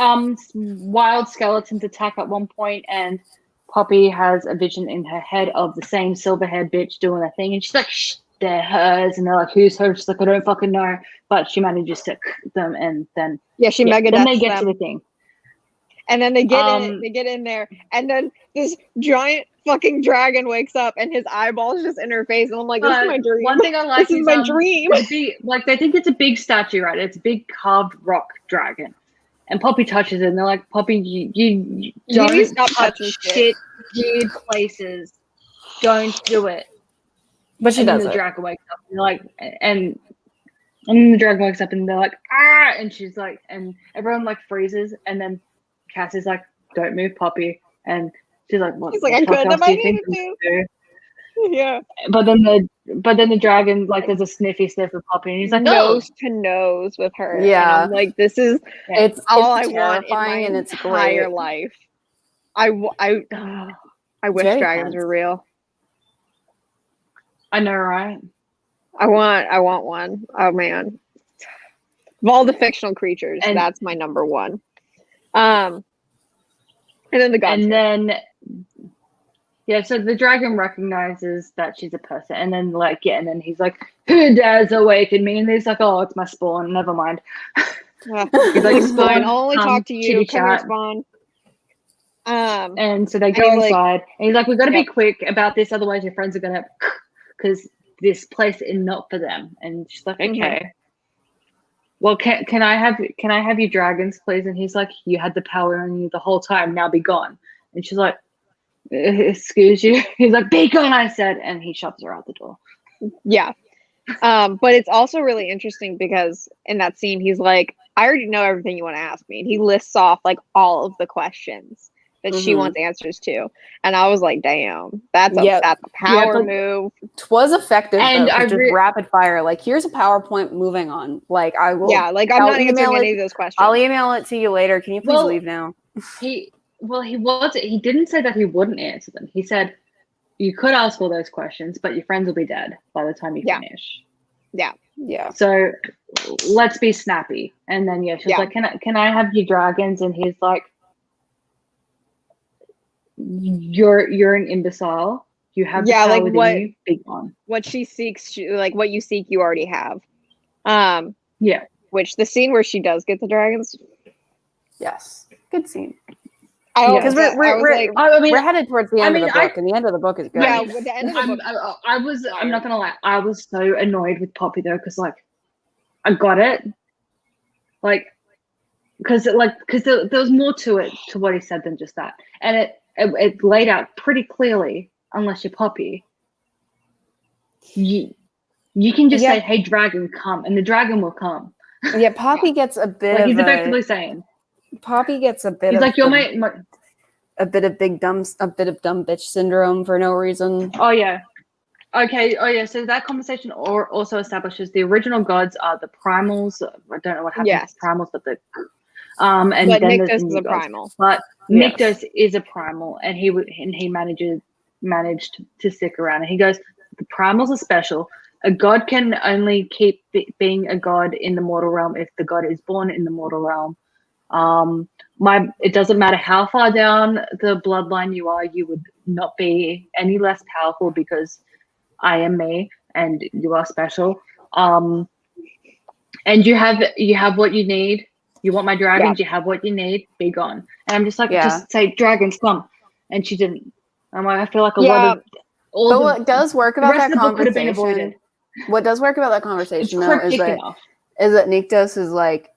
Wild skeletons attack at one point, and Poppy has a vision in her head of the same silver-haired bitch doing a thing, and she's like, "Shh, they're hers," and they're like, "Who's hers?" She's like, "I don't fucking know," but she manages to them, and then mega then they deaths get them. to the thing, and then they get in there, and then this giant fucking dragon wakes up, and his eyeballs just in her face, and I'm like, "This is my dream." One thing I like is my dream. They think it's a big statue, right? It's a big carved rock dragon. And Poppy touches it, and they're like, "Poppy, you don't stop touch touching shit, weird places. Don't do it." But she does the it. dragon wakes up, and they're like, and then the dragon wakes up, and they're like, "Ah!" And she's like, and everyone like freezes, and then Cassie's like, "Don't move, Poppy," and she's like, "What?" She's like, "I couldn't if I needed to." Yeah. But then the dragon like there's a sniffy sniff of Poppy, and he's like, nose to nose with her. Yeah. And I'm like, this is it's all I want in my and it's entire great. life. I wish dragons were real. I know, right? I want one. Oh man. Of all the fictional creatures, that's my number one. And then the gods. And then so the dragon recognizes that she's a person, and then and then he's like, "Who dares awaken me?" And he's like, "Oh, it's my spawn. Never mind." He's like, "Spawn, I'll only talk to you. Come here, Spawn." And so they go inside, and he's like, "We've got to be quick about this, otherwise your friends are gonna, because this place is not for them." And she's like, "Okay." Well, can I have your dragons, please? And he's like, "You had the power on you the whole time. Now be gone." And she's like, "Excuse you?" He's like, "Be gone," I said, and he shoves her out the door. Yeah. But it's also really interesting because in that scene, he's like, "I already know everything you want to ask me." And he lists off like all of the questions that she wants answers to. And I was like, damn, that's a power move. Twas effective, and though, just rapid fire. Like, here's a PowerPoint, moving on. Like, I will. Yeah, like I'm not answering any of those questions. I'll email it to you later. Can you please leave now? He didn't say that he wouldn't answer them. He said, "You could ask all those questions, but your friends will be dead by the time you finish." Yeah. So let's be snappy. And then she's like, "Can I have your dragons?" And he's like, You're an imbecile. You have the power within you. Big one. What she seeks, what you seek, you already have. Yeah. Which the scene where she does get the dragons, Yes. Good scene. Because we're headed towards the end of the book, and the end of the book is good. Yeah, with the end of the book. I'm not gonna lie. I was so annoyed with Poppy though, because like, I got it, like, because there was more to it, to what he said, than just that, and it laid out pretty clearly. Unless you're Poppy, you can just say, "Hey, dragon, come," and the dragon will come. Yeah, Poppy gets a bit of he's effectively saying. Poppy gets a bit. He's of like, "You're my." A bit of dumb bitch syndrome for no reason. Oh yeah. Okay. Oh yeah. So that conversation also establishes the original gods are the primals. I don't know what happens to primals, but the and but then Nyctos there's is a primal. But Nyctos is a primal, and he managed to stick around. And he goes, the primals are special. A god can only keep being a god in the mortal realm if the god is born in the mortal realm. It doesn't matter how far down the bloodline you are, you would not be any less powerful because I am me and you are special. And you have what you need. You want my dragons, you have what you need, be gone. And I'm just like, just say dragons, come. And she didn't. I'm like, I feel like a lot of what does work about that conversation? What does work about that conversation though is that Nyctos is like,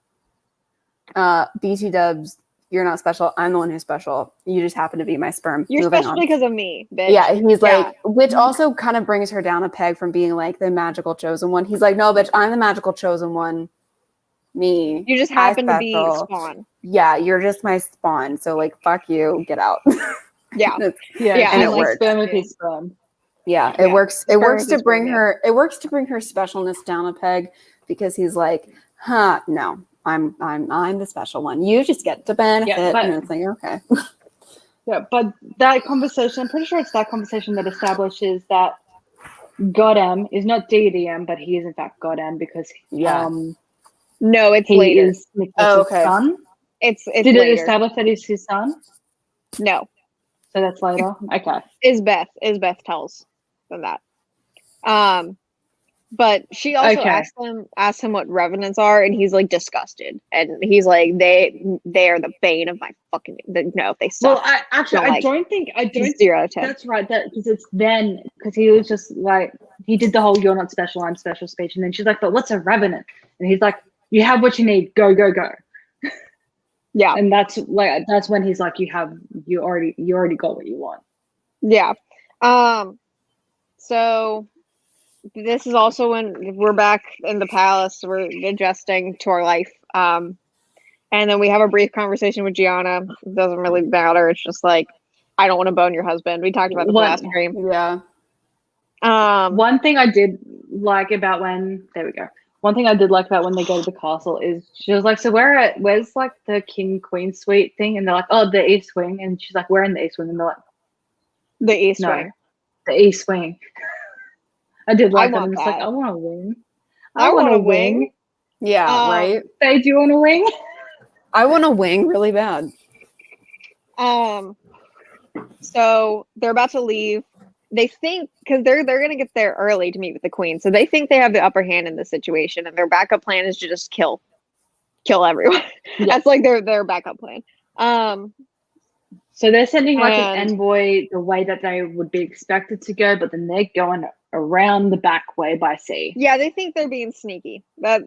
BT dubs, you're not special. I'm the one who's special. You just happen to be my sperm. You're special because of me, bitch. Yeah, he's like, which also kind of brings her down a peg from being like the magical chosen one. He's like, no, bitch, I'm the magical chosen one. Me. You just happen to be spawn. Yeah, you're just my spawn. So like, fuck you, get out. Yeah. And it works. Sperm is sperm. Yeah, it works. It works to bring her. It works to bring her specialness down a peg because he's like, no. I'm the special one. You just get to benefit. And it's like, okay. Yeah, but that conversation, I'm pretty sure it's that conversation that establishes that God M is not deity M, but he is in fact God M because no, it's he later. Is his son. It's Did later. It establish that he's his son? No. So that's later. Okay. Isbeth tells them that. But she also asked him what revenants are, and he's like disgusted, and he's like, they are the bane of my fucking. No, they suck. Well, I don't think 0 out of 10. That's right. That because he was just like he did the whole "you're not special, I'm special" speech, and then she's like, "But what's a revenant?" And he's like, "You have what you need. Go, go, go." Yeah, and that's when he's like, you already got what you want. Yeah. So. This is also when we're back in the palace. We're adjusting to our life. And then we have a brief conversation with Gianna. It doesn't really matter. It's just like, I don't want to bone your husband. We talked about the last stream. Yeah. One thing I did like about when they go to the castle is she was like, so where's like the king queen suite thing? And they're like, oh, the east wing. And she's like, we're in the east wing. And they're like, the east wing. The east wing. I did like that. I'm just that. like, I want a wing. I want a wing. Yeah, right. They do want a wing. I want a wing really bad. So they're about to leave. They think because they're gonna get there early to meet with the queen, so they think they have the upper hand in this situation, and their backup plan is to just kill everyone. Yeah. That's like their backup plan. So they're sending like an envoy the way that they would be expected to go, but then they're going around the back way by sea. Yeah, they think they're being sneaky. Yeah.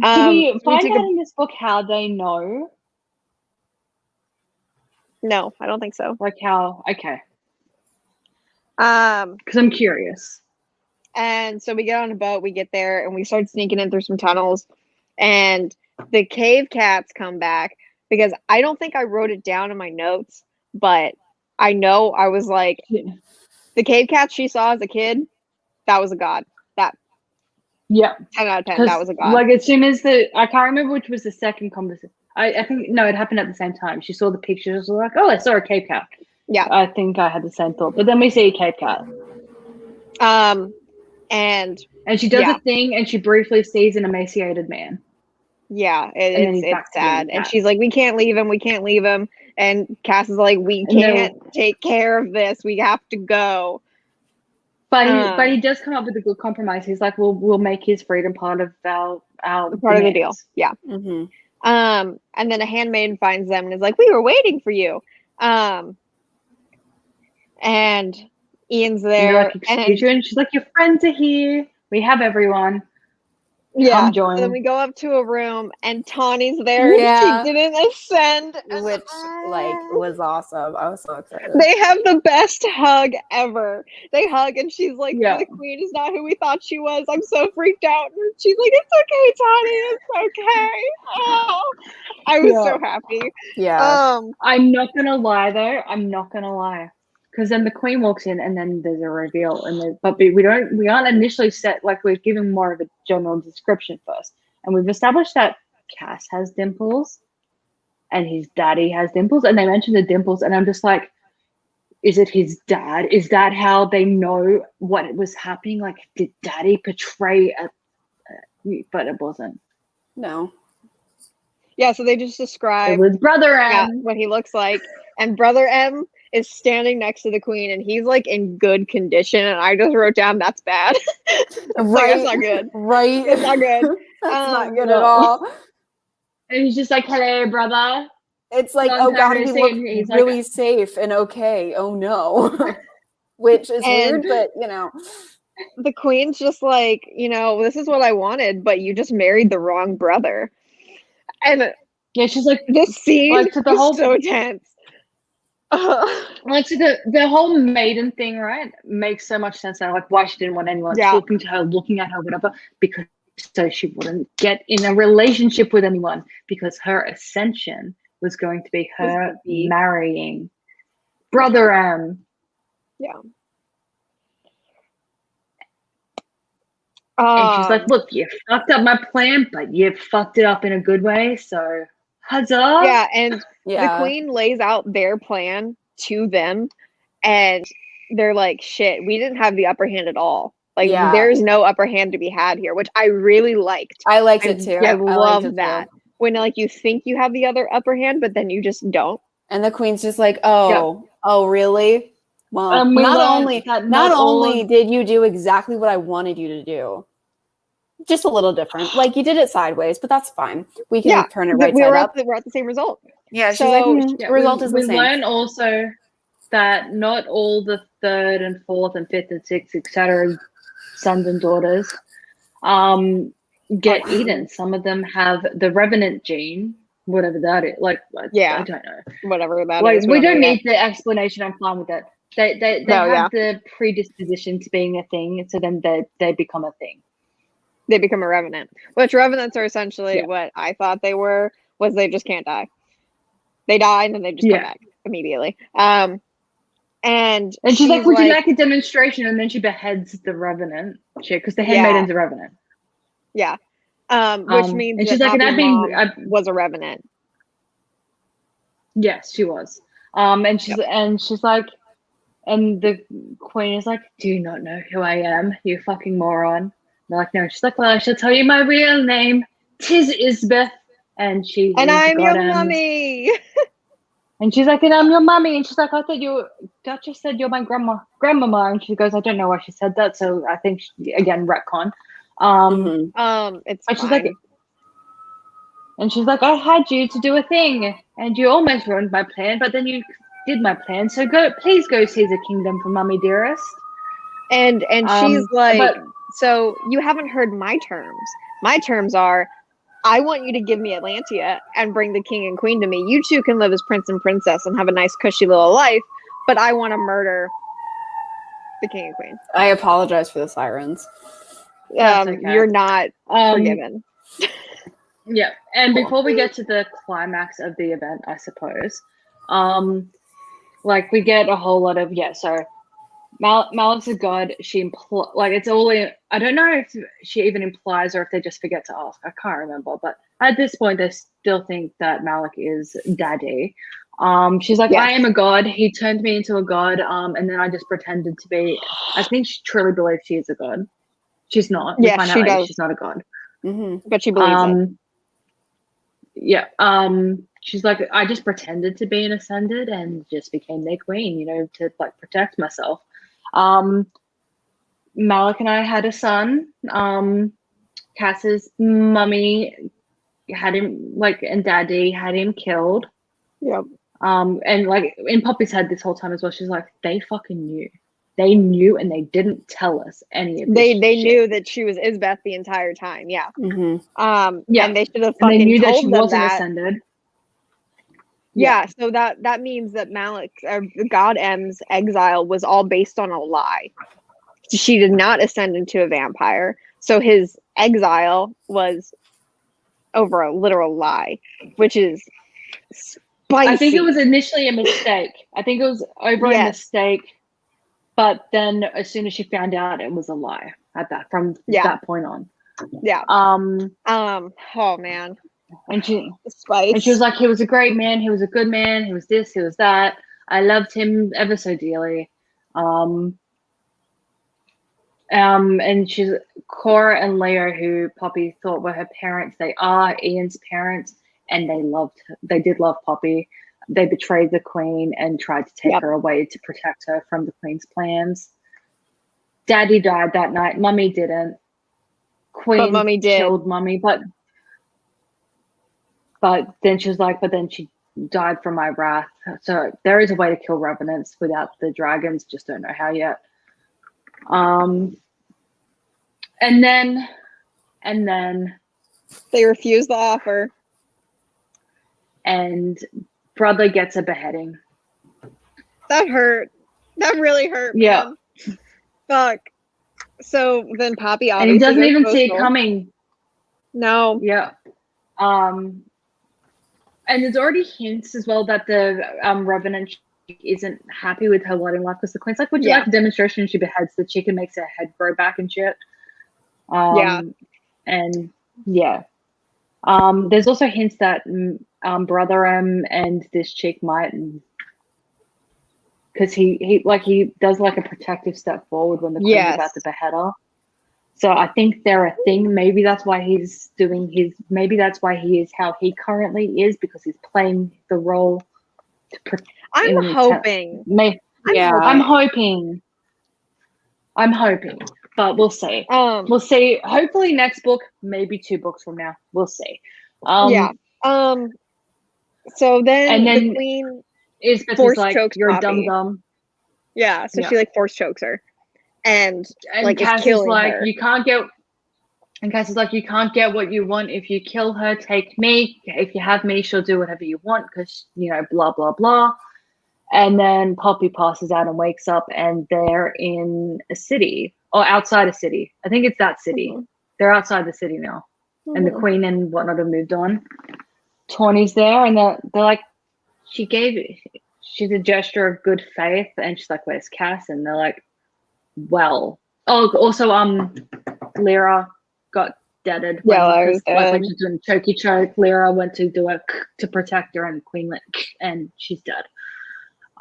Do we find out in this book how they know? No, I don't think so. Like how? Okay. Because I'm curious. And so we get on a boat, we get there, and we start sneaking in through some tunnels, and the cave cats come back. Because I don't think I wrote it down in my notes, but I know I was like, the cave cats she saw as a kid, that was a god. That 10 out of 10, that was a god. Like as soon as I can't remember which was the second conversation. I think no, it happened at the same time. She saw the pictures, was like, oh, I saw a cave cat. Yeah, I think I had the same thought. But then we see a cave cat. And she does a thing, and she briefly sees an emaciated man. Yeah, it's sad. And she's like, we can't leave him. And Cass is like, we can't take care of this. We have to go. But he does come up with a good compromise. He's like, we'll make his freedom part of our part of the deal. Yeah. Mm-hmm. And then a handmaiden finds them and is like, "We were waiting for you." And Ian's And they're there, like, excuse you, and she's like, your friends are here. We have everyone. yeah. Come join. So then we go up to a room, and Tawny's there, Yeah. and she didn't ascend, Which was awesome. I was so excited. They have the best hug ever. They hug, and she's like, Yeah. "The queen is not who we thought she was. I'm so freaked out." And she's like, "It's okay, Tawny. It's okay." Oh, I was so happy. Yeah. I'm not gonna lie though. I'm not gonna lie, because then the queen walks in, and then there's a reveal, but we aren't initially set, like, we're giving more of a general description first, and we've established that Cass has dimples, and his daddy has dimples, and they mention the dimples, and I'm just like, is it his dad? Is that how they know what was happening? Like, did daddy portray but it wasn't. No. Yeah, so they just It describe was Brother M. what he looks like, and Brother M is standing next to the queen, and he's like in good condition, and I just wrote down, "That's bad." Right. That's not good. Right. It's not good. That's not good no. at all. And he's just like, hello, brother. It's like, Long oh god, time he no looked see, and he's really like, safe and okay. Oh no. Which is And- weird, but you know. The queen's just like, "This is what I wanted, but you just married the wrong brother." And yeah, she's like, this scene like, so the was whole so tense. like, so the whole maiden thing, right, makes so much sense now. Like, why she didn't want anyone talking to her, looking at her, whatever, because so she wouldn't get in a relationship with anyone, because her ascension was going to be her marrying Brother M. Yeah. And she's like, look, you fucked up my plan, but you fucked it up in a good way, so huzzah. Yeah, and the queen lays out their plan to them, and they're like, shit, we didn't have the upper hand at all. Like, there's no upper hand to be had here, which I really liked. I liked it too. I love that. When, like, you think you have the other upper hand, but then you just don't. And the queen's just like, oh, really? Well, We not only did you do exactly what I wanted you to do, just a little different. Like, you did it sideways, but that's fine. We can turn it right side up. We're at the same result. Yeah, she's like, the result is the same. We learn also that not all the third and fourth and fifth and sixth, etc., sons and daughters get eaten. Some of them have the revenant gene, whatever that is. Like, I don't know. Whatever that is. Like, we don't need the explanation. I'm fine with that. They have the predisposition to being a thing, so then they become a thing. They become a revenant, which revenants are essentially what I thought they were, was they just can't die. They die and then they just come back immediately. And she's like, would you like a demonstration? And then she beheads the revenant chick, because the handmaiden's a revenant. Yeah. Which means and she's like, mom was a revenant. Yes, she was. And she's like, and the queen is like, do you not know who I am, you fucking moron? They're like, no. She's like, well, I shall tell you my real name. 'Tis Isbeth. And I'm your mummy. And she's like, and I'm your mummy. And she's like, I thought Duchess said you're my grandmama. And she goes, I don't know why she said that. So I think again, retcon. It's but fine. She's like, I had you to do a thing, and you almost ruined my plan, but then you did my plan. So please go see the kingdom for mummy dearest. And she's like, so you haven't heard my terms. My terms are, I want you to give me Atlantia and bring the king and queen to me. You two can live as prince and princess and have a nice cushy little life, but I want to murder the king and queen. I apologize for the sirens. Okay. You're not forgiven. Yeah, and before we get to the climax of the event, I suppose, like, we get a whole lot of so Malik's a god. She it's all in, I don't know if she even implies or if they just forget to ask. I can't remember, but at this point they still think that Malik is daddy. She's like, I am a god. He turned me into a god, and then I just pretended to be. I think she truly believes she is a god. She's not. Yeah, she does. She's not a god. Mm-hmm. But she believes it. Yeah. She's like, I just pretended to be an ascended and just became their queen, to like protect myself. Malik and I had a son. Cass's mummy had him like, and Daddy had him killed. Yep. And like in Poppy's head this whole time as well, she's like, they fucking knew. They knew and they didn't tell us any of this. They shit. knew that she was Isbeth the entire time. Yeah. Yeah. And they should have And they fucking knew that told she them wasn't that. ascended. Yeah, so that means that Malik, God M's exile was all based on a lie. She did not ascend into a vampire, so his exile was over a literal lie, which is spicy. I think it was initially a mistake. I think it was over a mistake, but then as soon as she found out, it was a lie. From that point on. Yeah. Oh man. And she Spice. was like, he was a great man, he was a good man, he was this, he was that. I loved him ever so dearly. And she's Cora and Leo, who Poppy thought were her parents. They are Ian's parents, and they did love Poppy. They betrayed the Queen and tried to take her away to protect her from the Queen's plans. Daddy died that night. Mummy didn't. Queen but Mummy did. killed Mummy, but then she was like, but then she died from my wrath. So there is a way to kill revenants without the dragons, just don't know how yet. And then they refuse the offer. And brother gets a beheading. That hurt. That really hurt. Yeah. Man. Fuck. So then Poppy obviously, and he doesn't even see it coming. No. Yeah. And there's already hints as well that the Revenant isn't happy with her lot in life, because the Queen's like, would you like a demonstration? She beheads the chick and makes her head grow back and shit. And there's also hints that Brother and this chick might, because he does like a protective step forward when the Queen's about to behead her. So I think they're a thing. Maybe that's why he's doing maybe that's why he is how he currently is, because he's playing the role. I'm hoping. I'm hoping, but we'll see. We'll see. Hopefully next book, maybe 2 books from now. We'll see. So then the Queen force like, you're Poppy. Dumb. Yeah, so she like force chokes her. And like Cass is killing is like, her. you can't get. And Cass is like, you can't get what you want if you kill her. Take me. If you have me, she'll do whatever you want, because blah blah blah. And then Poppy passes out and wakes up, and they're in a city or outside a city. I think it's that city. They're outside the city now, and the Queen and whatnot have moved on. Tawny's there, and they're like, she's a gesture of good faith, and she's like, where's Cass? And they're like, well, also Lyra got deaded. When she's doing chokey choke, Lyra went to do it to protect her, and the Queen went, and she's dead.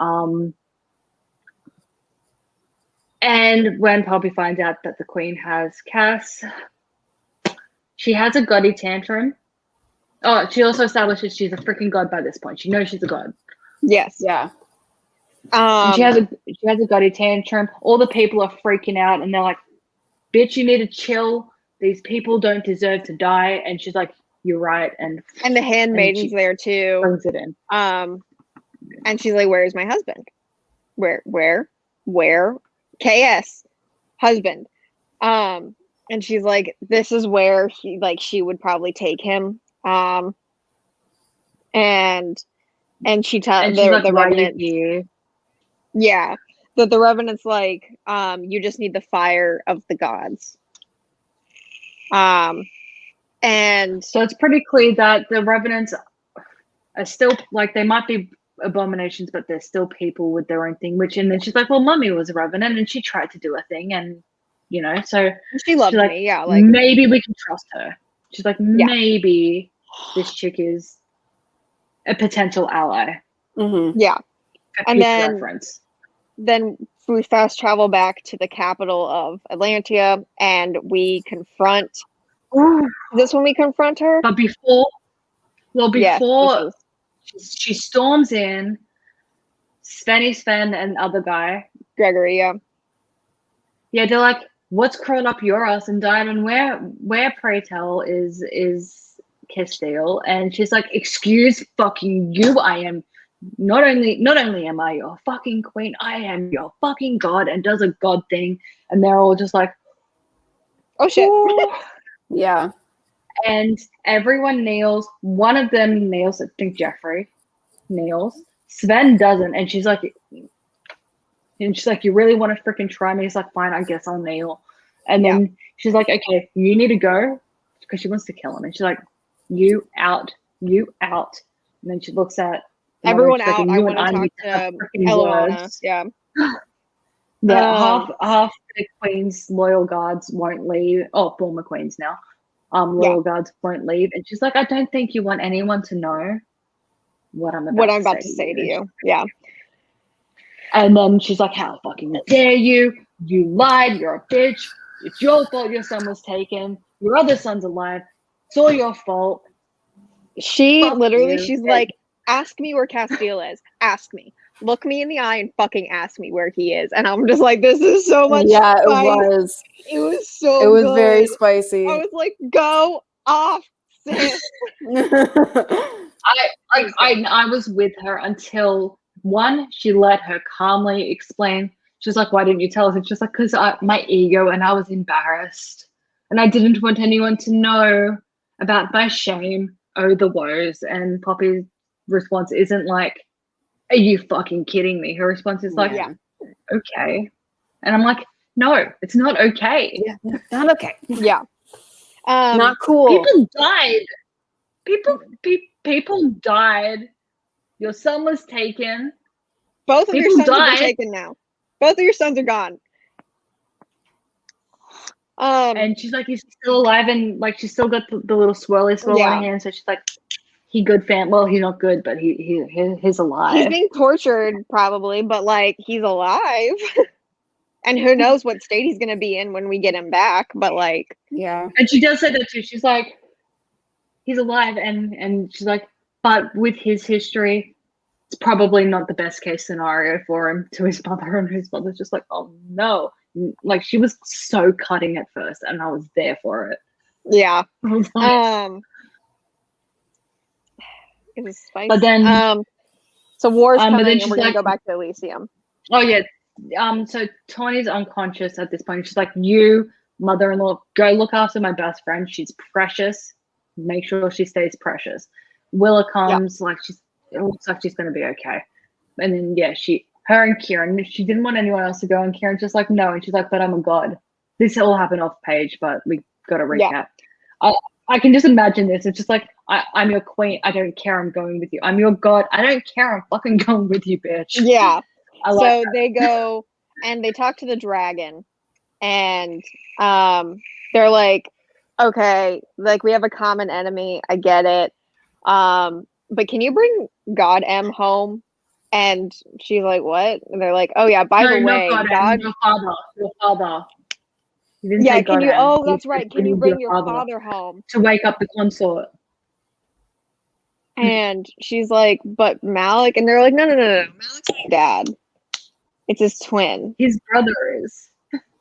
And when Poppy finds out that the Queen has Cass, she has a goddy tantrum. Oh, she also establishes she's a freaking god by this point. She knows she's a god. Yes. Yeah. And she has a goddy tantrum. All the people are freaking out, and they're like, bitch, you need to chill. These people don't deserve to die. And she's like, you're right. And the handmaiden's there too. Brings it in. And she's like, where's my husband? Where? KS husband. And she's like, this is where she would probably take him. And she tells the Revenant. Yeah. That the Revenant's like, you just need the fire of the gods. And so it's pretty clear that the Revenants are still like, they might be abominations, but they're still people with their own thing. And then she's like, well, Mummy was a Revenant and she tried to do a thing, and so she loved me. Like, yeah, like maybe we can trust her. She's like, maybe this chick is a potential ally. Yeah. And then we fast travel back to the capital of Atlantia, and we confront. Is this when we confront her? But before she storms in, Sven and other guy, Gregory, yeah, they're like, what's crawled up your ass? And Diamond, where pray tell is Castile, and she's like, "Excuse fucking you, I am not only am I your fucking queen, I am your fucking god," and does a god thing, and they're all just like, Oh shit. Yeah. and everyone kneels. One of them kneels. I think Jeffrey kneels. Sven doesn't, and she's like, "You really want to freaking try me?" He's like, "Fine, I guess I'll kneel." And then she's like, "Okay, you need to go," because she wants to kill him. And she's like, "You out, you out." And then she looks at Everyone she's like, out. "And I you want and to need talk have to freaking Eliana. words." Yeah. Yeah, half the queen's loyal guards won't leave. Oh, former queens now. Loyal guards won't leave, and she's like, "I don't think you want anyone to know what I'm about to say to you." Yeah. And then she's like, "How fucking dare you? You lied. You're a bitch. It's your fault your son was taken. Your other son's alive. It's all your fault." She Fuck literally, you. she's like, ask me where Castile is. Ask me. Look me in the eye and fucking ask me where he is. And I'm just like, this is so much Yeah, spice. it was. It was so It was good. very spicy. I was like, go off, sis. I was with her until one, she let her calmly explain. She was like, "Why didn't you tell us?" And she's like, "Because my ego, and I was embarrassed, and I didn't want anyone to know about my shame, oh the woes." And Poppy's response isn't like, "Are you fucking kidding me?" Her response is like, Yeah. "Okay," and I'm like, "No, it's not okay. Yeah, not okay. Yeah. Not cool. People died. People died. Your son was taken." Both of your people sons have died. been taken now. Both of your sons are gone. And she's like, "Is he still alive?" And like, she's still got the little swirly swirl on her hand. So she's like, "He good fan. Well, he's not good, but he's alive." He's being tortured probably, but like he's alive. And who knows what state he's gonna be in when we get him back, but like Yeah. And she does say that too. She's like, "He's alive," and she's like, "But with his history, it's probably not the best case scenario for him," to his mother, and his mother's just like, "Oh no." Like, she was so cutting at first, and I was there for it. yeah. I was like, It was spicy. But then so war's but coming then and she's we're gonna like, go back to Elysium. oh yeah, so Tawny's unconscious at this point. She's like, "You, mother-in-law, go look after my best friend. She's precious. Make sure she stays precious." Willa comes, like, it looks like she's gonna be okay. And then her and Kieran, she didn't want anyone else to go, and Kieran's just like, "No," and she's like, "But I'm a god." This all happened off page, but we got to recap. I can just imagine this. It's just like, I'm your queen. I don't care. I'm going with you. I'm your god. I don't care. I'm fucking going with you, bitch. Yeah. So they go and they talk to the dragon, and they're like, "Okay, like we have a common enemy. I get it. But can you bring God M home?" And she's like, "What?" And they're like, "Oh yeah, by the way, God, your father. You didn't yeah, say can God you? M. Oh, that's right. Can you bring your father father home?" to wake up the consort? And she's like, "But Malik," and they're like, "No, Malik's my dad. It's his twin. His brother is."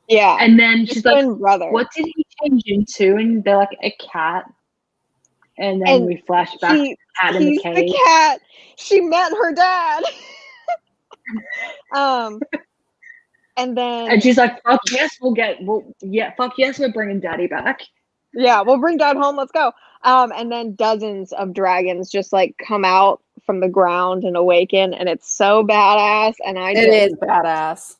Yeah. And then his she's like, twin brother. "What did he change into?" And they're like, "A cat." And then we flash back to the cat in the cage. The cat. She met her dad. And then And she's like, "Fuck yes, fuck yes, we're bringing daddy back." Yeah, we'll bring Dad home. Let's go. And then dozens of dragons just like come out from the ground and awaken, and it's so badass. And It is badass.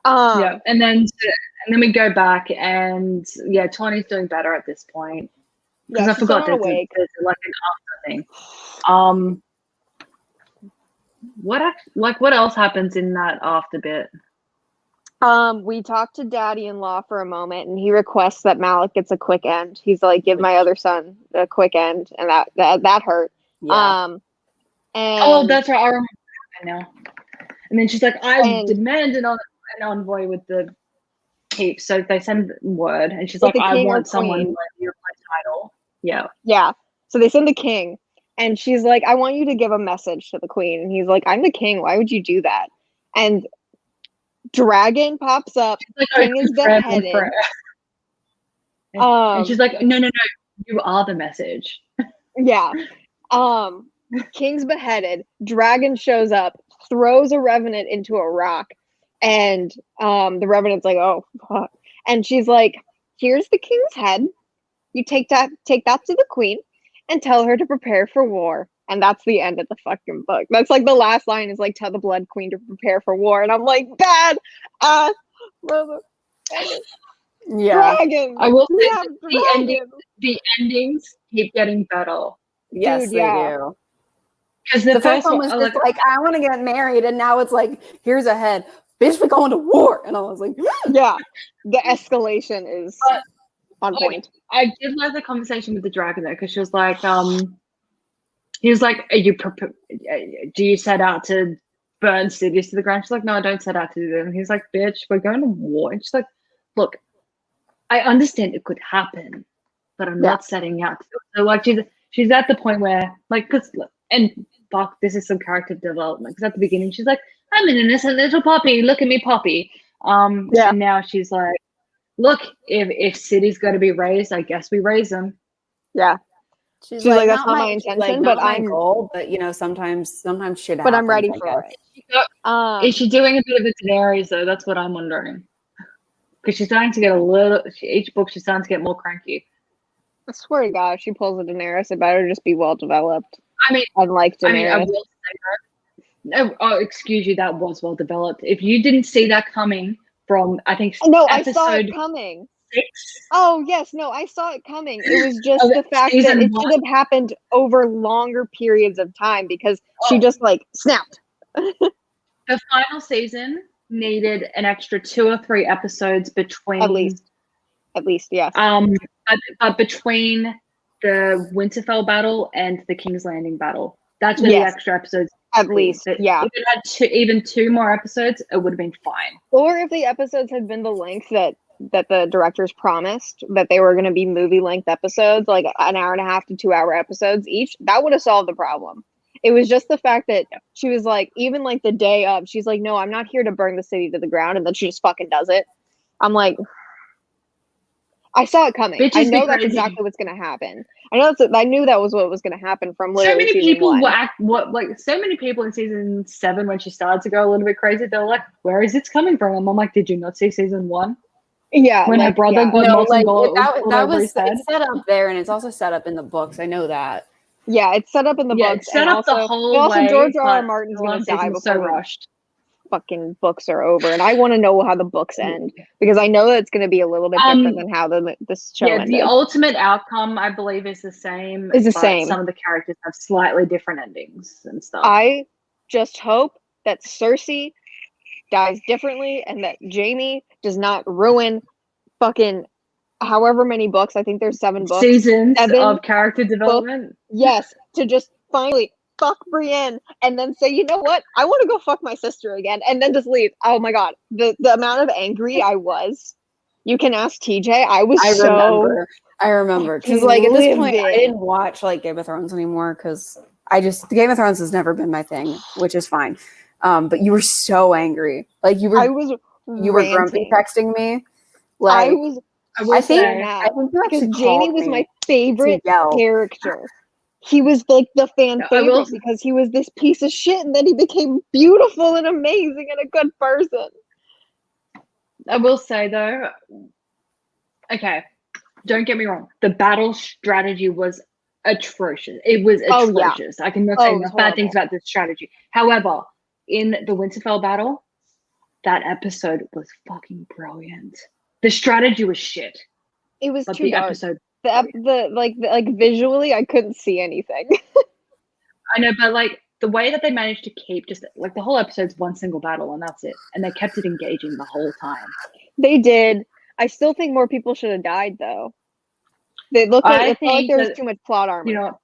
And then we go back, and Tawny's doing better at this point. Because I forgot there's like an after thing. What else happens in that after bit? We talked to Daddy-in-law for a moment, and he requests that Malik gets a quick end. He's like, "Give my other son a quick end," and that hurt. Yeah. And that's right. I remember now. And then she's like, "I demand an envoy with the heaps." So they send word, and she's like, "I want someone worthy of my title." Yeah. Yeah. So they send the king, and she's like, "I want you to give a message to the queen." And he's like, "I'm the king. Why would you do that?" And dragon pops up. Like, king is beheaded. and she's like, no, You are the message. Yeah. King's beheaded. Dragon shows up, throws a revenant into a rock, and the revenant's like, "Oh, fuck." And she's like, "Here's the king's head. You take that to the queen, and tell her to prepare for war." And that's the end of the fucking book. That's like the last line is like, "Tell the Blood Queen to prepare for war." And I'm like, bad ass mother. Yeah. Dragons. I will We say have that dragons. the endings keep getting better. Yes, Dude, they yeah. do. Because The first one was just like, I want to get married, and now it's like, here's a head. Bitch, we're going to war. And I was like, Yeah. The escalation is on like, point. I did like the conversation with the dragon though, because she was like, he was like, "Are you do you set out to burn cities to the ground?" She's like, "No, I don't set out to do them." He's like, "Bitch, we're going to war." And she's like, "Look, I understand it could happen, but I'm not setting out to." So like, she's at the point where like, and fuck, this is some character development. Because at the beginning, she's like, "I'm an innocent little puppy. Look at me, puppy." And now she's like, "Look, if cities got to be raised, I guess we raise them." Yeah. She's like, "That's not my intention, like, but not my I'm goal, but you know, sometimes shit happens. but I'm ready I for guess. it." Is she doing a bit of a Daenerys though? That's what I'm wondering. Because she's starting to get a little. Each book, she's starting to get more cranky. I swear to God, if she pulls a Daenerys, it better just be well developed. I mean, unlike Daenerys. I will say that. No, oh, excuse you. That was well developed. If you didn't see that coming from, I think No, episode I saw it coming. 6. Oh yes, no, I saw it coming. It was just Okay, the fact that season it 1. should have happened over longer periods of time because she just like snapped. The final season needed an extra 2 or 3 episodes between. At least, yes. But between the Winterfell battle and the King's Landing battle, that's where the extra episodes. At least, yeah. If it had even 2 more episodes, it would have been fine. Or if the episodes had been the length that the directors promised, that they were going to be movie length episodes, like an hour and a half to 2 hour episodes each, that would have solved the problem. It was just the fact that she was like, even like the day of, she's like, "No, I'm not here to burn the city to the ground," and then she just fucking does it. I'm like, I saw it coming. I know that's exactly what's going to happen. I knew that was what was going to happen from literally so many season people 1. So many people in season 7 when she started to go a little bit crazy, they're like, "Where is it coming from?" And I'm like, "Did you not see season 1?" Yeah, when her brother got no, like that was it's set up there, and it's also set up in the books. I know that. Yeah, it's set up in the books. It's set up the whole also way. George R. R. Martin's going to die before so rushed. Fucking books are over, and I want to know how the books end because I know that it's going to be a little bit different than how this show ended. The ultimate outcome, I believe, is the same. Some of the characters have slightly different endings and stuff. I just hope that Cersei dies differently and that Jaime does not ruin fucking however many books. I think there's 7 books. Seasons of character development. Yes, to just finally fuck Brienne and then say, "You know what? I want to go fuck my sister again," and then just leave. Oh my God. The amount of angry I was. You can ask TJ. I remember. Because like at this point, I didn't watch like Game of Thrones anymore because Game of Thrones has never been my thing, which is fine. But you were so angry. Like you were grumpy texting me. Like I think because Jaime was my favorite character. He was like the fan favorite because he was this piece of shit, and then he became beautiful and amazing and a good person. I will say though, okay, don't get me wrong. The battle strategy was atrocious. It was atrocious. I cannot say enough bad things about this strategy. However, in the Winterfell battle, that episode was fucking brilliant. The strategy was shit. It was too dark. Episode. The visually, I couldn't see anything. I know, but like the way that they managed to keep just like the whole episode's one single battle and that's it, and they kept it engaging the whole time. They did. I still think more people should have died though. It felt like there was too much plot armor. You know,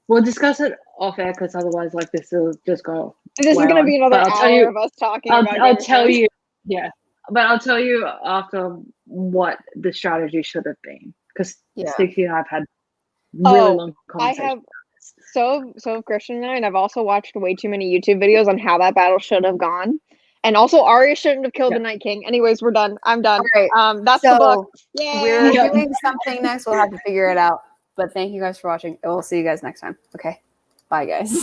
we'll discuss it off air because otherwise, like this will just go. This is going to be another hour of us talking. I'll tell you, but I'll tell you after what the strategy should have been. Because Sticky and I've had really long conversations. I have so have Christian and I, and I've also watched way too many YouTube videos on how that battle should have gone. And also, Arya shouldn't have killed Yeah. the Night King. Anyways, we're done. I'm done. All right. That's So, the book. Yay! We're Yeah. doing something next. We'll have to figure it out. But thank you guys for watching. And we'll see you guys next time. Okay. Bye, guys.